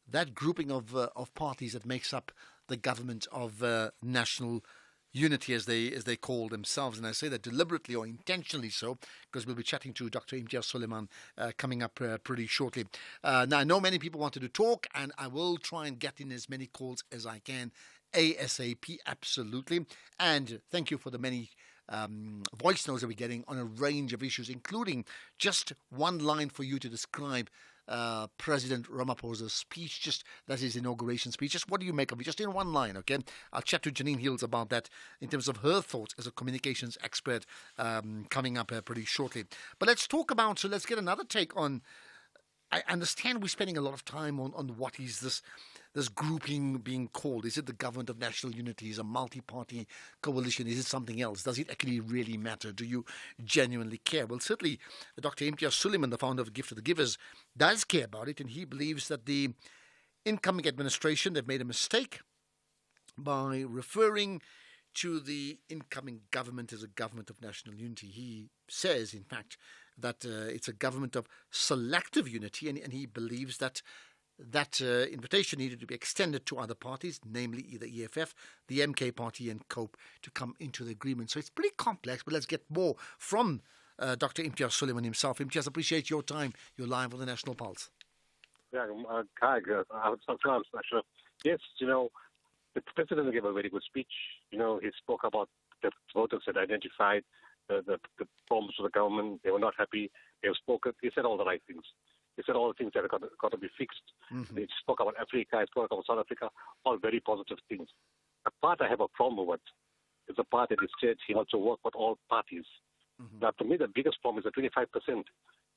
that grouping of parties that makes up the government of national unity, as they call themselves. And I say that deliberately or intentionally so, because we'll be chatting to Dr. Imtiaz Sooliman coming up pretty shortly. Now, I know many people wanted to talk, and I will try and get in as many calls as I can ASAP, absolutely. And thank you for the many voice notes that we're getting on a range of issues, including just one line for you to describe President Ramaphosa's speech, just that his inauguration speech. Just what do you make of it? Just in one line, okay? I'll chat to Janine Hills about that in terms of her thoughts as a communications expert coming up pretty shortly. But let's get another take on. I understand we're spending a lot of time on what is this grouping being called. Is it the government of national unity? Is it a multi-party coalition? Is it something else? Does it actually really matter? Do you genuinely care? Well, certainly Dr. Imtiaz Sooliman, the founder of Gift of the Givers, does care about it, and he believes that the incoming administration, they've made a mistake by referring to the incoming government as a government of national unity. He says, in fact, that it's a government of selective unity, and he believes that invitation needed to be extended to other parties, namely either EFF, the MK Party, and COPE, to come into the agreement. So it's pretty complex, but let's get more from Dr. Imtiaz Sooliman himself. Imtiaz, appreciate your time. You're live on the National Pulse. Yeah, yes, the president gave a very good speech. He spoke about the voters had identified the problems of the government. They were not happy. They have spoken. He said all the right things. He said all the things that have got to be fixed. Mm-hmm. He spoke about Africa. He spoke about South Africa. All very positive things. The part I have a problem with is the part that he said he wants to work with all parties. Mm-hmm. Now, to me, the biggest problem is that 25%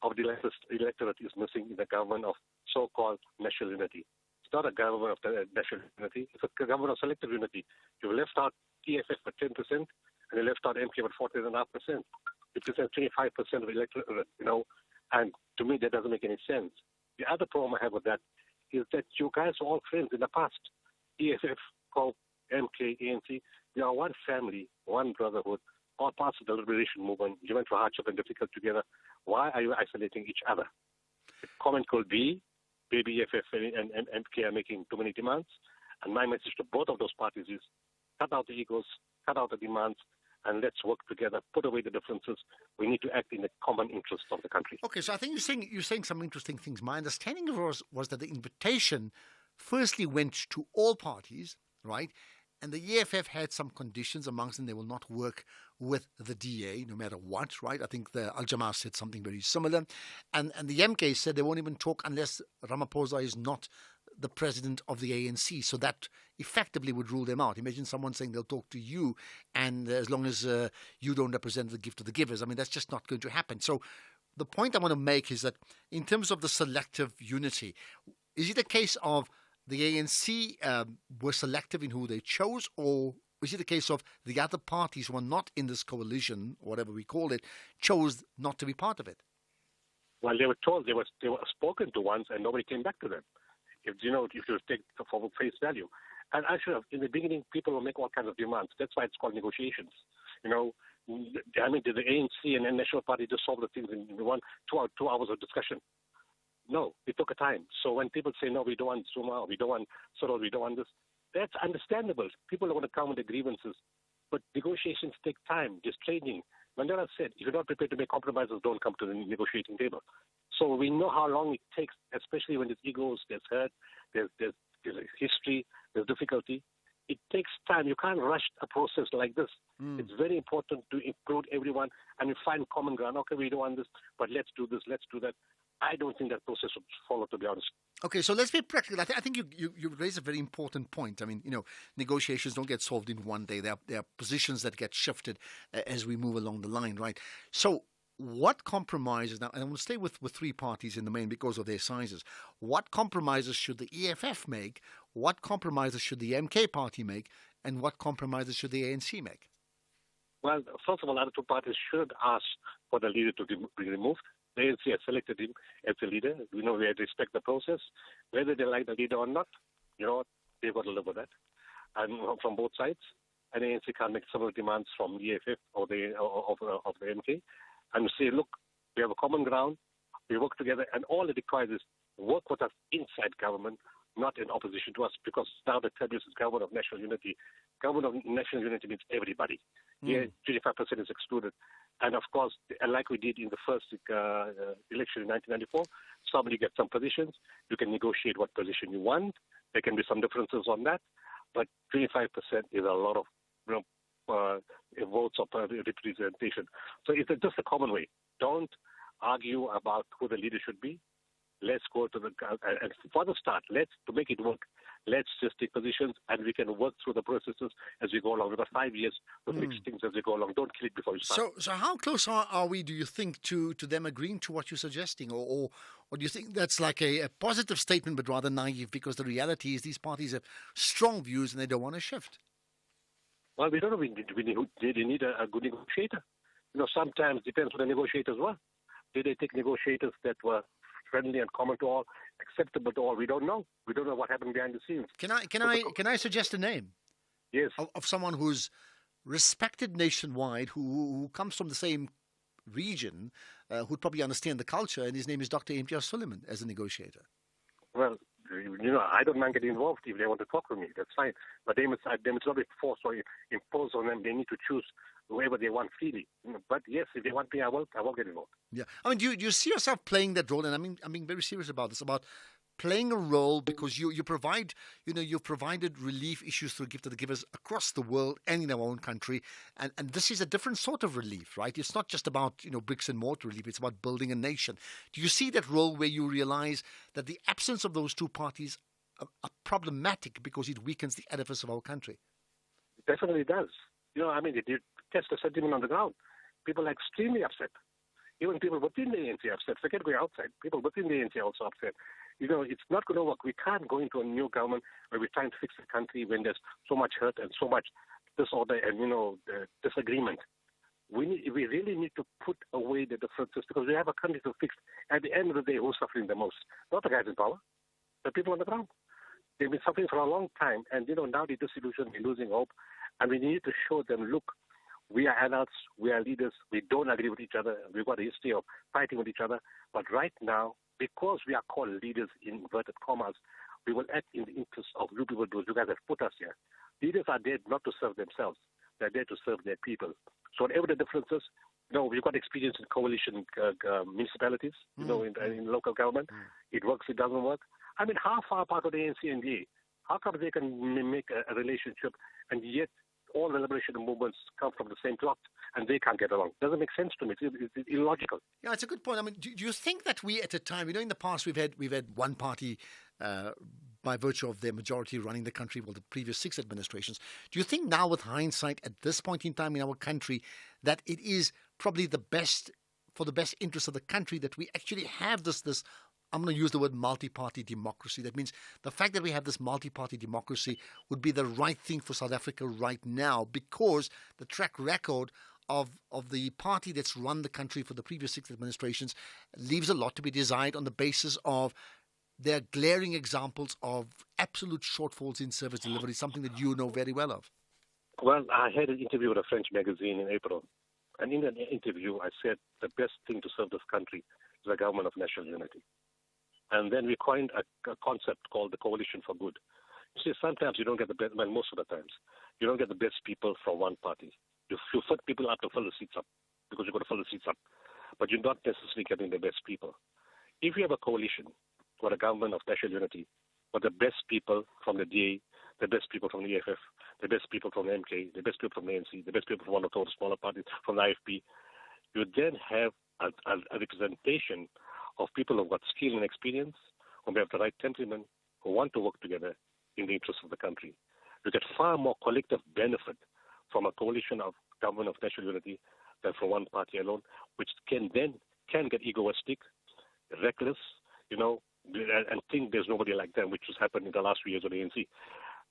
of the electorate is missing in the government of so-called national unity. It's not a government of national unity. It's a government of selective unity. You left out EFF for 10%, and you left out MK for 14.5%. It presents 25% of the electorate, and to me that doesn't make any sense. The other problem I have with that is that you guys are all friends in the past. EFF, COPE, MK, ANC, we are one family, one brotherhood, all parts of the liberation movement. You went through hardship and difficult together. Why are you isolating each other? The comment could be, maybe EFF and MK are making too many demands. And my message to both of those parties is cut out the egos, cut out the demands, and let's work together, put away the differences. We need to act in the common interest of the country. Okay, so I think you're saying some interesting things. My understanding was that the invitation firstly went to all parties, right? And the EFF had some conditions. Amongst them, they will not work with the DA no matter what, right? I think the Al-Jamaa said something very similar. And the MK said they won't even talk unless Ramaphosa is not the president of the ANC. So that effectively would rule them out. Imagine someone saying they'll talk to you, and as long as you don't represent the gift of the givers. I mean, that's just not going to happen. So the point I want to make is that in terms of the selective unity, is it a case of the ANC were selective in who they chose, or is it a case of the other parties who are not in this coalition, whatever we call it, chose not to be part of it? Well, they were told, they were spoken to once, and nobody came back to them. If you take for face value. And actually, in the beginning, people will make all kinds of demands. That's why it's called negotiations. I mean, did the ANC and the National Party just solve the things in 2 hours of discussion? No, it took a time. So when people say, no, we don't want Zuma, we don't want Sorol, we don't want this, that's understandable. People want to come with their grievances. But negotiations take time, just training. Mandela said, if you're not prepared to make compromises, don't come to the negotiating table. So we know how long it takes, especially when there's egos, there's hurt, there's history, there's difficulty. It takes time. You can't rush a process like this. It's very important to include everyone and you find common ground. Okay, we don't want this, but let's do this, let's do that. I don't think that process would follow, to be honest. Okay, so let's be practical. I think you raise a very important point. I mean, negotiations don't get solved in one day. There are positions that get shifted as we move along the line, right? So what compromises now, and I'm going to stay with three parties in the main because of their sizes, what compromises should the EFF make, what compromises should the MK party make, and what compromises should the ANC make? Well, first of all, other two parties should ask for the leader to be removed. The ANC has selected him as the leader. We know we have to respect the process. Whether they like the leader or not, they've got to live with that. And from both sides, and the ANC can't make similar demands from the EFF or the MK. And say, look, we have a common ground, we work together, and all it requires is work with us inside government, not in opposition to us, because now the term is government of national unity. Government of national unity means everybody. Yeah, 25% is excluded. And of course, like we did in the first election in 1994, somebody gets some positions, you can negotiate what position you want. There can be some differences on that, but 25% is a lot of votes of representation. So it's just a common way. Don't argue about who the leader should be. Let's go to and for the start, to make it work, let's just take positions and we can work through the processes as we go along. We've got 5 years to fix things as we go along. Don't kill it before you start. So how close are we, do you think, to them agreeing to what you're suggesting? Or do you think that's like a positive statement but rather naive, because the reality is these parties have strong views and they don't want to shift? Well, we don't know. We need a good negotiator. Sometimes depends who the negotiators were. Did they take negotiators that were friendly and common to all, acceptable to all? We don't know. We don't know what happened behind the scenes. Can I suggest a name? Yes. Of someone who's respected nationwide, who comes from the same region, who'd probably understand the culture, and his name is Dr. Imtiaz Sooliman as a negotiator. Well, I don't mind getting involved if they want to talk to me. That's fine. But they must not be forced or imposed on them. They need to choose whoever they want freely. But yes, if they want me, I will get involved. Yeah. I mean, do you see yourself playing that role? And I'm being very serious about this, about playing a role, because you provide, you've provided relief issues through Gift of the Givers across the world and in our own country. And this is a different sort of relief, right? It's not just about, bricks and mortar relief. It's about building a nation. Do you see that role where you realize that the absence of those two parties are problematic because it weakens the edifice of our country? It definitely does. They test the sentiment on the ground. People are extremely upset. Even people within the ANC are upset. Forget going outside. People within the ANC are also upset. It's not going to work. We can't go into a new government where we're trying to fix the country when there's so much hurt and so much disorder and, disagreement. We really need to put away the differences, because we have a country to fix. At the end of the day, who's suffering the most? Not the guys in power. The people on the ground. They've been suffering for a long time, and, now they're disillusioned, they're losing hope. And we need to show them, look, we are adults, we are leaders, we don't agree with each other, we've got a history of fighting with each other. But right now, because we are called leaders in inverted commas, we will act in the interest of you people, those you guys have put us here. Leaders are there not to serve themselves. They're there to serve their people. So whatever the differences, we've got experience in coalition municipalities, in local government. It works, it doesn't work. I mean, how far apart are the ANC and DA? How come they can make a relationship and yet all the liberation movements come from the same cloth and they can't get along? Doesn't make sense to me. It's illogical. Yeah, it's a good point. I mean, do you think that we at a time, in the past we've had one party by virtue of their majority running the country, the previous 6 administrations. Do you think now, with hindsight, at this point in time in our country, that it is probably the best interest of the country that we actually have this I'm going to use the word multi-party democracy. That means the fact that we have this multi-party democracy would be the right thing for South Africa right now, because the track record of the party that's run the country for the previous 6 administrations leaves a lot to be desired on the basis of their glaring examples of absolute shortfalls in service delivery, something that you know very well of. Well, I had an interview with a French magazine in April. And in that interview, I said the best thing to serve this country is a government of national unity. And then we coined a concept called the coalition for good. You see, sometimes you don't get the best, well, most of the times, you don't get the best people from one party. You fit people up to fill the seats up because you've got to fill the seats up. But you're not necessarily getting the best people. If you have a coalition or a government of national unity, but the best people from the DA, the best people from the EFF, the best people from the MK, the best people from the ANC, the best people from one or two smaller parties, from the IFP, you then have a representation of people who've got skill and experience, who have the right temperament, who want to work together in the interest of the country. You get far more collective benefit from a coalition of government of national unity than from one party alone, which can get egoistic, reckless, and think there's nobody like them, which has happened in the last few years of the ANC.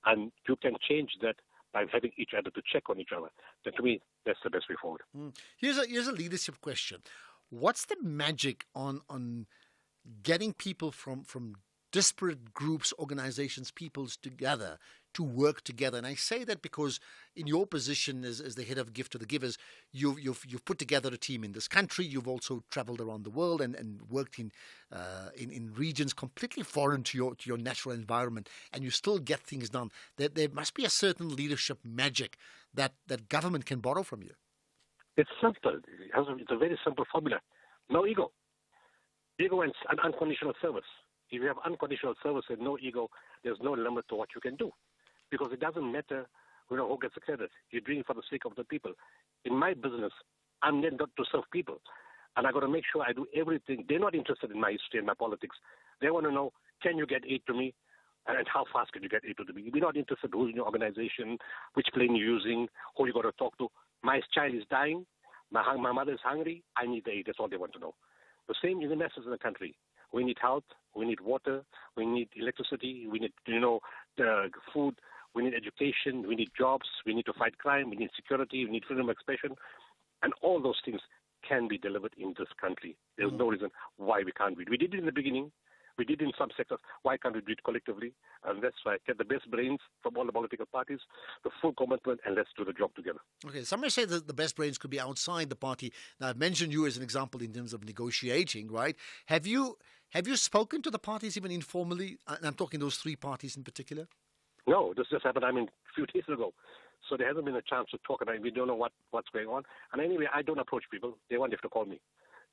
And you can change that by having each other to check on each other. Then to me, that's the best way forward. Here's a leadership question. What's the magic on getting people from disparate groups, organizations, peoples together to work together? And I say that because in your position as the head of Gift to the Givers, you've put together a team in this country. You've also traveled around the world and worked in regions completely foreign to your natural environment, and you still get things done. There must be a certain leadership magic that government can borrow from you. It's simple. It's a very simple formula. No ego. Ego and unconditional service. If you have unconditional service and no ego, there's no limit to what you can do. Because it doesn't matter who gets the credit. You're doing it for the sake of the people. In my business, I'm there not to serve people. And I got to make sure I do everything. They're not interested in my history and my politics. They want to know, can you get aid to me? And how fast can you get aid to me? We're not interested in who's in your organization, which plane you're using, who you got to talk to. My child is dying. My mother is hungry. I need the aid. That's all they want to know. The same in the masses in the country. We need health. We need water. We need electricity. We need, food. We need education. We need jobs. We need to fight crime. We need security. We need freedom of expression. And all those things can be delivered in this country. There's no reason why we can't do it. We did it in the beginning. We did in some sectors. Why can't we do it collectively? And that's why get the best brains from all the political parties, the full commitment, and let's do the job together. Okay, some may say that the best brains could be outside the party. Now, I've mentioned you as an example in terms of negotiating, right? Have you spoken to the parties even informally? And I'm talking those 3 parties in particular. No, this just happened, a few days ago. So there hasn't been a chance to talk, and we don't know what's going on. And anyway, I don't approach people. They want to call me.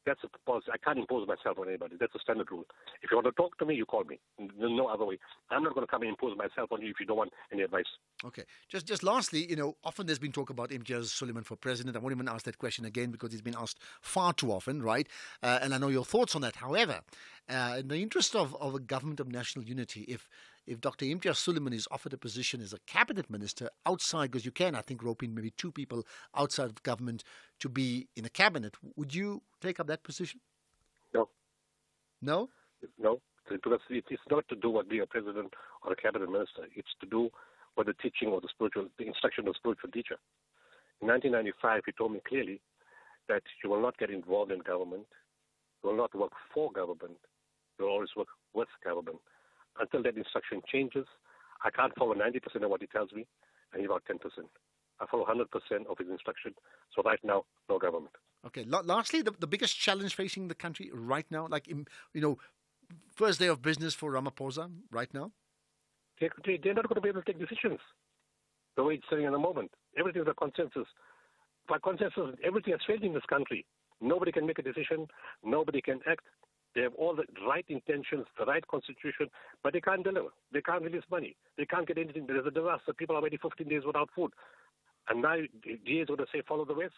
That's a policy. I can't impose myself on anybody. That's a standard rule. If you want to talk to me, you call me. There's no other way. I'm not going to come and impose myself on you if you don't want any advice. Okay. Just lastly, often there's been talk about Imtiaz Suleiman for president. I won't even ask that question again because it's been asked far too often, right? And I know your thoughts on that. However, in the interest of a government of national unity, if Dr. Imtiaz Suleiman is offered a position as a cabinet minister outside, because you can, I think, rope in maybe 2 people outside of government to be in a cabinet, would you take up that position? No. No? No, because it's not to do with being a president or a cabinet minister. It's to do with the teaching or the instruction of the spiritual teacher. In 1995, he told me clearly that you will not get involved in government, you will not work for government, you will always work with government. Until that instruction changes, I can't follow 90% of what he tells me, and he's about 10%. I follow 100% of his instruction. So right now, no government. Okay. Lastly, the biggest challenge facing the country right now, first day of business for Ramaphosa right now? They're not going to be able to take decisions the way it's sitting in the moment. Everything is a consensus. By consensus, everything has failed in this country. Nobody can make a decision. Nobody can act. They have all the right intentions, the right constitution, but they can't deliver. They can't release money. They can't get anything. There's a disaster. People are already 15 days without food. And now DA is going to say follow the West.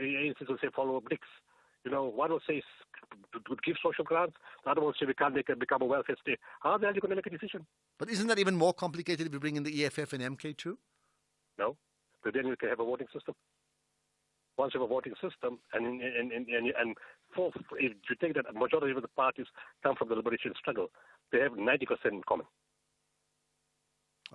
ANC is going to say follow BRICS. One will say give social grants. The other one will say we can't become a welfare state. How the hell are you going to make a decision? But isn't that even more complicated if you bring in the EFF and MK too? No. But then you can have a voting system. Once you have a voting system, and if you take that, a majority of the parties come from the liberation struggle. They have 90% in common.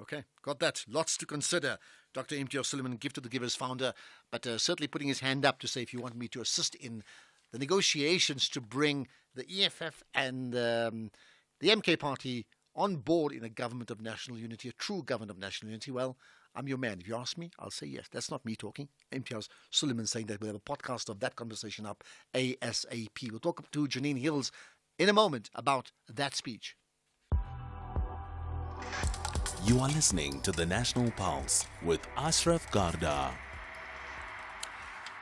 Okay, got that. Lots to consider. Dr. Imtiaz Suleiman, Gift of the Givers founder, but certainly putting his hand up to say if you want me to assist in the negotiations to bring the EFF and the MK party on board in a government of national unity, a true government of national unity, well, I'm your man. If you ask me, I'll say yes. That's not me talking. Imtiaz Suleiman saying that. We'll have a podcast of that conversation up ASAP. We'll talk to Janine Hills in a moment about that speech. You are listening to the National Pulse with Ashraf Garda.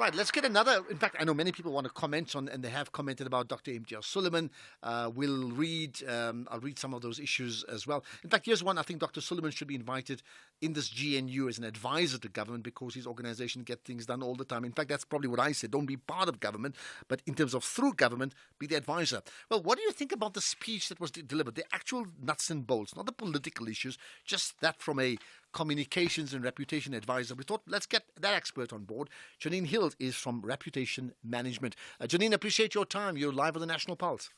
Right, let's get another. In fact, I know many people want to comment on, and they have commented about Dr. Imtiaz Suleiman. I'll read some of those issues as well. In fact, here's one. I think Dr. Suleiman should be invited in this GNU as an advisor to government because his organization gets things done all the time. In fact, that's probably what I said. Don't be part of government, but in terms of through government, be the advisor. Well, what do you think about the speech that was delivered? The actual nuts and bolts, not the political issues, just that from a communications and reputation advisor. We thought, let's get that expert on board. Janine Hills is from Reputation Management. Janine, appreciate your time. You're live on the National Pulse.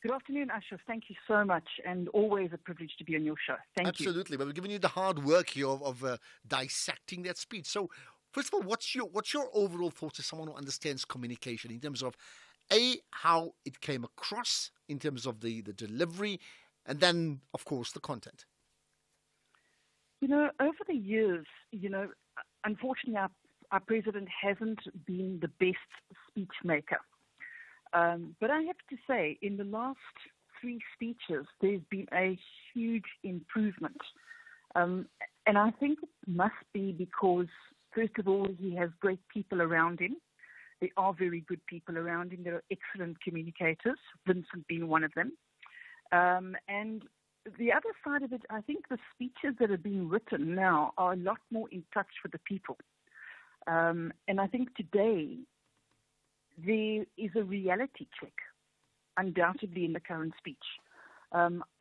Good afternoon, Ashraf. Thank you so much, and always a privilege to be on your show. Thank you. Absolutely. Well, we're giving you the hard work here of dissecting that speech. So, first of all, what's your overall thoughts as someone who understands communication in terms of, how it came across, in terms of the delivery, and then, of course, the content? Over the years, unfortunately, our president hasn't been the best speech maker. But I have to say, in the last 3 speeches, there's been a huge improvement. And I think it must be because, first of all, he has great people around him. There are very good people around him. There are excellent communicators, Vincent being one of them. And the other side of it, I think the speeches that are being written now are a lot more in touch with the people. And I think today there is a reality check, undoubtedly, in the current speech.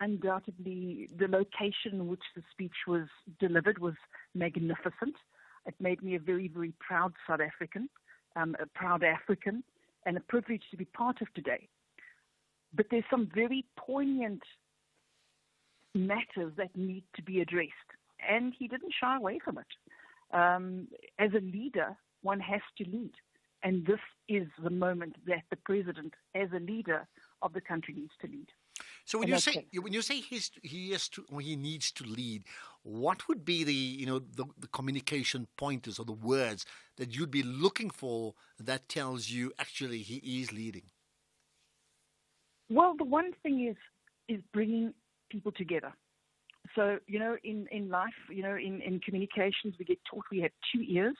Undoubtedly, the location in which the speech was delivered was magnificent. It made me a very, very proud South African, a proud African, and a privilege to be part of today. But there's some very poignant matters that need to be addressed, and he didn't shy away from it. As a leader, one has to lead, and this is the moment that the president, as a leader of the country, needs to lead. So when you say he needs to lead, what would be the communication pointers or the words that you'd be looking for that tells you actually he is leading? Well, the one thing is bringing people together. So, in life, in communications, we get taught we have 2 ears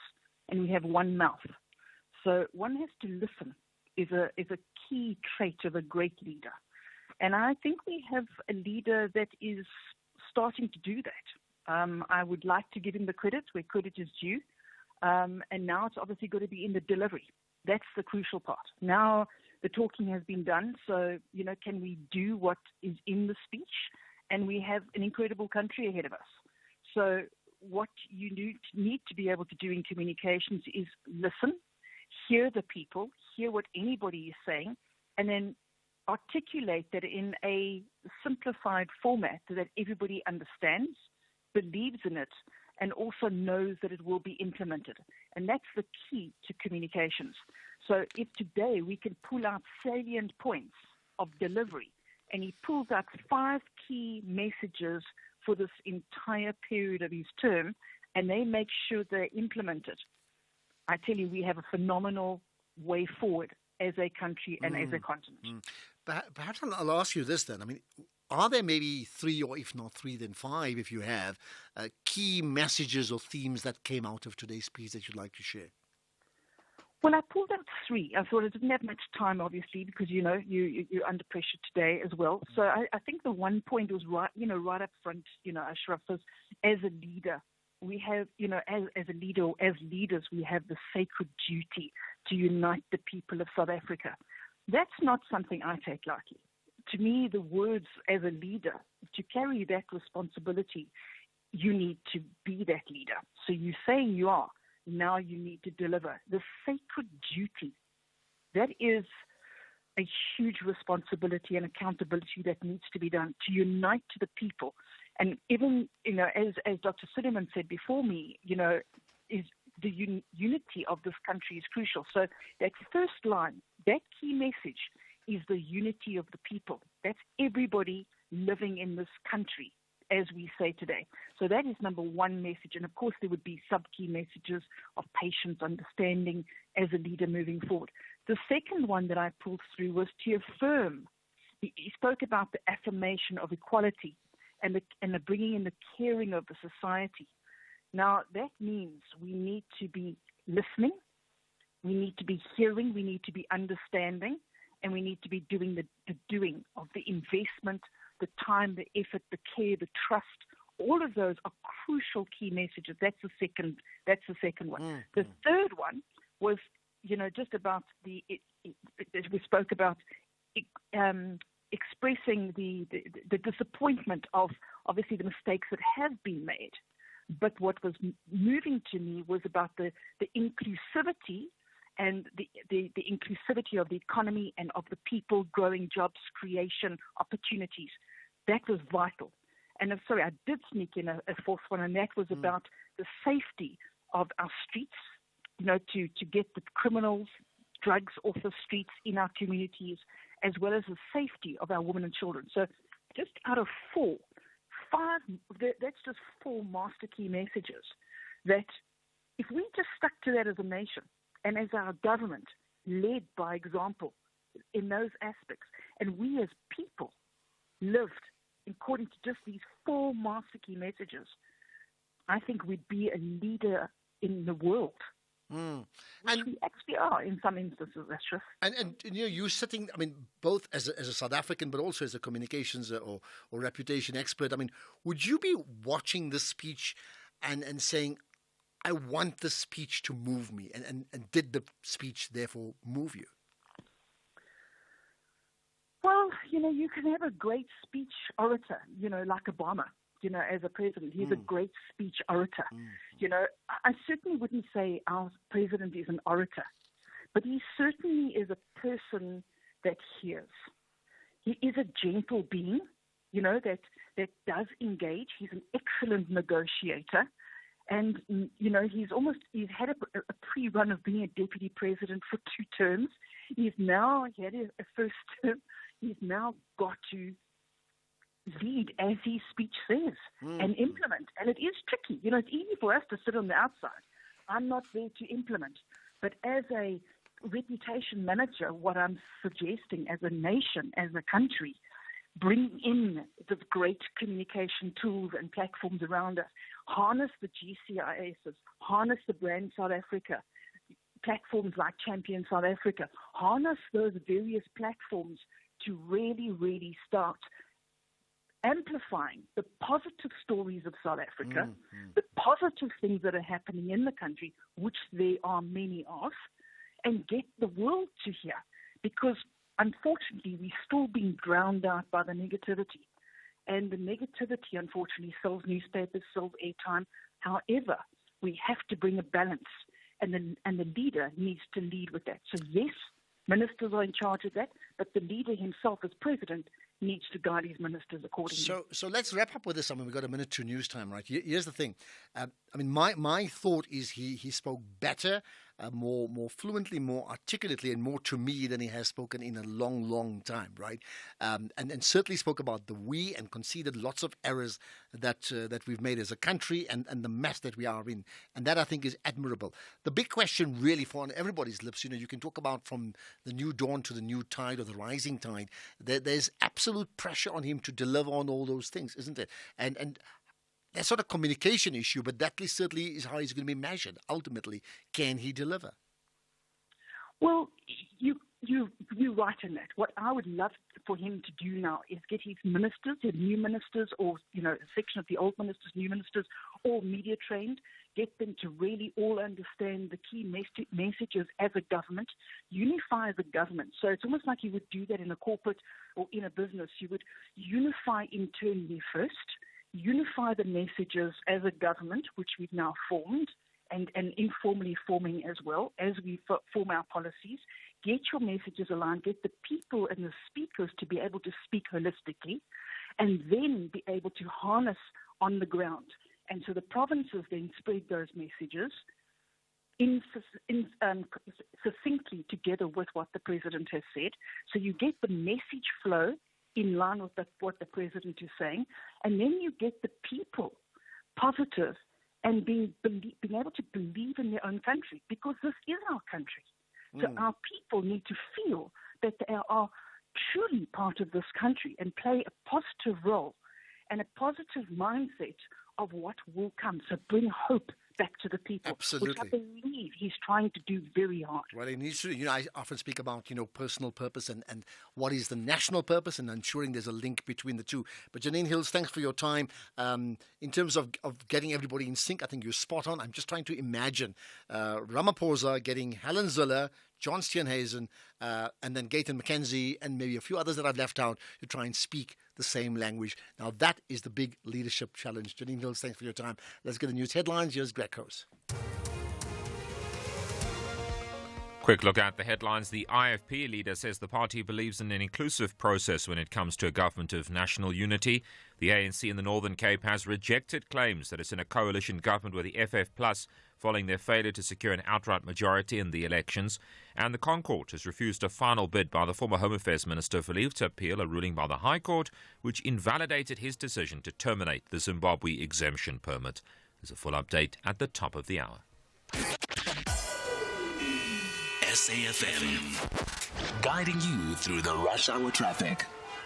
and we have 1 mouth. So one has to listen is a key trait of a great leader. And I think we have a leader that is starting to do that. I would like to give him the credit where credit is due. And now it's obviously got to be in the delivery. That's the crucial part. Now the talking has been done. So, can we do what is in the speech? And we have an incredible country ahead of us. So what you need to be able to do in communications is listen, hear the people, hear what anybody is saying, and then articulate that in a simplified format that everybody understands, believes in it, and also knows that it will be implemented. And that's the key to communications. So if today we can pull out salient points of delivery, and he pulls out 5 key messages for this entire period of his term, and they make sure they're implemented, I tell you, we have a phenomenal way forward as a country and as a continent. Perhaps I'll ask you this then. I mean, are there maybe 3, or if not 3, then 5, if you have, key messages or themes that came out of today's speech that you'd like to share? Well, I pulled out 3. I thought I didn't have much time, obviously, because, you're under pressure today as well. So I think the one point was right up front, Ashraf, was as a leader, we have, as a leader or as leaders, we have the sacred duty to unite the people of South Africa. That's not something I take lightly. To me, the words as a leader, to carry that responsibility, you need to be that leader. So you say you are. Now you need to deliver. The sacred duty, that is a huge responsibility and accountability that needs to be done to unite the people. And even, as Dr. Suleiman said before me, is the unity of this country is crucial. So that first line, that key message is the unity of the people. That's everybody living in this country, as we say today. So that is number one message. And of course, there would be sub-key messages of patience, understanding as a leader moving forward. The second one that I pulled through was to affirm. He spoke about the affirmation of equality and the bringing in the caring of the society. Now, that means we need to be listening, we need to be hearing, we need to be understanding, and we need to be doing the doing of the investment, the time, the effort, the care, the trust. All of those are crucial key messages. That's the second one. Mm-hmm. The third one was, just about we spoke about expressing the disappointment of obviously the mistakes that have been made. But what was moving to me was about the inclusivity and the inclusivity of the economy and of the people, growing jobs, creation, opportunities. That was vital. And I'm sorry, I did sneak in a fourth one, and that was about the safety of our streets, to get the criminals, drugs off the streets in our communities, as well as the safety of our women and children. So just out of 5, that's just 4 master key messages that if we just stuck to that as a nation and as our government led by example in those aspects, and we as people lived according to just these 4 master key messages, I think we'd be a leader in the world. And we actually are in some instances, Ashraf. And you're sitting, both as a South African, but also as a communications or reputation expert. Would you be watching this speech and saying, I want this speech to move me? And did the speech therefore move you? Well, you can have a great speech orator, like Obama. As a president, he's a great speech orator. I certainly wouldn't say our president is an orator, but he certainly is a person that hears. He is a gentle being, that does engage. He's an excellent negotiator. And, he's had a pre-run of being a deputy president for 2 terms. He had a first term. He's now got to lead as his speech says and implement. And it is tricky. It's easy for us to sit on the outside. I'm not there to implement. But as a reputation manager, what I'm suggesting as a nation, as a country, bring in the great communication tools and platforms around us, harness the GCISs, harness the Brand South Africa, platforms like Champion South Africa, harness those various platforms to really, really start amplifying the positive stories of South Africa, the positive things that are happening in the country, which there are many of, and get the world to hear. Because unfortunately, we're still being drowned out by the negativity. And the negativity, unfortunately, sells newspapers, sells airtime. However, we have to bring a balance, and the leader needs to lead with that. So yes, ministers are in charge of that, but the leader himself as president needs to guide his ministers accordingly. So let's wrap up with this. We've got a minute to news time, right? Here's the thing. My thought is he spoke better, more fluently, more articulately, and more to me than he has spoken in a long, long time, right? And certainly spoke about the we and conceded lots of errors that we've made as a country and the mess that we are in. And that, I think, is admirable. The big question really for on everybody's lips, you can talk about from the new dawn to the new tide or the rising tide. There's absolutely absolute pressure on him to deliver on all those things, isn't it? And that's not a communication issue, but that certainly is how he's going to be measured. Ultimately, can he deliver? Well, you're right in that. What I would love for him to do now is get his ministers, his new ministers, or a section of the old ministers, new ministers, all media trained. Get them to really all understand the key messages as a government, unify the government. So it's almost like you would do that in a corporate or in a business. You would unify internally first, unify the messages as a government, which we've now formed, and informally forming as well as we form our policies. Get your messages aligned, get the people and the speakers to be able to speak holistically, and then be able to harness on the ground. And so the provinces then spread those messages succinctly together with what the president has said. So you get the message flow in line with what the president is saying, and then you get the people positive and being able to believe in their own country, because this is our country. So our people need to feel that they are truly part of this country and play a positive role and a positive mindset of what will come. So bring hope back to the people, Absolutely. which I believe he's trying to do very hard. Well, he needs to, I often speak about, personal purpose and what is the national purpose and ensuring there's a link between the two. But Janine Hills, thanks for your time. In terms of getting everybody in sync, I think you're spot on. I'm just trying to imagine Ramaphosa getting Helen Ziller, John Steenhuisen, and then Gayton McKenzie, and maybe a few others that I've left out to try and speak the same language. Now, that is the big leadership challenge. Janine Hills, thanks for your time. Let's get the news headlines. Here's Greg Coase. Quick look at the headlines. The IFP leader says the party believes in an inclusive process when it comes to a government of national unity. The ANC in the Northern Cape has rejected claims that it's in a coalition government with the FF Plus following their failure to secure an outright majority in the elections. And the Concourt has refused a final bid by the former Home Affairs Minister for leave to appeal a ruling by the High Court which invalidated his decision to terminate the Zimbabwe exemption permit. There's a full update at the top of the hour. SAFM, guiding you through the rush hour traffic.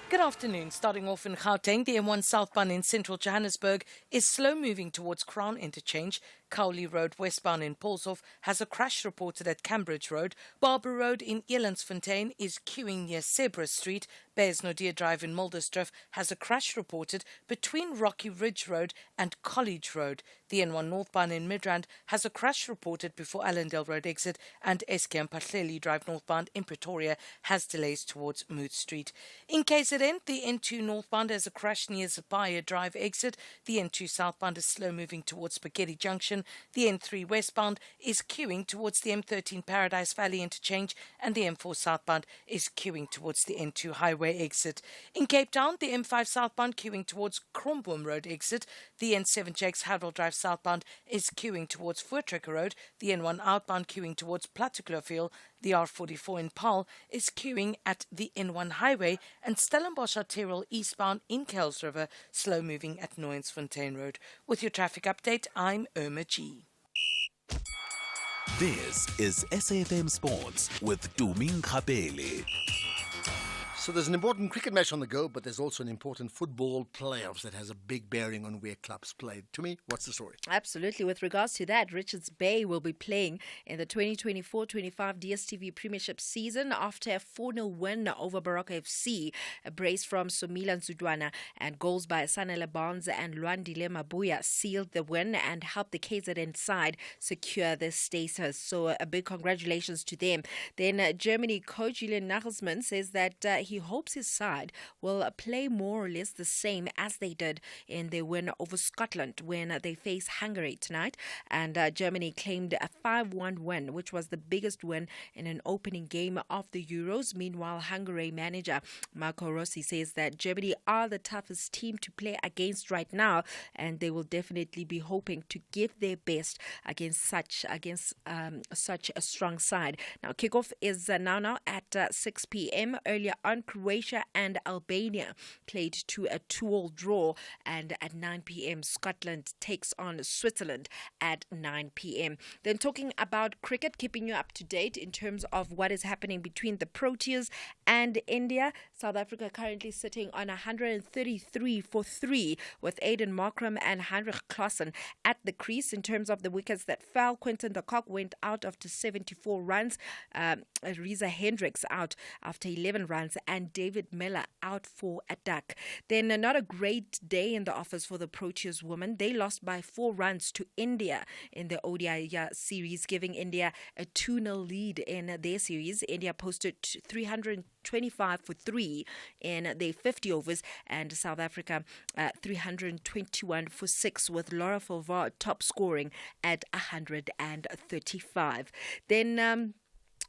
Good afternoon. Starting off in Gauteng, the M1 southbound in central Johannesburg is slow moving towards Crown Interchange. Cowley Road westbound in Paulshof has a crash reported at Cambridge Road. Barber Road in Elandsfontein is queuing near Sebra Street. Bears-Naudé Drive in Muldersdrift has a crash reported between Rocky Ridge Road and College Road. The N1 northbound in Midrand has a crash reported before Allendale Road exit, and SKM Pahleli Drive northbound in Pretoria has delays towards Moot Street. In KZN, the N2 northbound has a crash near Zapaya Drive exit. The N2 southbound is slow moving towards Spaghetti Junction. The N3 westbound is queuing towards the M13 Paradise Valley interchange, and the M4 southbound is queuing towards the N2 highway exit. In Cape Town, the M5 southbound queuing towards Kromboom Road exit. The N7 Jakes Harold Drive southbound is queuing towards Voortrekker Road. The N1 outbound queuing towards Plattekloof. The R44 in Paarl is queuing at the N1 highway, and Stellenbosch Arterial eastbound in Kells River slow moving at Nooiensfontein Road. With your traffic update, I'm Irma G. This is SAFM Sports with Tuming Kapele. So there's an important cricket match on the go, but there's also an important football playoffs that has a big bearing on where clubs play. To me, what's the story? Absolutely. With regards to that, Richards Bay will be playing in the 2024-25 DStv Premiership season after a 4-0 win over Baraka FC. A brace from Somila Nzudwana and goals by Sanele Barnes and Lwandile Mabuya sealed the win and helped the KZN side secure the status. So a big congratulations to them. Then Germany coach Julian Nagelsmann says that he hopes his side will play more or less the same as they did in their win over Scotland when they face Hungary tonight. And Germany claimed a 5-1 win, which was the biggest win in an opening game of the Euros. Meanwhile, Hungary manager Marco Rossi says that Germany are the toughest team to play against right now, and they will definitely be hoping to give their best against such a strong side. Now, kickoff is now at 6 p.m. Earlier on, Croatia and Albania played to a 2-2 draw, and at 9 p.m. Scotland takes on Switzerland at 9 p.m. Then talking about cricket, keeping you up to date in terms of what is happening between the Proteas and India. South Africa currently sitting on 133 for 3 with Aiden Markram and Heinrich Klaassen at the crease. In terms of the wickets that fell, Quinton de Kock went out after 74 runs, Reza Hendricks out after 11 runs, and David Miller out for a duck. Then not a great day in the office for the Proteas women. They lost by 4 runs to India in the ODI series, giving India a 2-0 lead in their series. India posted 325 for 3 in their 50 overs, and South Africa 321 for 6, with Laura Fulvar top scoring at 135. Then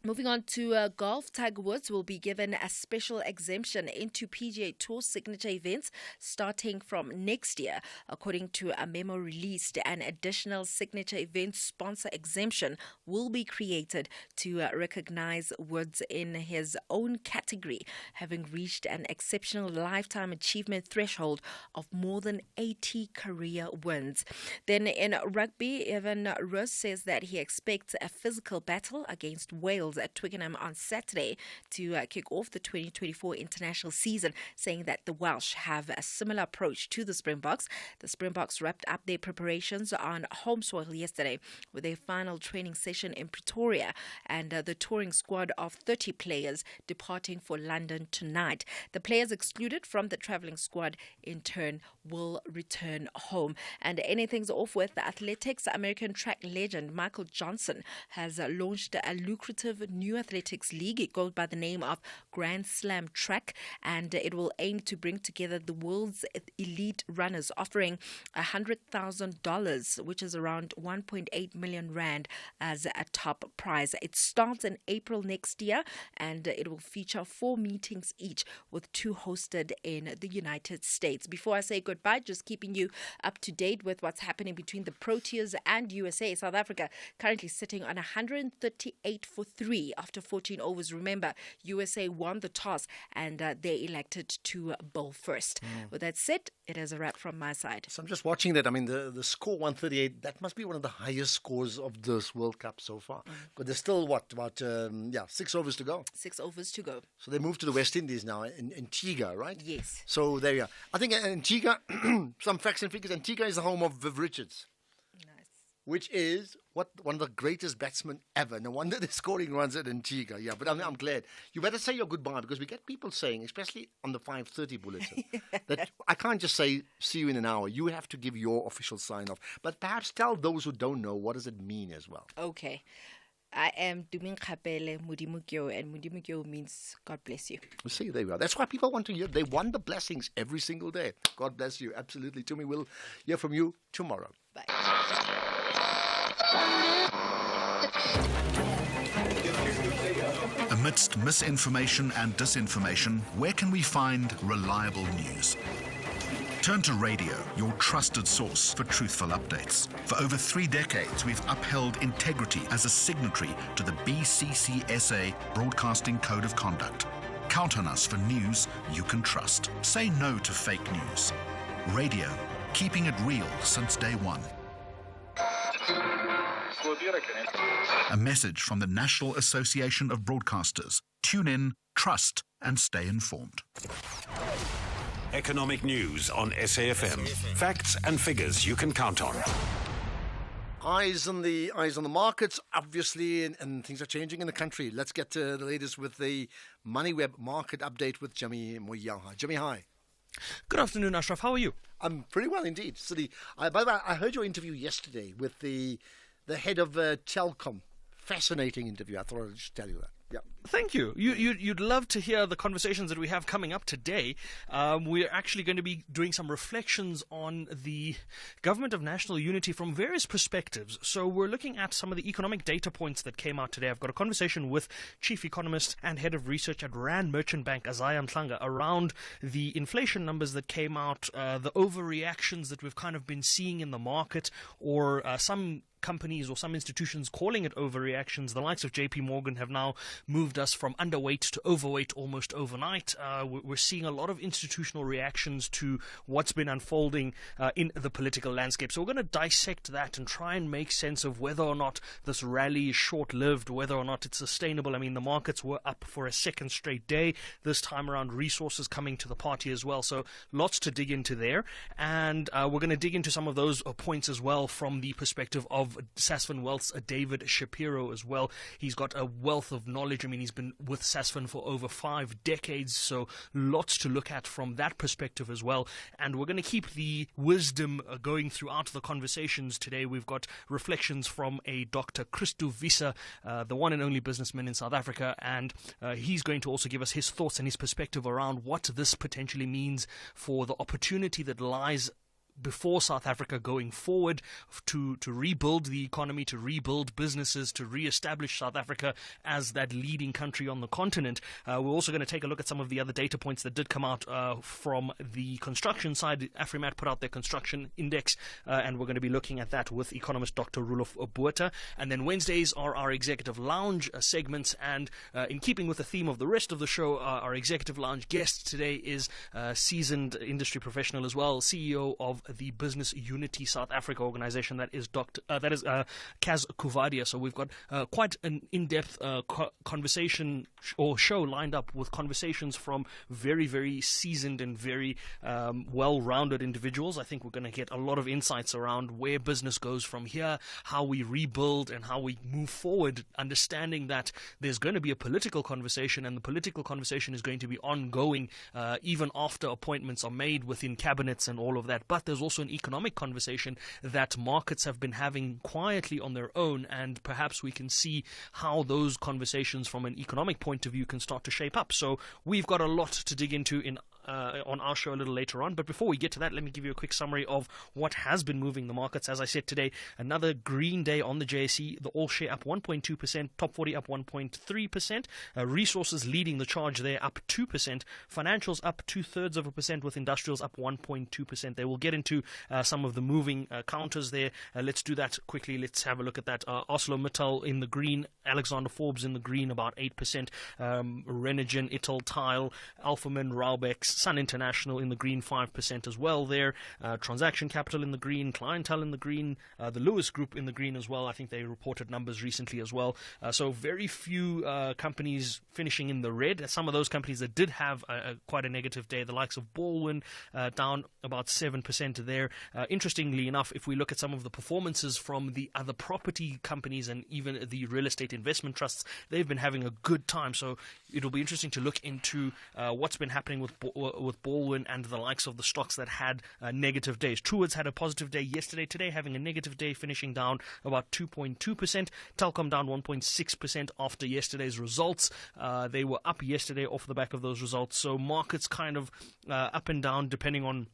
moving on to golf, Tiger Woods will be given a special exemption into PGA Tour signature events starting from next year. According to a memo released, an additional signature event sponsor exemption will be created to recognize Woods in his own category, having reached an exceptional lifetime achievement threshold of more than 80 career wins. Then in rugby, Evan Roos says that he expects a physical battle against Wales at Twickenham on Saturday to kick off the 2024 international season, saying that the Welsh have a similar approach to the Springboks. The Springboks wrapped up their preparations on home soil yesterday with a final training session in Pretoria, and the touring squad of 30 players departing for London tonight. The players excluded from the travelling squad in turn will return home. And ending things off with athletics, American track legend Michael Johnson has launched a lucrative new athletics league. It goes by the name of Grand Slam Track, and it will aim to bring together the world's elite runners, offering $100,000, which is around 1.8 million rand, as a top prize. It starts in April next year, and it will feature 4 meetings each, with 2 hosted in the United States. Before I say goodbye, just keeping you up to date with what's happening between the Proteas and USA. South Africa currently sitting on 138 for 3 after 14 overs. Remember, USA won the toss, and they elected to bowl first. With that said, it is a wrap from my side. So I'm just watching that. I mean, the score 138, that must be one of the highest scores of this World Cup so far. But there's still, about 6 overs to go. 6 overs to go. So they moved to the West Indies now, in Antigua, right? Yes. So there you are. I think Antigua, some facts and figures, Antigua is the home of Viv Richards. Which is one of the greatest batsmen ever. No wonder they're scoring runs at Antigua. Yeah, but I'm glad. You better say your goodbye, because we get people saying, especially on the 5:30 bulletin, that I can't just say, see you in an hour. You have to give your official sign-off. But perhaps tell those who don't know, what does it mean as well? Okay. I am Duming Kapele Mudimukyo, and Mudimukyo means God bless you. Well, see, there we are. That's why people want to hear. They want the blessings every single day. God bless you. Absolutely. Tumi, we'll hear from you tomorrow. Bye. Amidst misinformation and disinformation, where can we find reliable news? Turn to radio, your trusted source for truthful updates. For over 3 decades, we've upheld integrity as a signatory to the BCCSA Broadcasting Code of Conduct. Count on us for news you can trust. Say no to fake news. Radio, keeping it real since day one. A message from the National Association of Broadcasters. Tune in, trust, and stay informed. Economic news on SAFM. Facts and figures you can count on. Eyes on the markets, obviously, and things are changing in the country. Let's get to the latest with the MoneyWeb market update with Jimmy Moyaha. Jimmy, hi. Good afternoon, Ashraf. How are you? I'm pretty well indeed. So by the way, I heard your interview yesterday with the head of Telkom. Fascinating interview. I thought I'd just tell you that. Yeah. Thank you. You'd love to hear the conversations that we have coming up today. We're actually going to be doing some reflections on the Government of National Unity from various perspectives. So we're looking at some of the economic data points that came out today. I've got a conversation with Chief Economist and Head of Research at Rand Merchant Bank, Azaya Mhlanga, around the inflation numbers that came out, the overreactions that we've kind of been seeing in the market, or some companies or some institutions calling it overreactions. The likes of JP Morgan have now moved us from underweight to overweight almost overnight. We're seeing a lot of institutional reactions to what's been unfolding in the political landscape. So we're going to dissect that and try and make sense of whether or not this rally is short-lived, whether or not it's sustainable. I mean, the markets were up for a second straight day. This time around, resources coming to the party as well. So lots to dig into there. And we're going to dig into some of those points as well from the perspective of Sasfin Wealth's David Shapiro as well. He's got a wealth of knowledge. I mean, he's been with Sasfin for over 5 decades. So lots to look at from that perspective as well. And we're going to keep the wisdom going throughout the conversations today. We've got reflections from a Dr. Christo Visa, the one and only businessman in South Africa, and he's going to also give us his thoughts and his perspective around what this potentially means for the opportunity that lies before South Africa going forward to rebuild the economy, to rebuild businesses, to re-establish South Africa as that leading country on the continent. We're also going to take a look at some of the other data points that did come out from the construction side. Afrimat put out their construction index, and we're going to be looking at that with economist Dr. Roelof Botha. And then Wednesdays are our Executive Lounge segments, and in keeping with the theme of the rest of the show, our Executive Lounge guest today is seasoned industry professional as well, CEO of the Business Unity South Africa organization, that is Kaz Kuvadia. So we've got quite an in-depth conversation or show lined up with conversations from very, very seasoned and very well-rounded individuals. I think we're going to get a lot of insights around where business goes from here, how we rebuild and how we move forward, understanding that there's going to be a political conversation, and the political conversation is going to be ongoing even after appointments are made within cabinets and all of that. But there's also an economic conversation that markets have been having quietly on their own, and perhaps we can see how those conversations from an economic point of view can start to shape up. So we've got a lot to dig into on our show a little later on. But before we get to that, let me give you a quick summary of what has been moving the markets. As I said today, another green day on the JSE. The all share up 1.2%, top 40 up 1.3%. Resources leading the charge there, up 2%. Financials up 0.2%, with industrials up 1.2%. They will get into some of the moving counters there. Let's do that quickly. Let's have a look at that. ArcelorMittal in the green, Alexander Forbes in the green, about 8%. Renogen, Italtile, Alphaman, Raubex, Sun International in the green, 5% as well there. Transaction Capital in the green, Clientele in the green, the Lewis Group in the green as well. I think they reported numbers recently as well. So very few companies finishing in the red. Some of those companies that did have quite a negative day, the likes of Baldwin, down about 7% there. Interestingly enough, if we look at some of the performances from the other property companies and even the real estate investment trusts, they've been having a good time. So it'll be interesting to look into what's been happening with Baldwin and the likes of the stocks that had negative days. Truworths had a positive day yesterday. Today having a negative day, finishing down about 2.2%. Telkom down 1.6% after yesterday's results. They were up yesterday off the back of those results. So markets kind of up and down depending on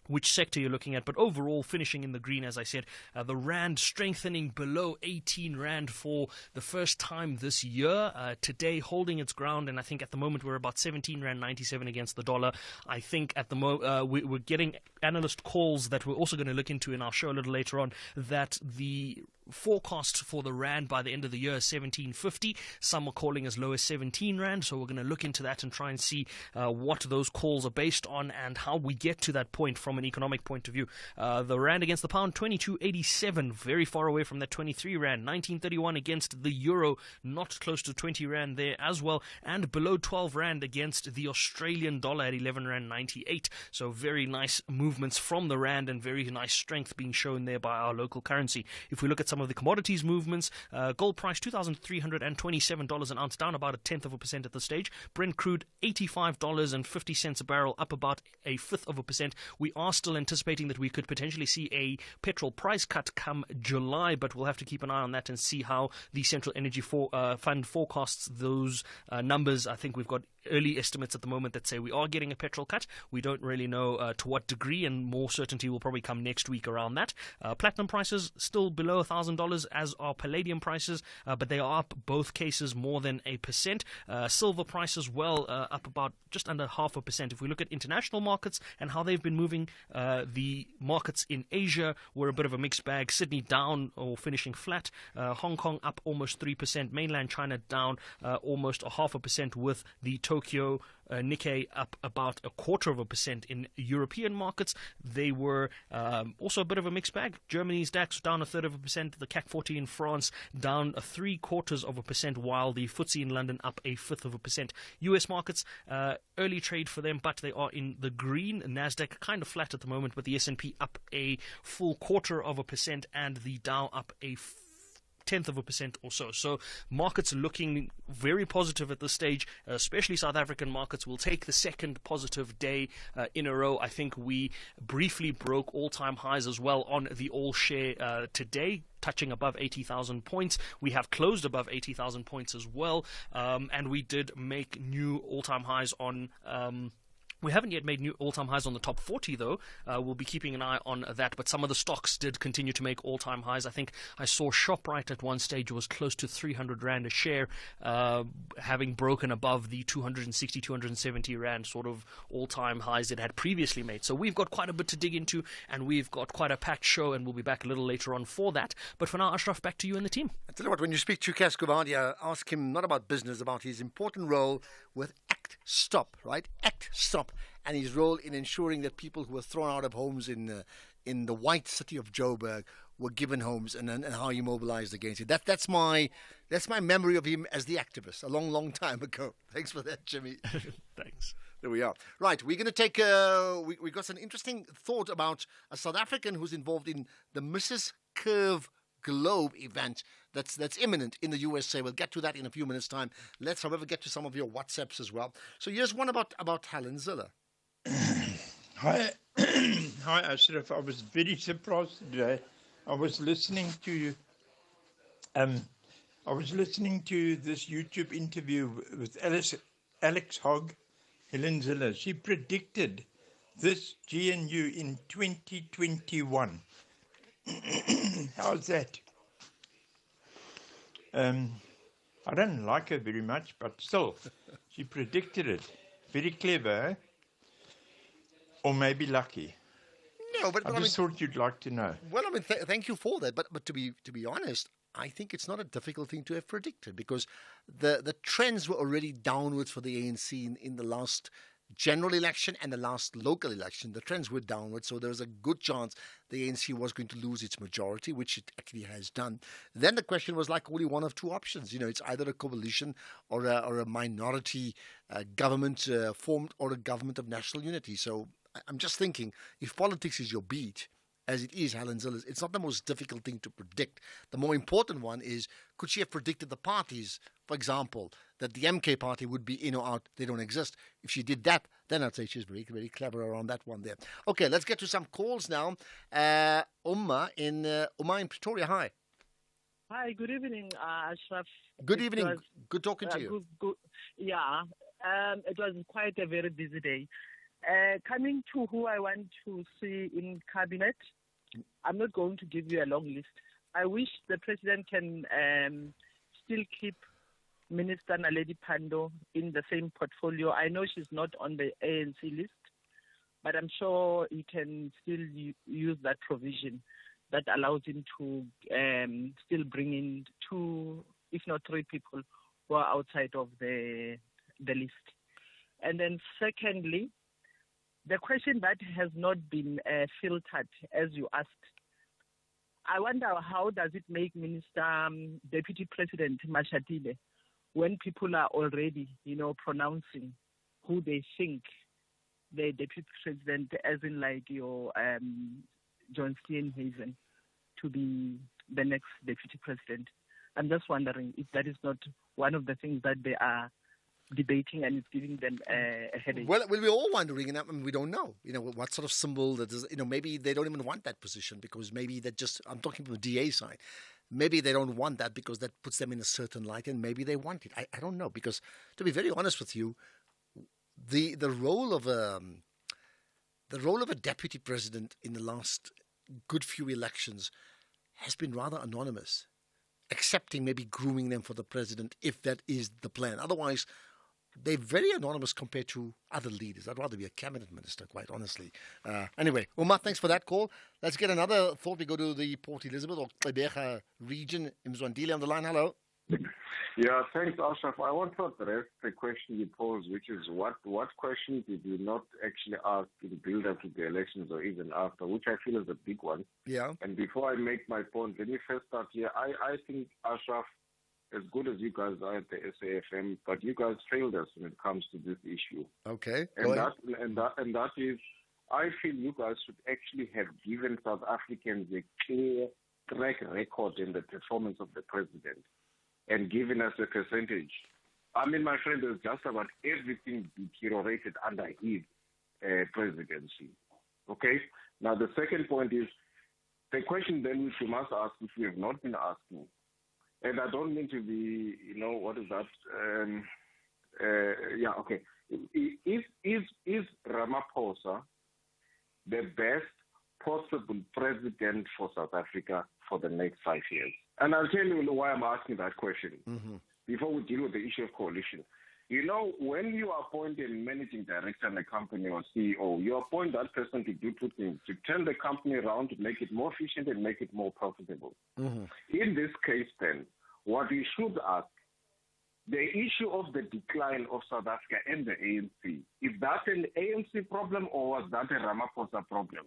which sector you're looking at, but overall finishing in the green, as I said. The Rand strengthening below 18 Rand for the first time this year. Today holding its ground, and I think at the moment we're about 17 Rand 97 against the dollar. I think at the we're getting analyst calls that we're also going to look into in our show a little later on, that the forecast for the Rand by the end of the year is 17.50. Some are calling as low as 17 Rand. So we're going to look into that and try and see what those calls are based on and how we get to that point from an economic point of view. The Rand against the pound, 22.87, very far away from that 23 Rand. 19.31 against the euro, not close to 20 Rand there as well. And below 12 Rand against the Australian dollar at 11 Rand 98. So very nice movements from the Rand and very nice strength being shown there by our local currency. If we look at some of the commodities movements, gold price $2,327 an ounce, down about 0.1% at this stage. Brent crude $85.50 a barrel, up about 0.1%. We are still anticipating that we could potentially see a petrol price cut come July, but we'll have to keep an eye on that and see how the Central Energy Fund forecasts those numbers. I think we've got early estimates at the moment that say we are getting a petrol cut. We don't really know to what degree, and more certainty will probably come next week around that. Platinum prices still below $1,000, as are palladium prices, but they are up both cases more than 1%. Silver prices up about just under 0.5%. If we look at international markets and how they've been moving, the markets in Asia were a bit of a mixed bag. Sydney down or finishing flat. Hong Kong up almost 3%. Mainland China down almost 0.5%, with the Tokyo Nikkei up about 0.25%. In European markets, they were also a bit of a mixed bag. Germany's DAX down 0.33%, the CAC 40 in France down 0.75%, while the FTSE in London up 0.1%. US markets, early trade for them, but they are in the green. Nasdaq kind of flat at the moment, but the S&P up a full 0.25%, and the Dow up 0.1% or so. So markets looking very positive at this stage, especially South African markets. Will take the second positive day in a row. I think we briefly broke all-time highs as well on the all-share today, touching above 80,000 points. We have closed above 80,000 points as well, and we did make new all-time highs on... We haven't yet made new all-time highs on the top 40, though. We'll be keeping an eye on that. But some of the stocks did continue to make all-time highs. I think I saw ShopRite at one stage was close to 300 Rand a share, having broken above the 260, 270 Rand sort of all-time highs it had previously made. So we've got quite a bit to dig into, and we've got quite a packed show, and we'll be back a little later on for that. But for now, Ashraf, back to you and the team. I tell you what, when you speak to Cas Kuvadia, ask him not about business, about his important role with Act Stop, right? Act Stop. And his role in ensuring that people who were thrown out of homes in the white city of Joburg were given homes, and how he mobilized against it. That's my memory of him as the activist a long time ago. Thanks for that, Jimmy. Thanks. There we are. Right, we're going to take... we got an interesting thought about a South African who's involved in the Mrs. Curve Globe event that's imminent in the USA. We'll get to that in a few minutes' time. Let's, however, get to some of your WhatsApps as well. So here's one about Helen Ziller. Hi, Ashraf. I was very surprised today. I was listening to this YouTube interview with Alex Hogg, Helen Ziller. She predicted this GNU in 2021. How's that? I don't like her very much, but still, she predicted it. Very clever, eh? Or maybe lucky. No, but I just thought you'd like to know. Well, I mean, thank you for that. But to be honest, I think it's not a difficult thing to have predicted, because the trends were already downwards for the ANC in the last general election and the last local election. The trends were downward, so there was a good chance the ANC was going to lose its majority, which it actually has done. Then the question was like only one of two options. You know, it's either a coalition or a minority government formed, or a government of national unity. So I'm just thinking, if politics is your beat, as it is Helen Ziller's, it's not the most difficult thing to predict. The more important one is, could she have predicted the parties? For example, that the MK party would be in or out, they don't exist. If she did that, then I'd say she's very, very clever around that one there. Okay, let's get to some calls now. Uma in Pretoria, hi. Hi, good evening, Ashraf. Good evening. Good talking to you. Good. Yeah, it was quite a very busy day. Coming to who I want to see in cabinet, I'm not going to give you a long list. I wish the president can still keep Minister Naledi Pandor in the same portfolio. I know she's not on the ANC list, but I'm sure he can still use that provision that allows him to still bring in 2, if not 3 people who are outside of the list. And then secondly, the question that has not been filtered, as you asked, I wonder how does it make Deputy President Mashatile, when people are already, pronouncing who they think the Deputy President, as in like your John Steenhuisen, to be the next Deputy President. I'm just wondering if that is not one of the things that they are debating and it's giving them a headache. Well, we're all wondering, and we don't know, what sort of symbol that is, maybe they don't even want that position, because maybe that just, I'm talking from the DA side, maybe they don't want that because that puts them in a certain light, and maybe they want it. I don't know, because to be very honest with you, the role of a deputy president in the last good few elections has been rather anonymous, accepting maybe grooming them for the president if that is the plan. Otherwise, they're very anonymous compared to other leaders. I'd rather be a cabinet minister, quite honestly. Anyway, Uma, thanks for that call. Let's get another thought. We go to the Port Elizabeth or Xebega region. Mzwandile on the line. Hello. Yeah, thanks, Ashraf. I want to address the question you posed, which is what questions did you not actually ask in the build-up to the elections or even after, which I feel is a big one. Yeah. And before I make my point, let me first start here. I think, Ashraf, as good as you guys are at the SAFM, but you guys failed us when it comes to this issue. Okay. And that is, I feel you guys should actually have given South Africans a clear track record in the performance of the president and given us a percentage. I mean, my friend, there's just about everything deteriorated under his presidency. Okay? Now, the second point is the question then which you must ask, which we have not been asking, and I don't mean to be, what is that? Okay. Is Ramaphosa the best possible president for South Africa for the next 5 years? And I'll tell you why I'm asking that question before we deal with the issue of coalition. When you appoint a managing director in a company or CEO, you appoint that person to do two things: to turn the company around, to make it more efficient and make it more profitable. In this case, then, what we should ask, the issue of the decline of South Africa and the ANC, is that an ANC problem or was that a Ramaphosa problem?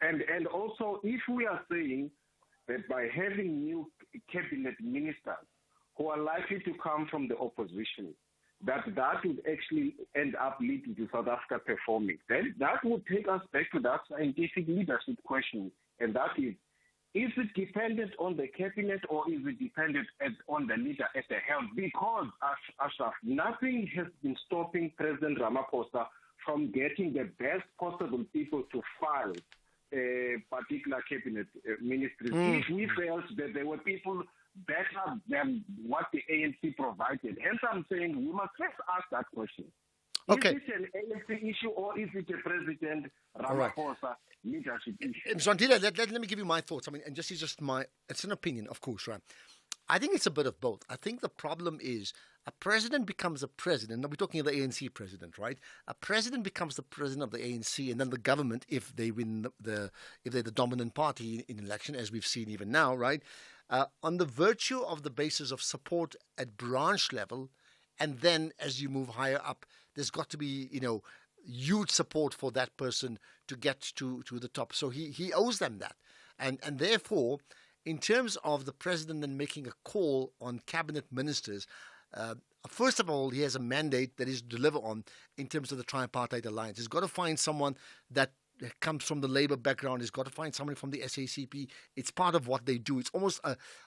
And also, if we are saying that by having new cabinet ministers who are likely to come from the opposition, that would actually end up leading to South Africa performing, then that would take us back to that scientific leadership question, and that is it dependent on the cabinet or is it dependent on the leader at the helm? Because, Ashraf, nothing has been stopping President Ramaphosa from getting the best possible people to file particular cabinet ministries. If we felt that there were people better than what the ANC provided. Hence, I'm saying we must first ask that question. Okay. Is it an ANC issue or is it a President Ramaphosa leadership issue? Mzwandile, let me give you my thoughts. I mean, and it's an opinion, of course, right? I think it's a bit of both. I think the problem is a president becomes a president. Now, we're talking of the ANC president, right? A president becomes the president of the ANC, and then the government, if they win if they're the dominant party in election, as we've seen even now, right? On the virtue of the basis of support at branch level, and then as you move higher up, there's got to be, huge support for that person to get to the top. So he owes them that. And therefore, in terms of the president then making a call on cabinet ministers, first of all, he has a mandate that is to deliver on in terms of the tripartite alliance. He's got to find someone that comes from the Labour background. He's got to find someone from the SACP. It's part of what they do. It's almost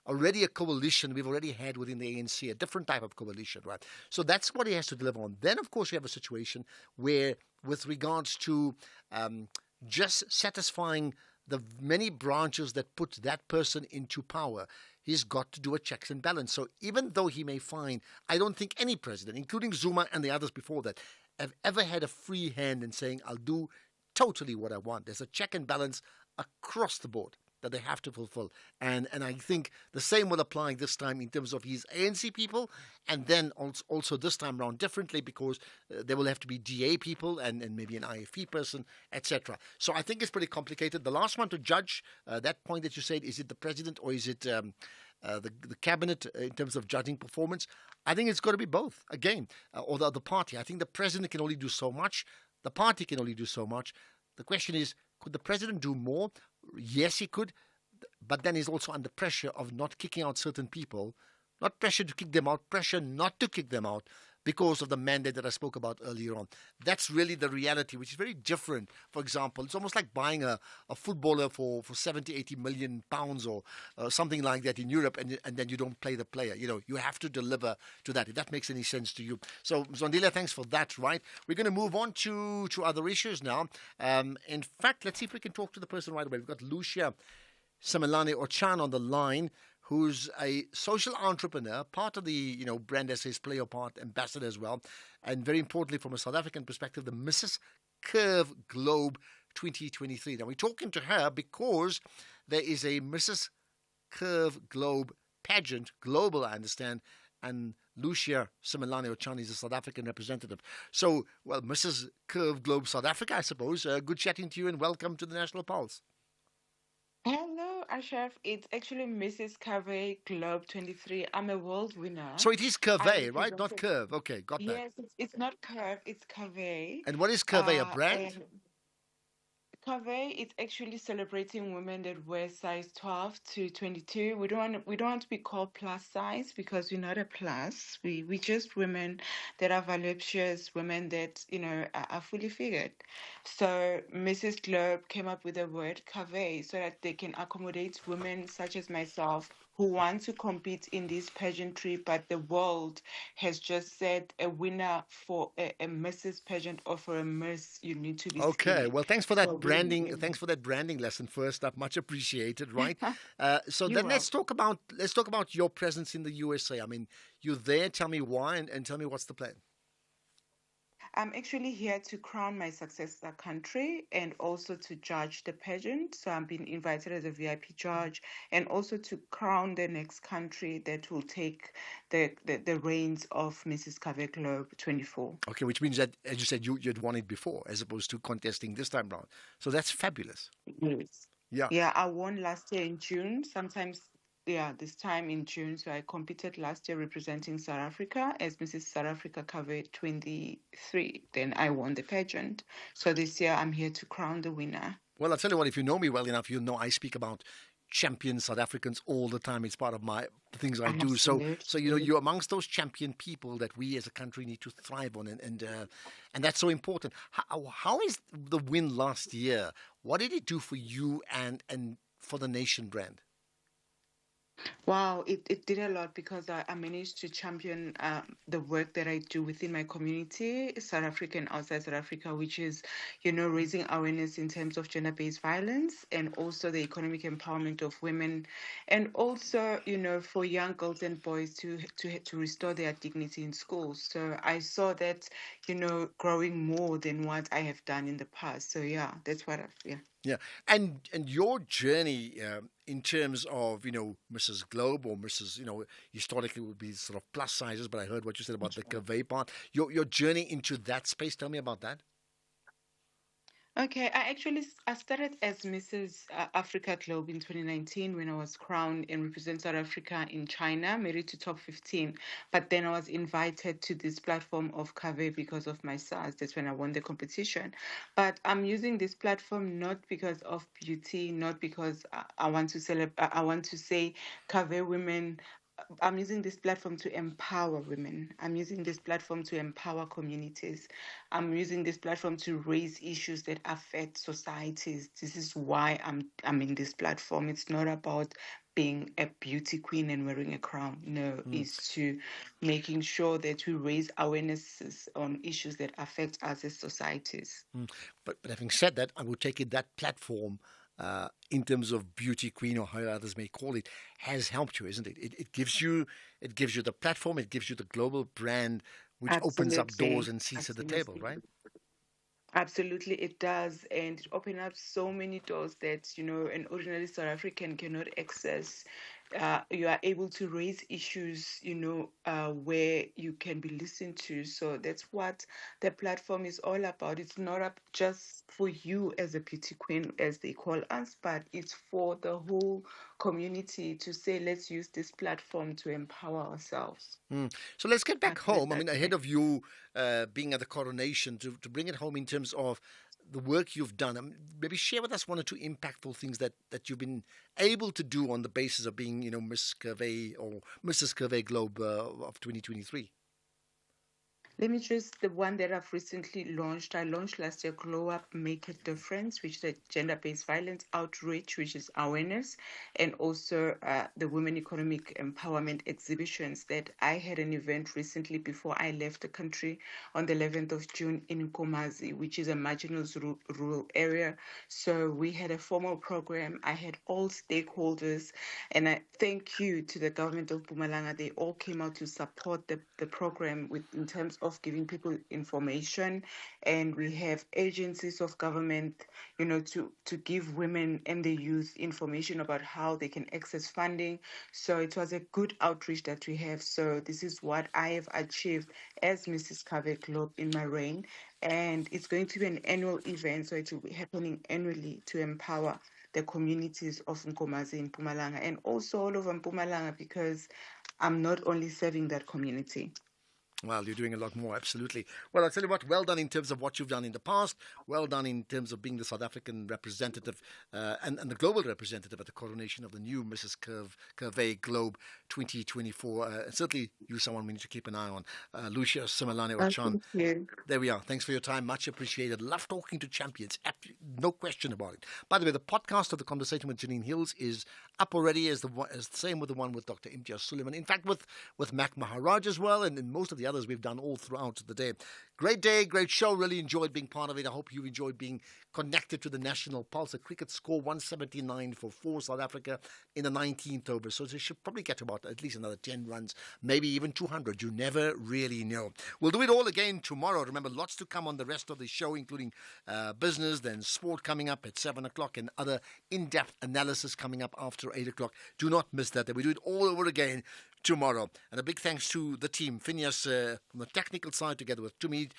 already a coalition we've already had within the ANC, a different type of coalition, right? So that's what he has to deliver on. Then, of course, you have a situation where, with regards to just satisfying the many branches that put that person into power, he's got to do a checks and balance. So even though he may find, I don't think any president, including Zuma and the others before that, have ever had a free hand in saying, I'll do totally what I want. There's a check and balance across the board that they have to fulfill. And I think the same will apply this time in terms of his ANC people, and then also this time around differently, because there will have to be DA people and maybe an IFP person, etc. So I think it's pretty complicated. The last one to judge that point that you said, is it the president or is it the cabinet in terms of judging performance? I think it's got to be both, again, or the party. I think the president can only do so much. The party can only do so much. The question is, could the president do more? Yes, he could, but then he's also under pressure of not kicking out certain people, not pressure to kick them out, pressure not to kick them out because of the mandate that I spoke about earlier on. That's really the reality, which is very different. For example, it's almost like buying a footballer for 70, 80 million pounds or something like that in Europe, and then you don't play the player. You have to deliver to that, if that makes any sense to you. So, Mzwandile, thanks for that, right? We're going to move on to other issues now. In fact, let's see if we can talk to the person right away. We've got Lucia Semelane Ochan on the line who's a social entrepreneur, part of the Brand SA's Play Your Part ambassador as well, and very importantly from a South African perspective, the Mrs. Curve Globe 2023. Now we're talking to her because there is a Mrs. Curve Globe pageant, global I understand, and Lucia Simelane Ochani is a South African representative. So, well, Mrs. Curve Globe South Africa, I suppose. Good chatting to you and welcome to the National Pulse. Hello, Ashraf. It's actually Mrs. Curve Globe 23. I'm a world winner. So it is Curve, right? Not Curve. Okay, got that. Yes, it's not Curve, it's Curve. And what is Curve, a brand? Curve is actually celebrating women that wear size 12 to 22. We don't want to be called plus size because we're not a plus. We just women that are voluptuous, women that are fully figured. So Mrs. Globe came up with the word Curve so that they can accommodate women such as myself who want to compete in this pageantry, but the world has just said a winner for a Mrs. pageant or for a Miss, you need to be skinny. Well, thanks for that branding. Thanks for that branding lesson first up. Much appreciated, right? So then let's talk about your presence in the USA. I mean, you're there. Tell me why and tell me what's the plan. I'm actually here to crown my successor country and also to judge the pageant. So I'm being invited as a VIP judge and also to crown the next country that will take the reins of Mrs. Curve Globe 24. Okay, which means that, as you said, you'd won it before as opposed to contesting this time round. So that's fabulous. Yes. Yeah. Yeah, I won last year in June. This time in June. So I competed last year representing South Africa as Mrs. South Africa Curve 23. Then I won the pageant. So this year I'm here to crown the winner. Well, I'll tell you what, if you know me well enough, you know I speak about champion South Africans all the time. It's part of the things I do. So you're amongst those champion people that we as a country need to thrive on, and that's so important. How is the win last year? What did it do for you and for the nation brand? Wow, it did a lot because I managed to champion the work that I do within my community, South Africa and outside South Africa, which is, raising awareness in terms of gender-based violence and also the economic empowerment of women, and also, for young girls and boys to restore their dignity in schools. So I saw that, growing more than what I have done in the past. So yeah, that's what Yeah, and your journey in terms of Mrs. Globe or Mrs. Historically would be sort of plus sizes, but I heard what you said about the curve part. Your journey into that space. Tell me about that. Okay, I started as Mrs. Africa Globe in 2019 when I was crowned and represent South Africa in China, made it to top 15. But then I was invited to this platform of Curve because of my size. That's when I won the competition. But I'm using this platform not because of beauty, not because I want to I want to say Curve women. I'm using this platform to empower women. I'm using this platform to empower communities. I'm using this platform to raise issues that affect societies. This is why I'm in this platform. It's not about being a beauty queen and wearing a crown. No, it's to making sure that we raise awarenesses on issues that affect us as societies. But having said that, I would take it that platform in terms of beauty queen or how others may call it, has helped you, isn't it? It gives you the platform, it gives you the global brand, which opens up doors and seats at the table, right? Absolutely, it does, and it opens up so many doors that an ordinary South African cannot access. You are able to raise issues, where you can be listened to. So that's what the platform is all about. It's not just for you as a beauty queen, as they call us, but it's for the whole community to say, let's use this platform to empower ourselves. So let's get back home. I mean, ahead of you being at the coronation, to bring it home in terms of the work you've done, maybe share with us one or two impactful things that you've been able to do on the basis of being, Miss Curve or Mrs. Curve Globe of 2023. Let me just, the one that I've recently launched. I launched last year Glow Up, Make a Difference, which is a gender-based violence outreach, which is awareness, and also the Women Economic Empowerment exhibitions that I had an event recently before I left the country on the 11th of June in Nkomazi, which is a marginal rural area. So we had a formal program. I had all stakeholders, and I thank you to the government of Mpumalanga. They all came out to support the program in terms of giving people information, and we have agencies of government, to give women and the youth information about how they can access funding. So it was a good outreach that we have. So this is what I have achieved as Mrs. Kave Globe in my reign, and it's going to be an annual event, so it will be happening annually to empower the communities of Nkomazi in Mpumalanga and also all over Mpumalanga, because I'm not only serving that community. Well, you're doing a lot more, absolutely. Well, I'll tell you what, well done in terms of what you've done in the past. Well done in terms of being the South African representative and the global representative at the coronation of the new Mrs. Curvey Globe 2024. Certainly, you're someone we need to keep an eye on. Lucia Simelane Ochan. There we are. Thanks for your time. Much appreciated. Love talking to champions. No question about it. By the way, the podcast of the conversation with Janine Hills is up already, as the same with the one with Dr. Imtiaz Suleiman. In fact, with Mac Maharaj as well, and most of the others we've done all throughout the day. Great day, great show. Really enjoyed being part of it. I hope you enjoyed being connected to the National Pulse. A cricket score 179 for South Africa in the 19th over. So they should probably get about at least another 10 runs, maybe even 200. You never really know. We'll do it all again tomorrow. Remember, lots to come on the rest of the show, including business, then sport coming up at 7 o'clock, and other in-depth analysis coming up after 8 o'clock. Do not miss that. We do it all over again tomorrow. And a big thanks to the team, Phineas from the technical side, together with Tumid,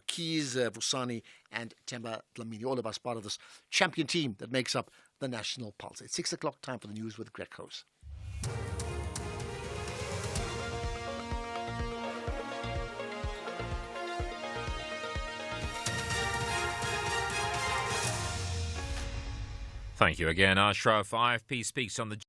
Keys, Vusani, and Temba Dlamini, all of us part of this champion team that makes up the National Pulse. It's 6 o'clock, time for the news with Greg Hose. Thank you again, Ashraf. IFP speaks on the